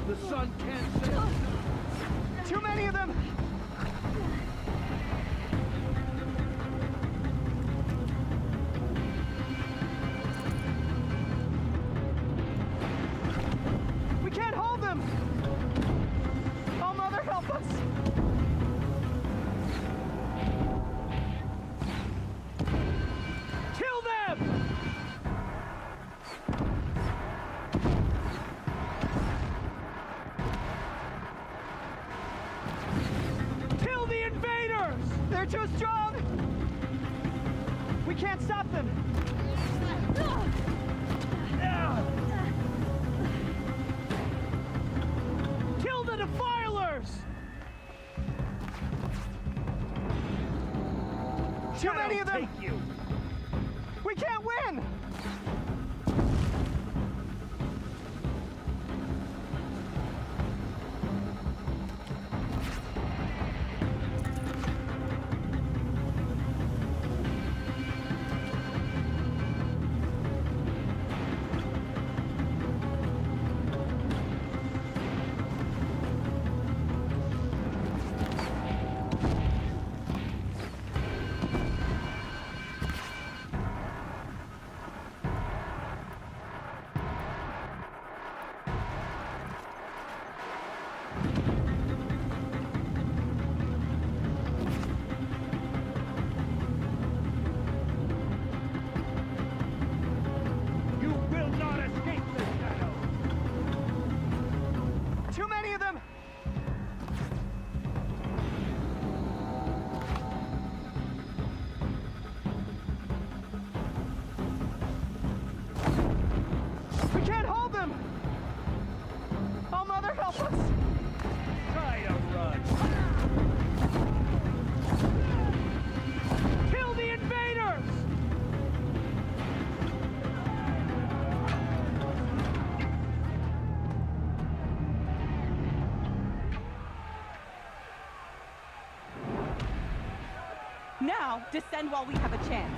S6: The sun can't save.
S14: Too many of them! We can't hold them! Oh, Mother, help us!
S6: Kill them! Kill the invaders!
S14: They're too strong! We can't stop them!
S6: Kill the defilers!
S14: Too many of them!
S6: Take you!
S14: We can't win!
S6: You will not escape the shadow!
S14: Too many of them! We can't hold them! Oh, Mother, help us!
S6: Try to run! Kill the invaders!
S21: Now, descend while we have a chance.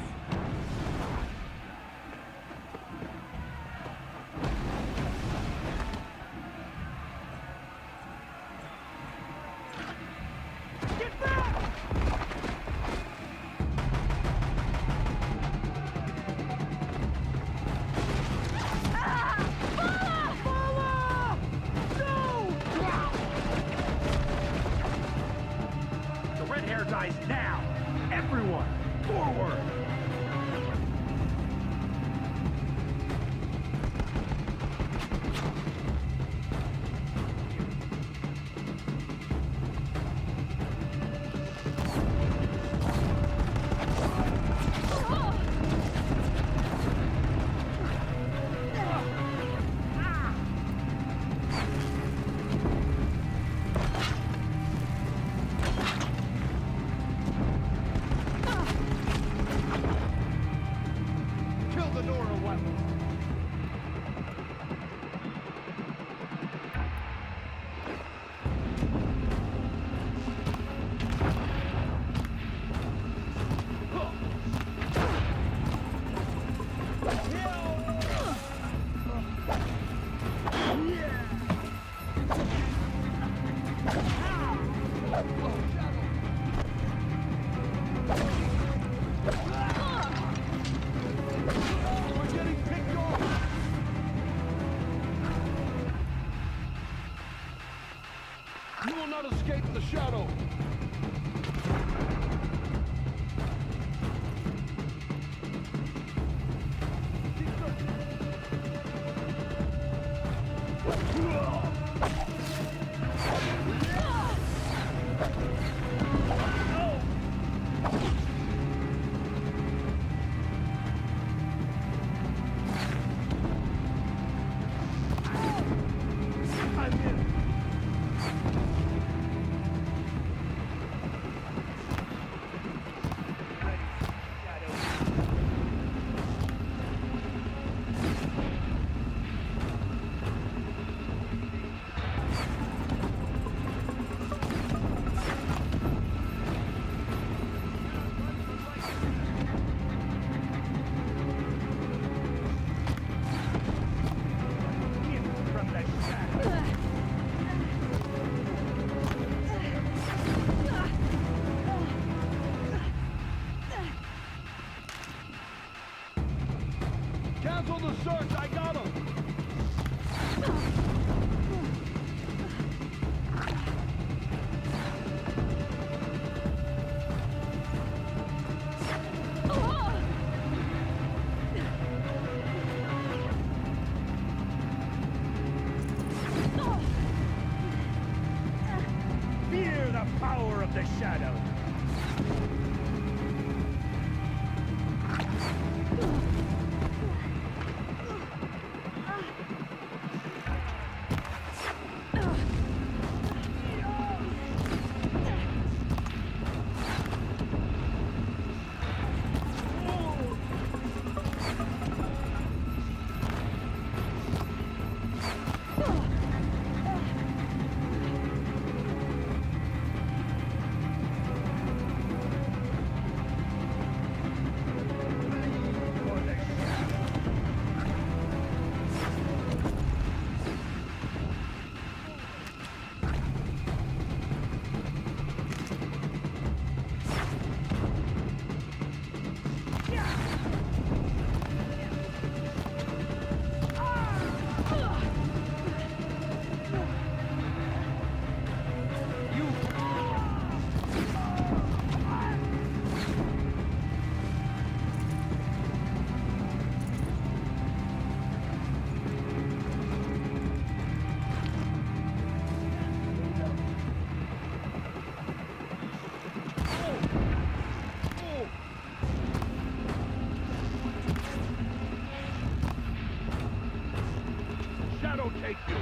S9: Cancel the search, I got him!
S6: Fear the power of the shadow!
S9: Shadow take you!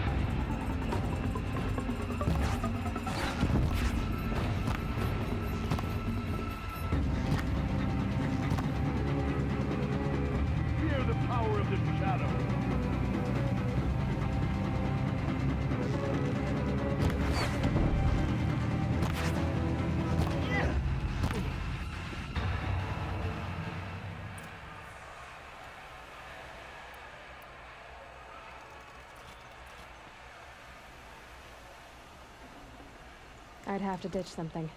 S9: Fear the power of the shadow!
S13: I'd have to ditch something.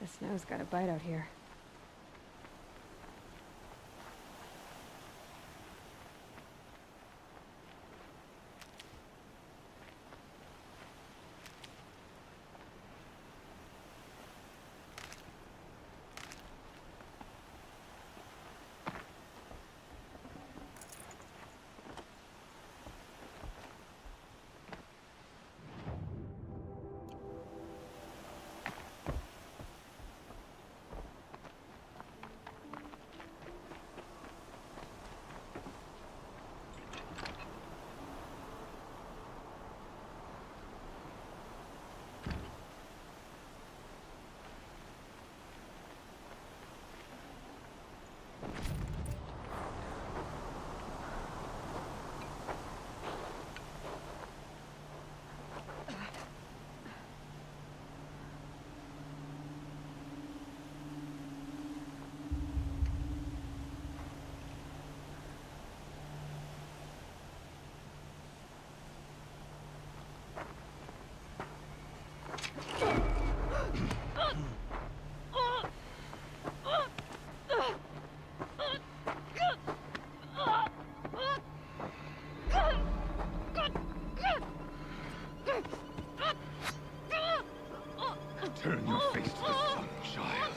S13: The snow's got a bite out here.
S9: Turn your face to the sun, child.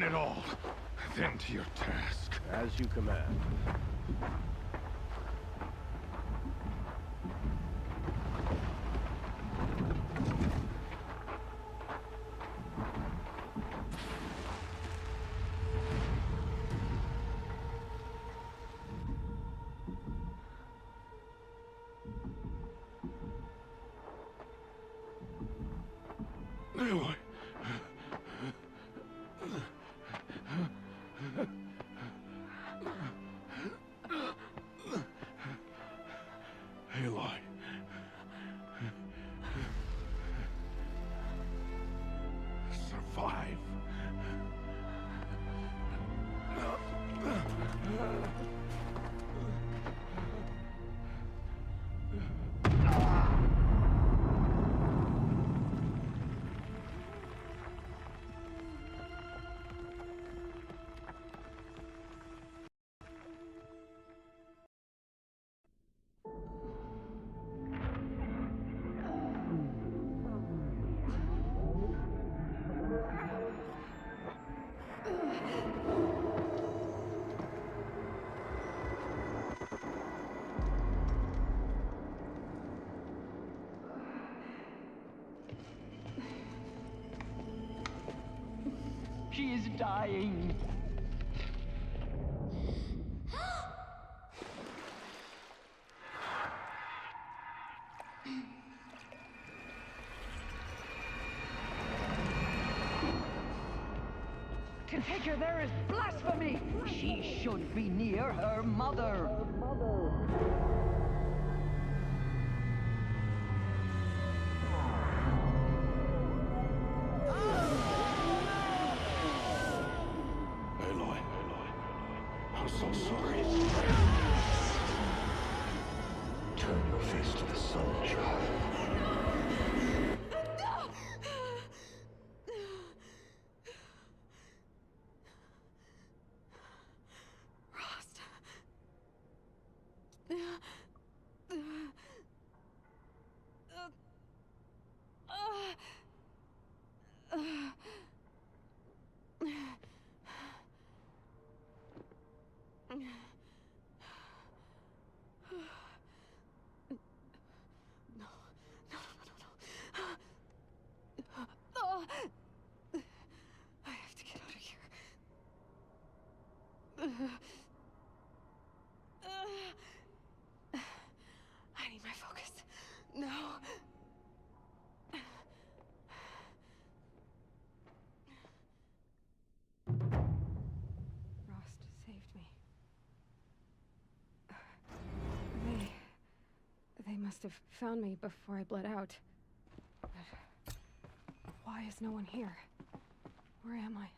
S8: Burn it all, then to your task.
S6: As you command.
S8: Aloy. Aloy. Survive.
S15: She is dying. To take her there is blasphemy. She should be near her mother.
S8: Aloy. I'm so sorry. Turn your face to the sun, child.
S13: I have to get out of here. I need my focus. No. Rost saved me. They must have found me before I bled out. But why is no one here? Where am I?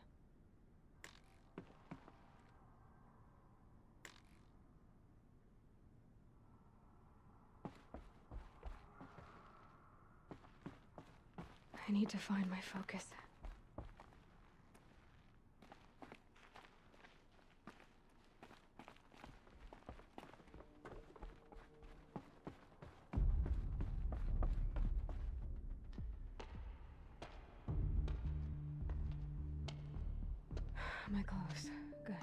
S13: I need to find my focus. My clothes. Good.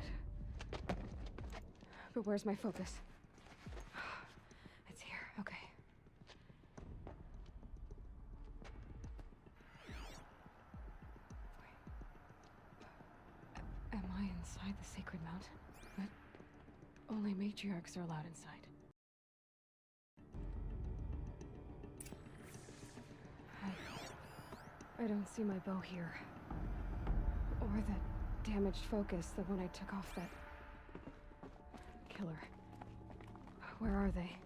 S13: But where's my focus? It's here. Okay. Am I inside the sacred mountain? But only matriarchs are allowed inside. I don't see my bow here. Or the damaged focus, the one I took off that killer. Where are they?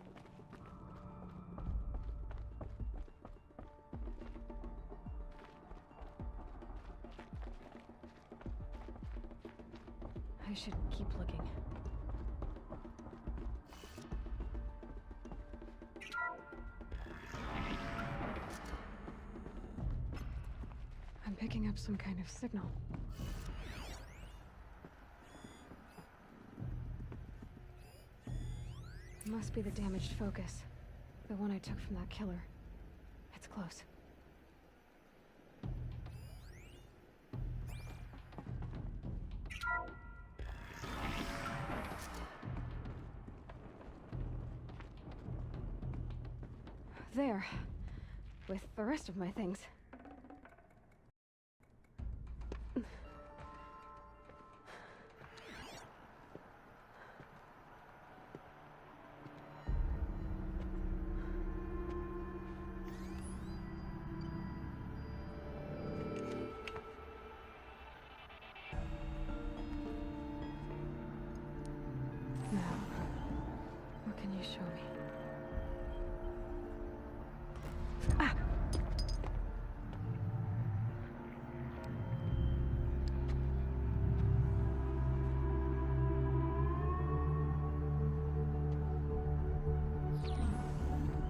S13: I should keep looking. I'm picking up some kind of signal. Must be the damaged focus. The one I took from that killer. It's close. there. With the rest of my things. Now, what can you show me? Ah!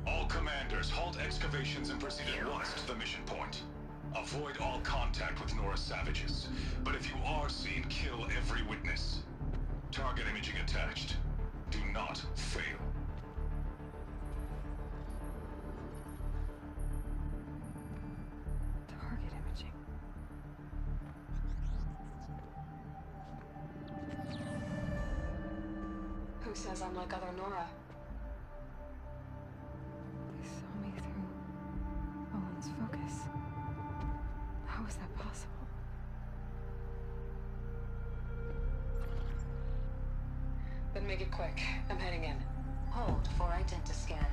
S7: All commanders, halt excavations and proceed at once to the mission point. Avoid all contact with Nora savages, but if you are seen, kill every witness. Target imaging attached. Do not fail.
S13: Target imaging.
S22: Who says I'm like other Nora?
S13: They saw me through Owen's focus. How is that possible?
S22: Then make it quick. I'm heading in. Hold for identiscan.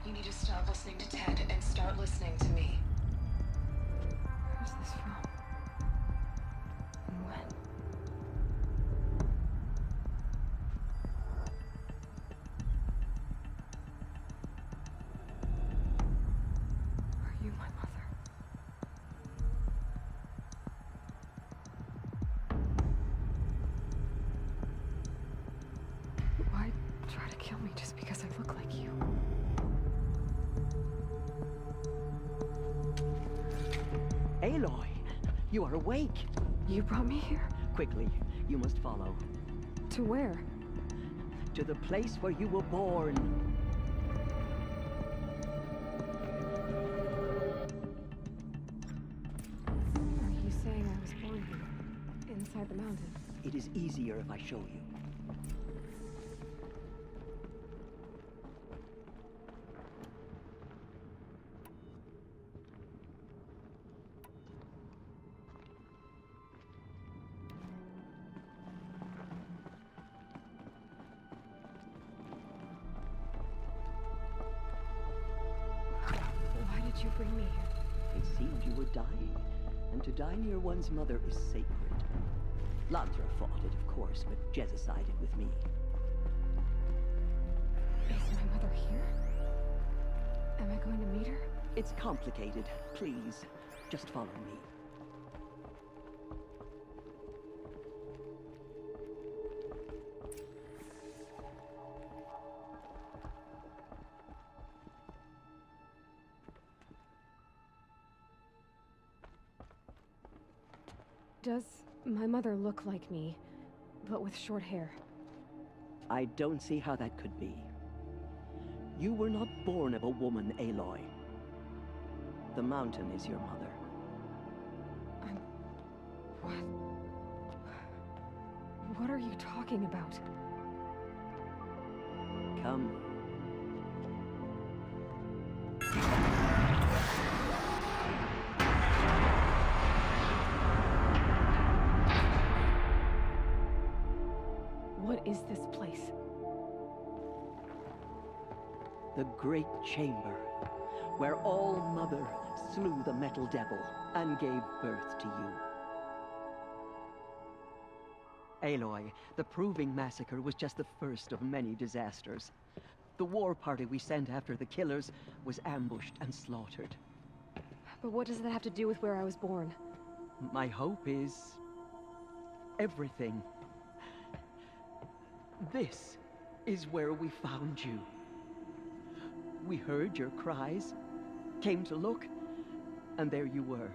S22: You need to stop listening to Ted and start listening to me.
S13: Where's this from? And when? Are you my mother? Why try to kill me just because I look like you?
S15: Aloy, you are awake.
S13: You brought me here?
S15: Quickly, you must follow.
S13: To where?
S15: To the place where you were born.
S13: Are you saying I was born here? Inside the mountain?
S15: It is easier if I show you.
S13: Why did you bring me here?
S15: It seemed you were dying, and to die near one's mother is sacred. Lantra fought it, of course, but Jezza sided with me.
S13: Is my mother here? Am I going to meet her?
S15: It's complicated. Please, just follow me.
S13: Does my mother look like me, but with short hair?
S15: I don't see how that could be. You were not born of a woman, Aloy. The mountain is your mother.
S13: What are you talking about?
S15: Come.
S13: What is this place?
S15: The Great Chamber, where All-Mother slew the Metal Devil and gave birth to you. Aloy, the Proving Massacre was just the first of many disasters. The war party we sent after the killers was ambushed and slaughtered.
S13: But what does that have to do with where I was born?
S15: My hope is everything. This is where we found you. We heard your cries, came to look, and there you were.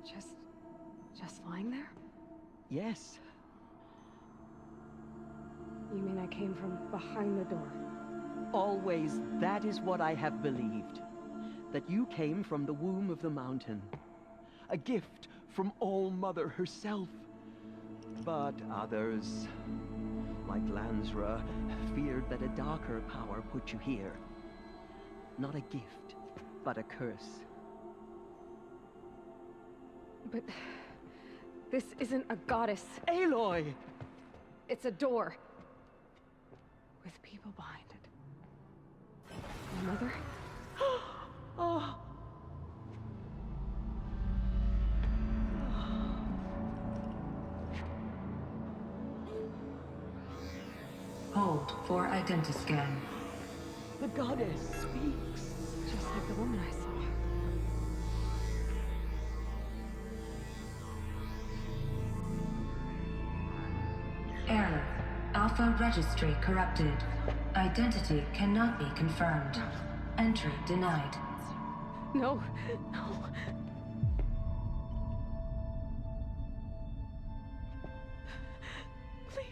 S13: Just lying there?
S15: Yes.
S13: You mean I came from behind the door?
S15: Always, that is what I have believed. That you came from the womb of the mountain. A gift from All-Mother herself. But others, like Lansra, feared that a darker power put you here. Not a gift, but a curse.
S13: But this isn't a goddess.
S15: Aloy!
S13: It's a door. With people behind it. My mother?
S15: Oh!
S22: Hold for identiscan.
S15: The goddess speaks.
S13: Just like the woman I saw.
S22: Error. Alpha registry corrupted. Identity cannot be confirmed. Entry denied.
S13: No, no. Please.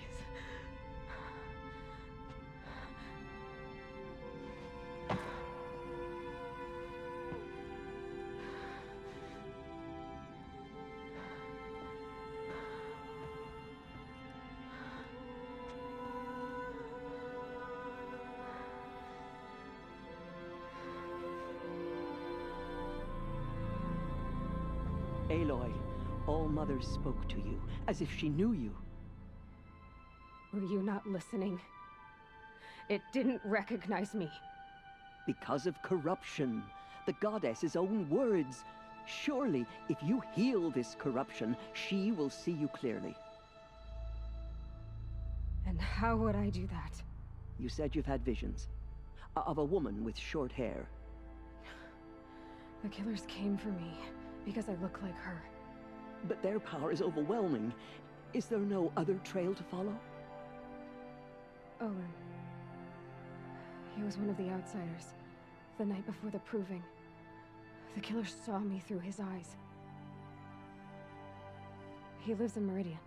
S15: Aloy, All Mother spoke to you, as if she knew you.
S13: Were you not listening? It didn't recognize me.
S15: Because of corruption. The goddess's own words. Surely, if you heal this corruption, she will see you clearly.
S13: And how would I do that?
S15: You said you've had visions. Of a woman with short hair.
S13: The killers came for me because I look like her.
S15: But their power is overwhelming. Is there no other trail to follow?
S13: Owen. He was one of the outsiders. The night before the proving. The killer saw me through his eyes. He lives in Meridian.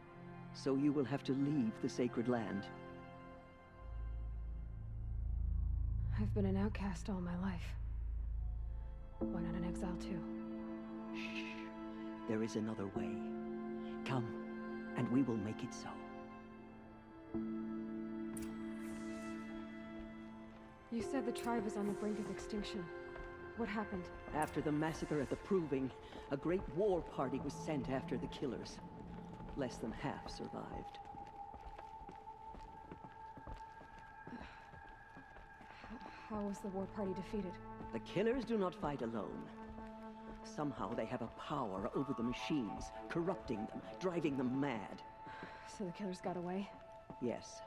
S15: So you will have to leave the sacred land.
S13: I've been an outcast all my life. Why not an exile too?
S15: Shh. There is another way. Come, and we will make it so.
S13: You said the tribe is on the brink of extinction. What happened?
S15: After the massacre at the Proving, a great war party was sent after the killers. Less than half survived.
S13: How was the war party defeated?
S15: The killers do not fight alone. Somehow they have a power over the machines, corrupting them, driving them mad.
S13: So the killers got away?
S15: Yes.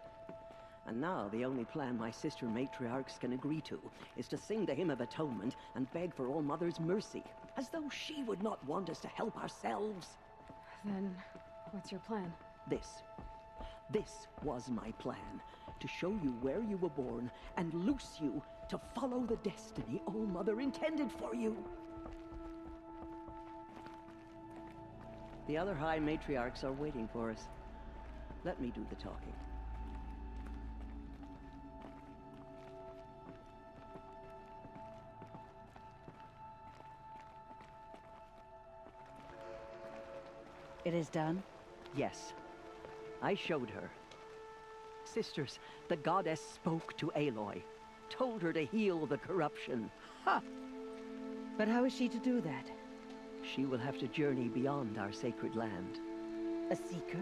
S15: And now the only plan my sister matriarchs can agree to is to sing the hymn of atonement and beg for All Mother's mercy, as though she would not want us to help ourselves.
S13: Then, what's your plan?
S15: This was my plan, to show you where you were born and loose you to follow the destiny All Mother intended for you. The other High Matriarchs are waiting for us. Let me do the talking.
S12: It is done?
S15: Yes. I showed her. Sisters, the goddess spoke to Aloy. Told her to heal the corruption.
S12: Ha! But how is she to do that?
S15: She will have to journey beyond our sacred land.
S12: A seeker?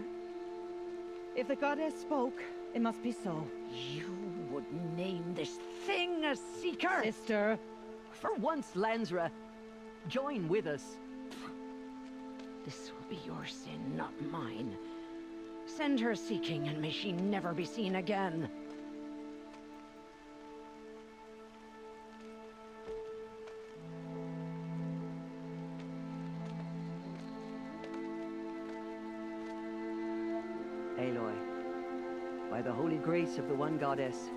S12: If the goddess spoke, it must be so.
S15: You would name this thing a seeker?
S12: Sister!
S15: For once, Lansra, join with us.
S3: This will be your sin, not mine. Send her seeking, and may she never be seen again.
S15: Aloy, by the holy grace of the one goddess,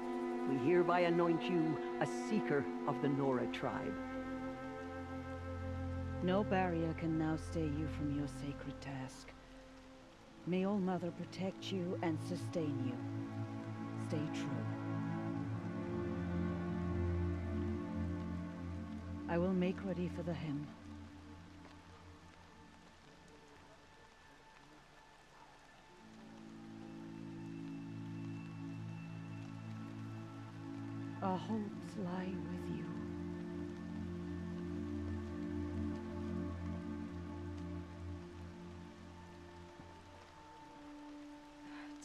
S15: we hereby anoint you a seeker of the Nora tribe.
S12: No barrier can now stay you from your sacred task. May All Mother protect you and sustain you. Stay true. I will make ready for the hymn. Our hopes lie with you.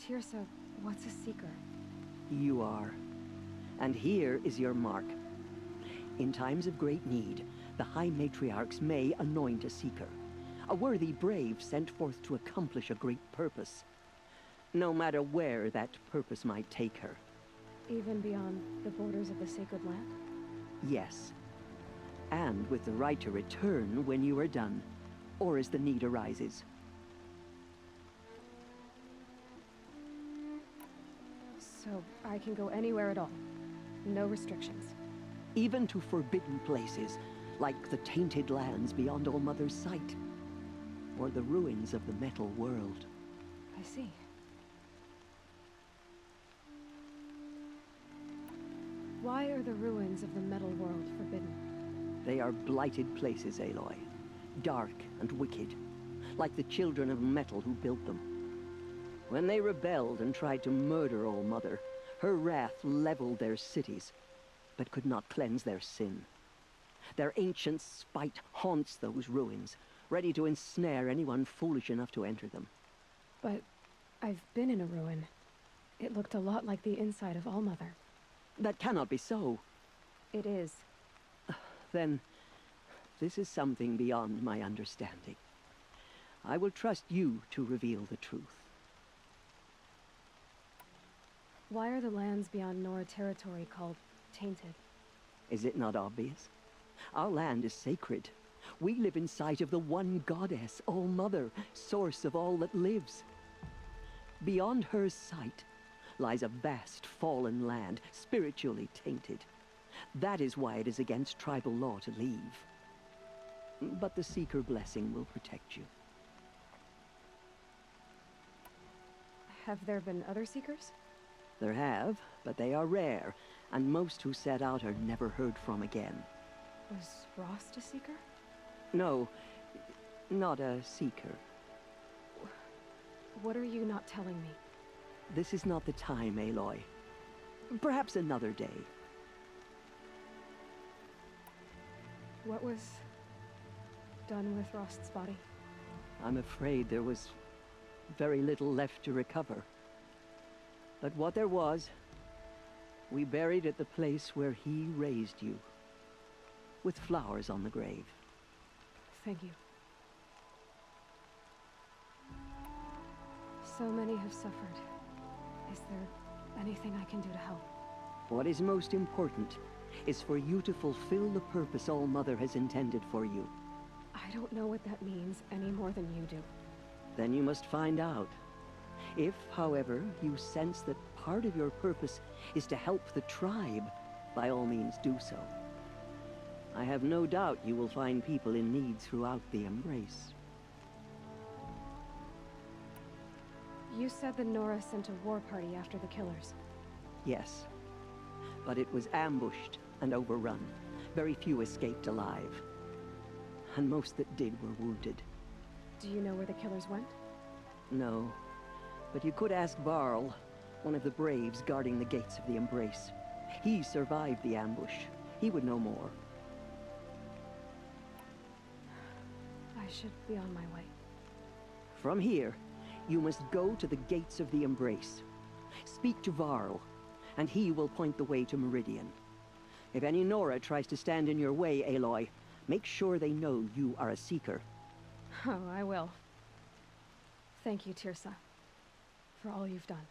S13: Tirsa, what's a Seeker?
S15: You are. And here is your mark. In times of great need, the High Matriarchs may anoint a Seeker. A worthy brave sent forth to accomplish a great purpose. No matter where that purpose might take her.
S13: Even beyond the borders of the Sacred Land?
S15: Yes. And with the right to return when you are done, or as the need arises.
S13: So I can go anywhere at all? No restrictions?
S15: Even to forbidden places, like the tainted lands beyond All-Mother's sight. Or the ruins of the metal world.
S13: I see. Why are the ruins of the metal world forbidden?
S15: They are blighted places, Aloy. Dark and wicked. Like the children of metal who built them. When they rebelled and tried to murder All-Mother, her wrath leveled their cities, but could not cleanse their sin. Their ancient spite haunts those ruins, ready to ensnare anyone foolish enough to enter them.
S13: But I've been in a ruin. It looked a lot like the inside of All-Mother.
S15: That cannot be so.
S13: It is.
S15: Then, this is something beyond my understanding. I will trust you to reveal the truth.
S13: Why are the lands beyond Nora territory called tainted?
S15: Is it not obvious? Our land is sacred. We live in sight of the one goddess, All-Mother, source of all that lives. Beyond her sight lies a vast fallen land, spiritually tainted. That is why it is against tribal law to leave. But the Seeker blessing will protect you.
S13: Have there been other Seekers?
S15: There have, but they are rare, and most who set out are never heard from again.
S13: Was Rost a Seeker?
S15: No, not a Seeker.
S13: What are you not telling me?
S15: This is not the time, Aloy. Perhaps another day.
S13: What was done with Rost's body?
S15: I'm afraid there was very little left to recover. But what there was, we buried at the place where he raised you, with flowers on the grave.
S13: Thank you. So many have suffered. Is there anything I can do to help?
S15: What is most important is for you to fulfill the purpose All-Mother has intended for you.
S13: I don't know what that means any more than you do.
S15: Then you must find out. If, however, you sense that part of your purpose is to help the tribe, by all means do so. I have no doubt you will find people in need throughout the Embrace.
S13: You said the Nora sent a war party after the killers.
S15: Yes, but it was ambushed and overrun. Very few escaped alive. And most that did were wounded.
S13: Do you know where the killers went?
S15: No, but you could ask Varl, one of the braves guarding the gates of the Embrace. He survived the ambush. He would know more.
S13: I should be on my way.
S15: From here, you must go to the gates of the Embrace. Speak to Varl, and he will point the way to Meridian. If any Nora tries to stand in your way, Aloy, make sure they know you are a Seeker.
S13: Oh, I will. Thank you, Tirsa, for all you've done.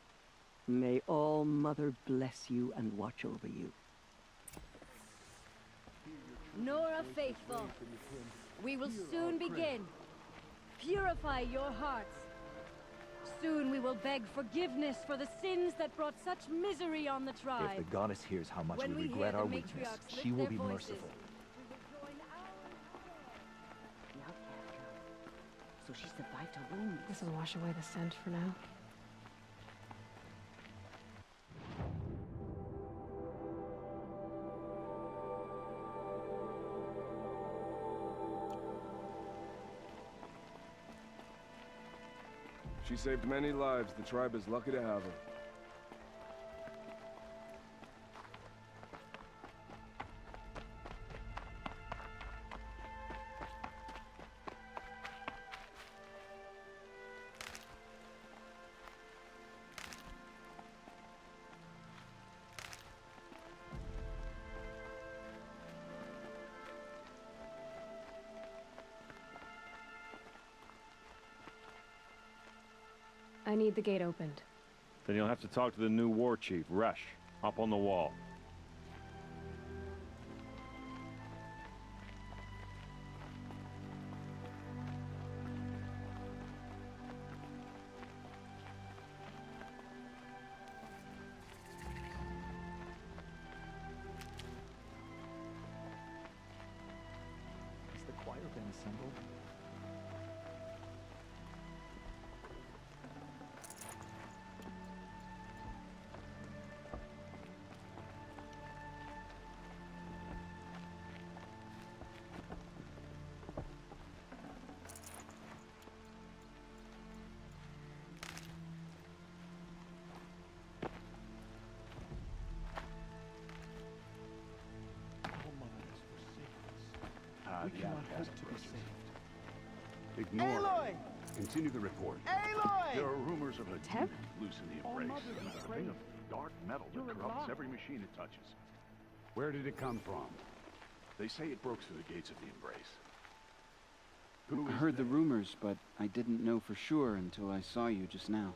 S15: May All-Mother bless you and watch over you.
S1: Nora faithful, we will soon begin. Purify your hearts. Soon we will beg forgiveness for the sins that brought such misery on the tribe.
S4: If the goddess hears how much
S1: When
S4: we
S1: we
S4: regret
S1: hear
S4: our
S1: the
S4: weakness,
S1: matriarchs
S4: she
S1: lift
S4: will
S1: their
S4: be
S1: voices,
S4: merciful.
S19: So she survived her wounds.
S13: This will wash away the scent for now.
S23: She saved many lives. The tribe is lucky to have her.
S13: I need the gate opened.
S6: Then you'll have to talk to the new war chief, Resh, up on the wall.
S4: Has the choir been assembled? We cannot hope to be saved.
S8: Ignore
S21: Aloy!
S8: Continue the report.
S21: Aloy!
S8: There are rumors of a
S21: Teb?
S8: demon loose in the embrace. A thing of dark metal that corrupts every machine it touches. Where did it come from? They say it broke through the gates of the embrace.
S16: I heard the rumors, but I didn't know for sure until I saw you just now.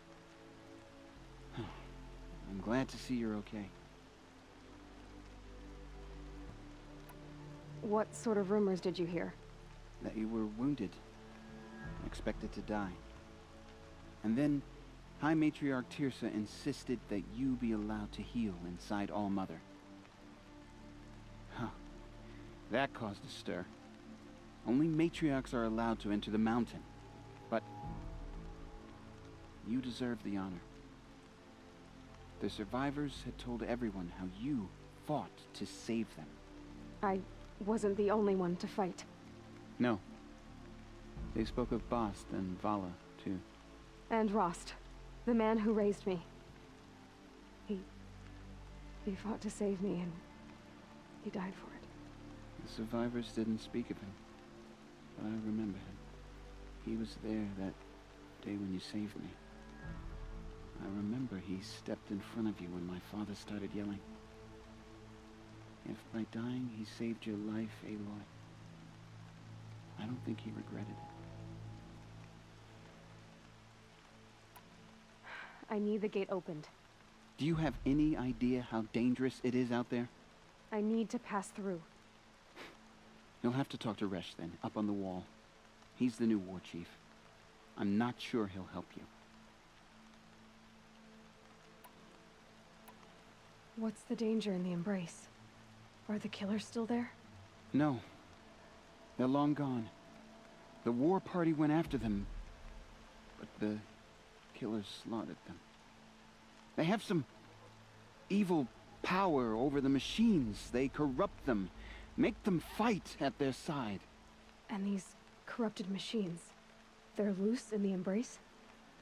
S16: I'm glad to see you're okay.
S13: What sort of rumors did you hear?
S16: That you were wounded, expected to die. And then High Matriarch Tirsa insisted that you be allowed to heal inside All-Mother. Huh. That caused a stir. Only matriarchs are allowed to enter the mountain. But you deserve the honor. The survivors had told everyone how you fought to save them.
S13: I wasn't the only one to fight.
S16: No. They spoke of Bast and Vala, too.
S13: And Rost, the man who raised me. He fought to save me, and he died for it.
S16: The survivors didn't speak of him, but I remember him. He was there that day when you saved me. I remember he stepped in front of you when my father started yelling. If by dying he saved your life, Aloy, I don't think he regretted it.
S13: I need the gate opened.
S16: Do you have any idea how dangerous it is out there?
S13: I need to pass through.
S16: You'll have to talk to Resh then, up on the wall. He's the new war chief. I'm not sure he'll help you.
S13: What's the danger in the embrace? Are the killers still there?
S16: No. They're long gone. The war party went after them, but the killers slaughtered them. They have some evil power over the machines. They corrupt them, make them fight at their side.
S13: And these corrupted machines, they're loose in the embrace?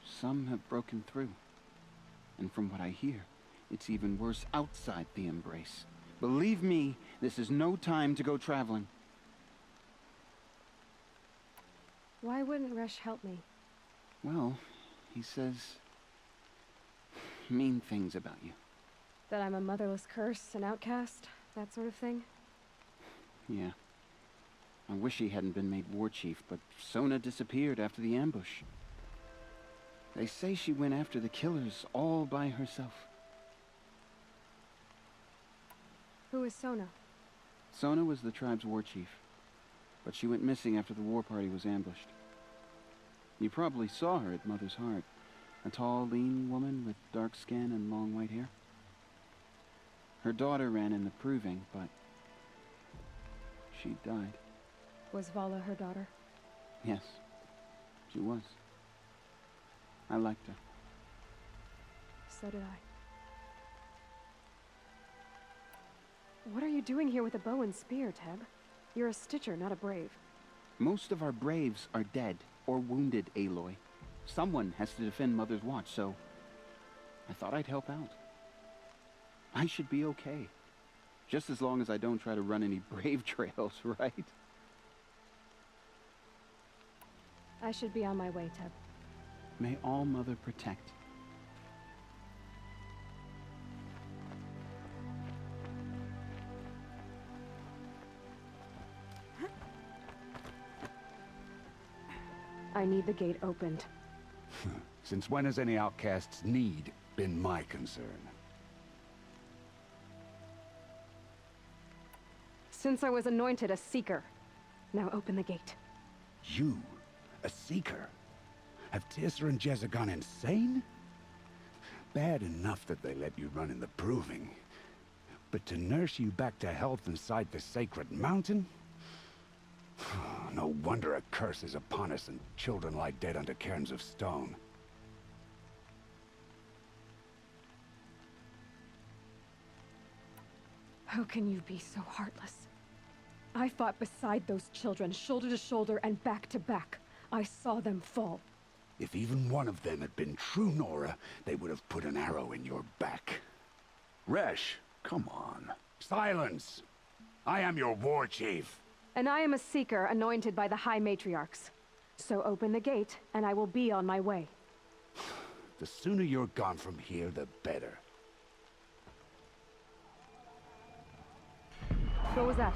S16: Some have broken through. And from what I hear, it's even worse outside the embrace. Believe me, this is no time to go traveling.
S13: Why wouldn't Resh help me?
S16: Well, he says mean things about you.
S13: That I'm a motherless curse, an outcast, that sort of thing?
S16: Yeah. I wish he hadn't been made war chief, but Sona disappeared after the ambush. They say she went after the killers all by herself.
S13: Who is Sona?
S16: Sona was the tribe's war chief, but she went missing after the war party was ambushed. You probably saw her at Mother's Heart. A tall, lean woman with dark skin and long white hair. Her daughter ran in the proving, but she died.
S13: Was Vala her daughter?
S16: Yes, she was. I liked her.
S13: So did I. What are you doing here with a bow and spear, Teb? You're a Stitcher, not a Brave.
S16: Most of our Braves are dead or wounded, Aloy. Someone has to defend Mother's Watch, so I thought I'd help out. I should be okay. Just as long as I don't try to run any Brave trails, right?
S13: I should be on my way, Teb.
S16: May All Mother protect.
S13: I need the gate opened.
S8: Since when has any outcast's need been my concern?
S13: Since I was anointed a Seeker. Now open the gate.
S8: You? A Seeker? Have Tissa and Jezza gone insane? Bad enough that they let you run in the Proving. But to nurse you back to health inside the Sacred Mountain? No wonder a curse is upon us and children lie dead under cairns of stone.
S13: How can you be so heartless? I fought beside those children, shoulder to shoulder and back to back. I saw them fall.
S8: If even one of them had been true Nora, they would have put an arrow in your back. Resh, come on. Silence! I am your war chief.
S13: And I am a Seeker anointed by the High Matriarchs. So open the gate, and I will be on my way.
S8: The sooner you're gone from here, the better.
S13: What was that?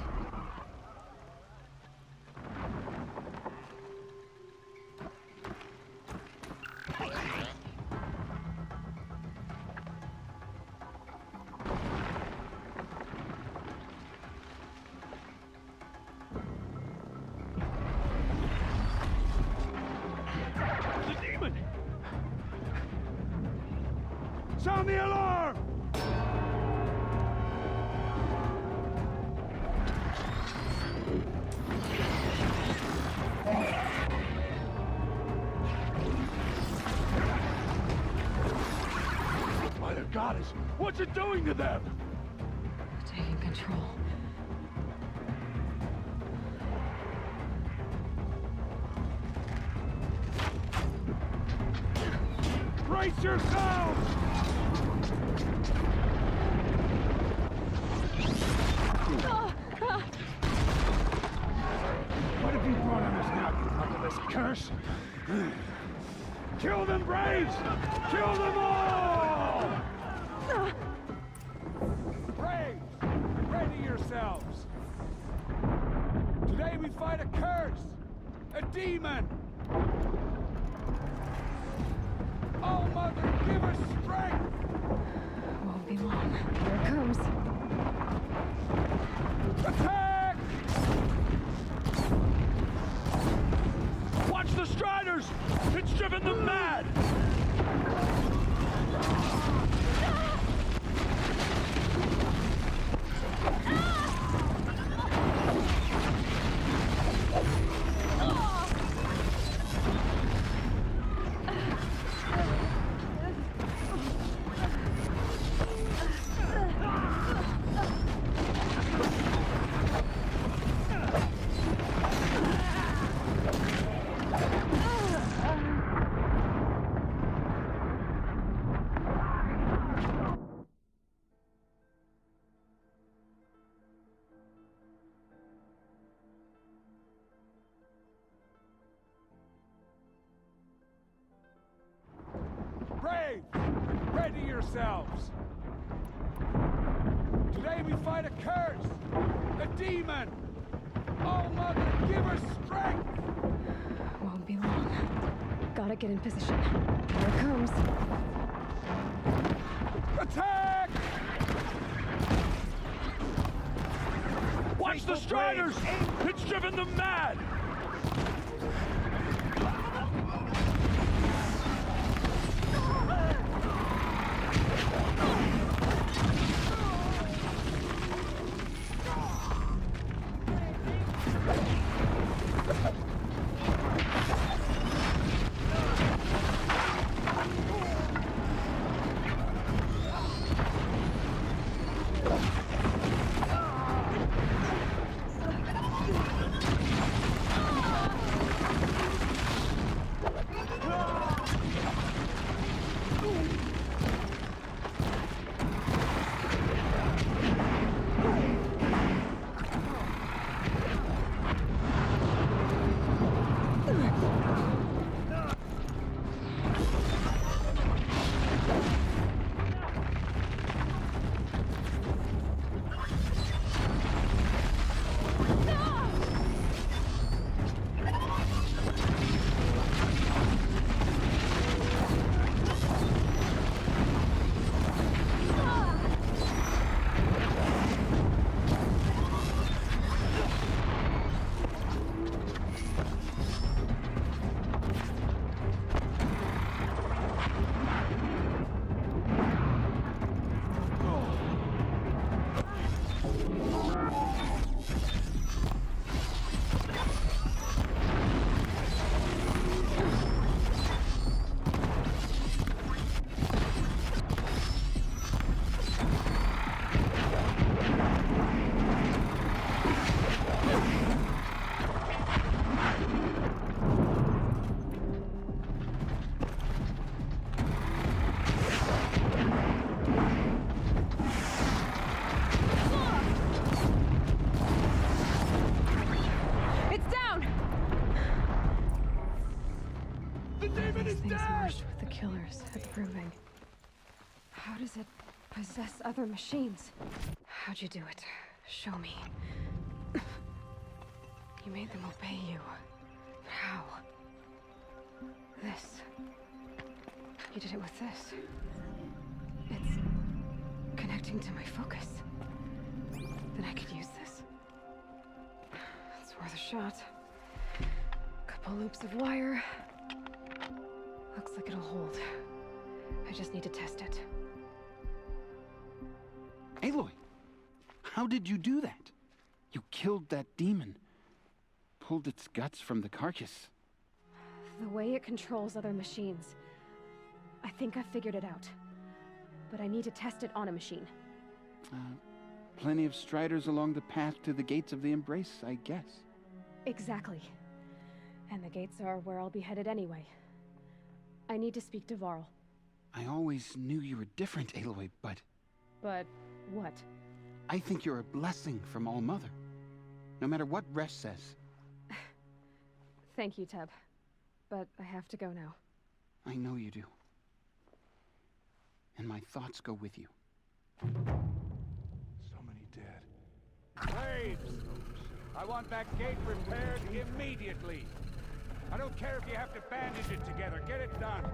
S8: Sound the alarm! Mother Goddess, what's it doing to them?
S13: Taking control.
S8: Brace yourselves! What have you brought on us now, you motherless curse? Kill them, Braves! Kill them all!
S9: Braves, ready yourselves. Today we fight a curse, a demon. Oh, Mother, give us strength!
S13: Won't be long. Here it comes.
S9: Attack!
S6: Watch the Striders! It's driven them mad!
S9: Braves, ready yourselves. Today we fight a curse, a demon. Oh, Mother, give us strength!
S13: Won't be long. Gotta get in position. Here it comes.
S9: Attack!
S6: Watch the Striders! It's driven them mad!
S13: How does it possess other machines? How'd you do it? Show me. You made them obey you. How? This. You did it with this. It's connecting to my focus. Then I could use this. It's worth a shot. Couple loops of wire. Looks like it'll hold. I just need to test it.
S16: Aloy! How did you do that? You killed that demon. Pulled its guts from the carcass.
S13: The way it controls other machines. I think I figured it out. But I need to test it on a machine.
S16: Plenty of striders along the path to the gates of the Embrace, I guess.
S13: Exactly. And the gates are where I'll be headed anyway. I need to speak to Varl.
S16: I always knew you were different, Aloy, but...
S13: But what?
S16: I think you're a blessing from All-Mother. No matter what Resh says.
S13: Thank you, Teb. But I have to go now.
S16: I know you do. And my thoughts go with you.
S23: So many dead.
S9: Braves! I want that gate repaired immediately. I don't care if you have to bandage it together. Get it done.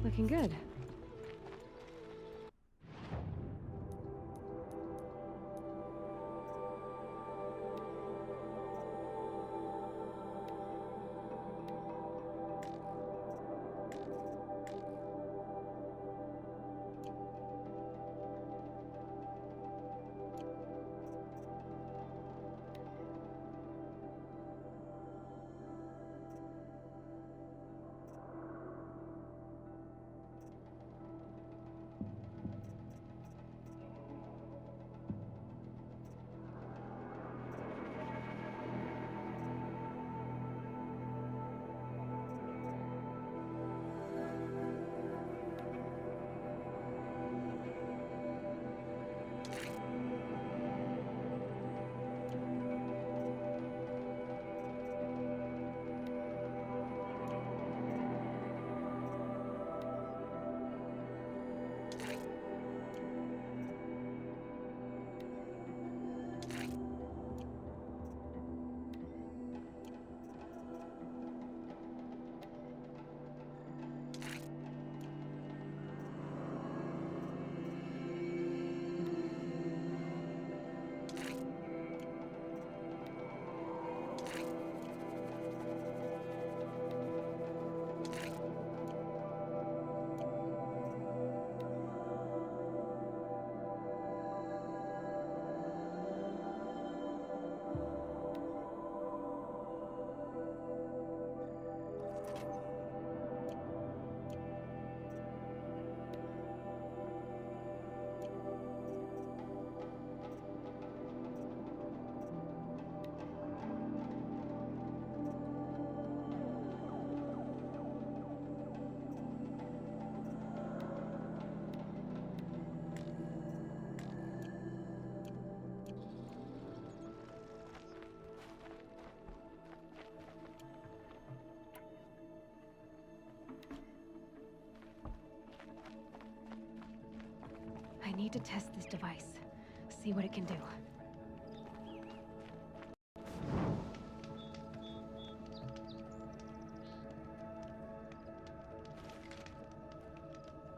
S13: Looking good. need to test this device. See what it can do.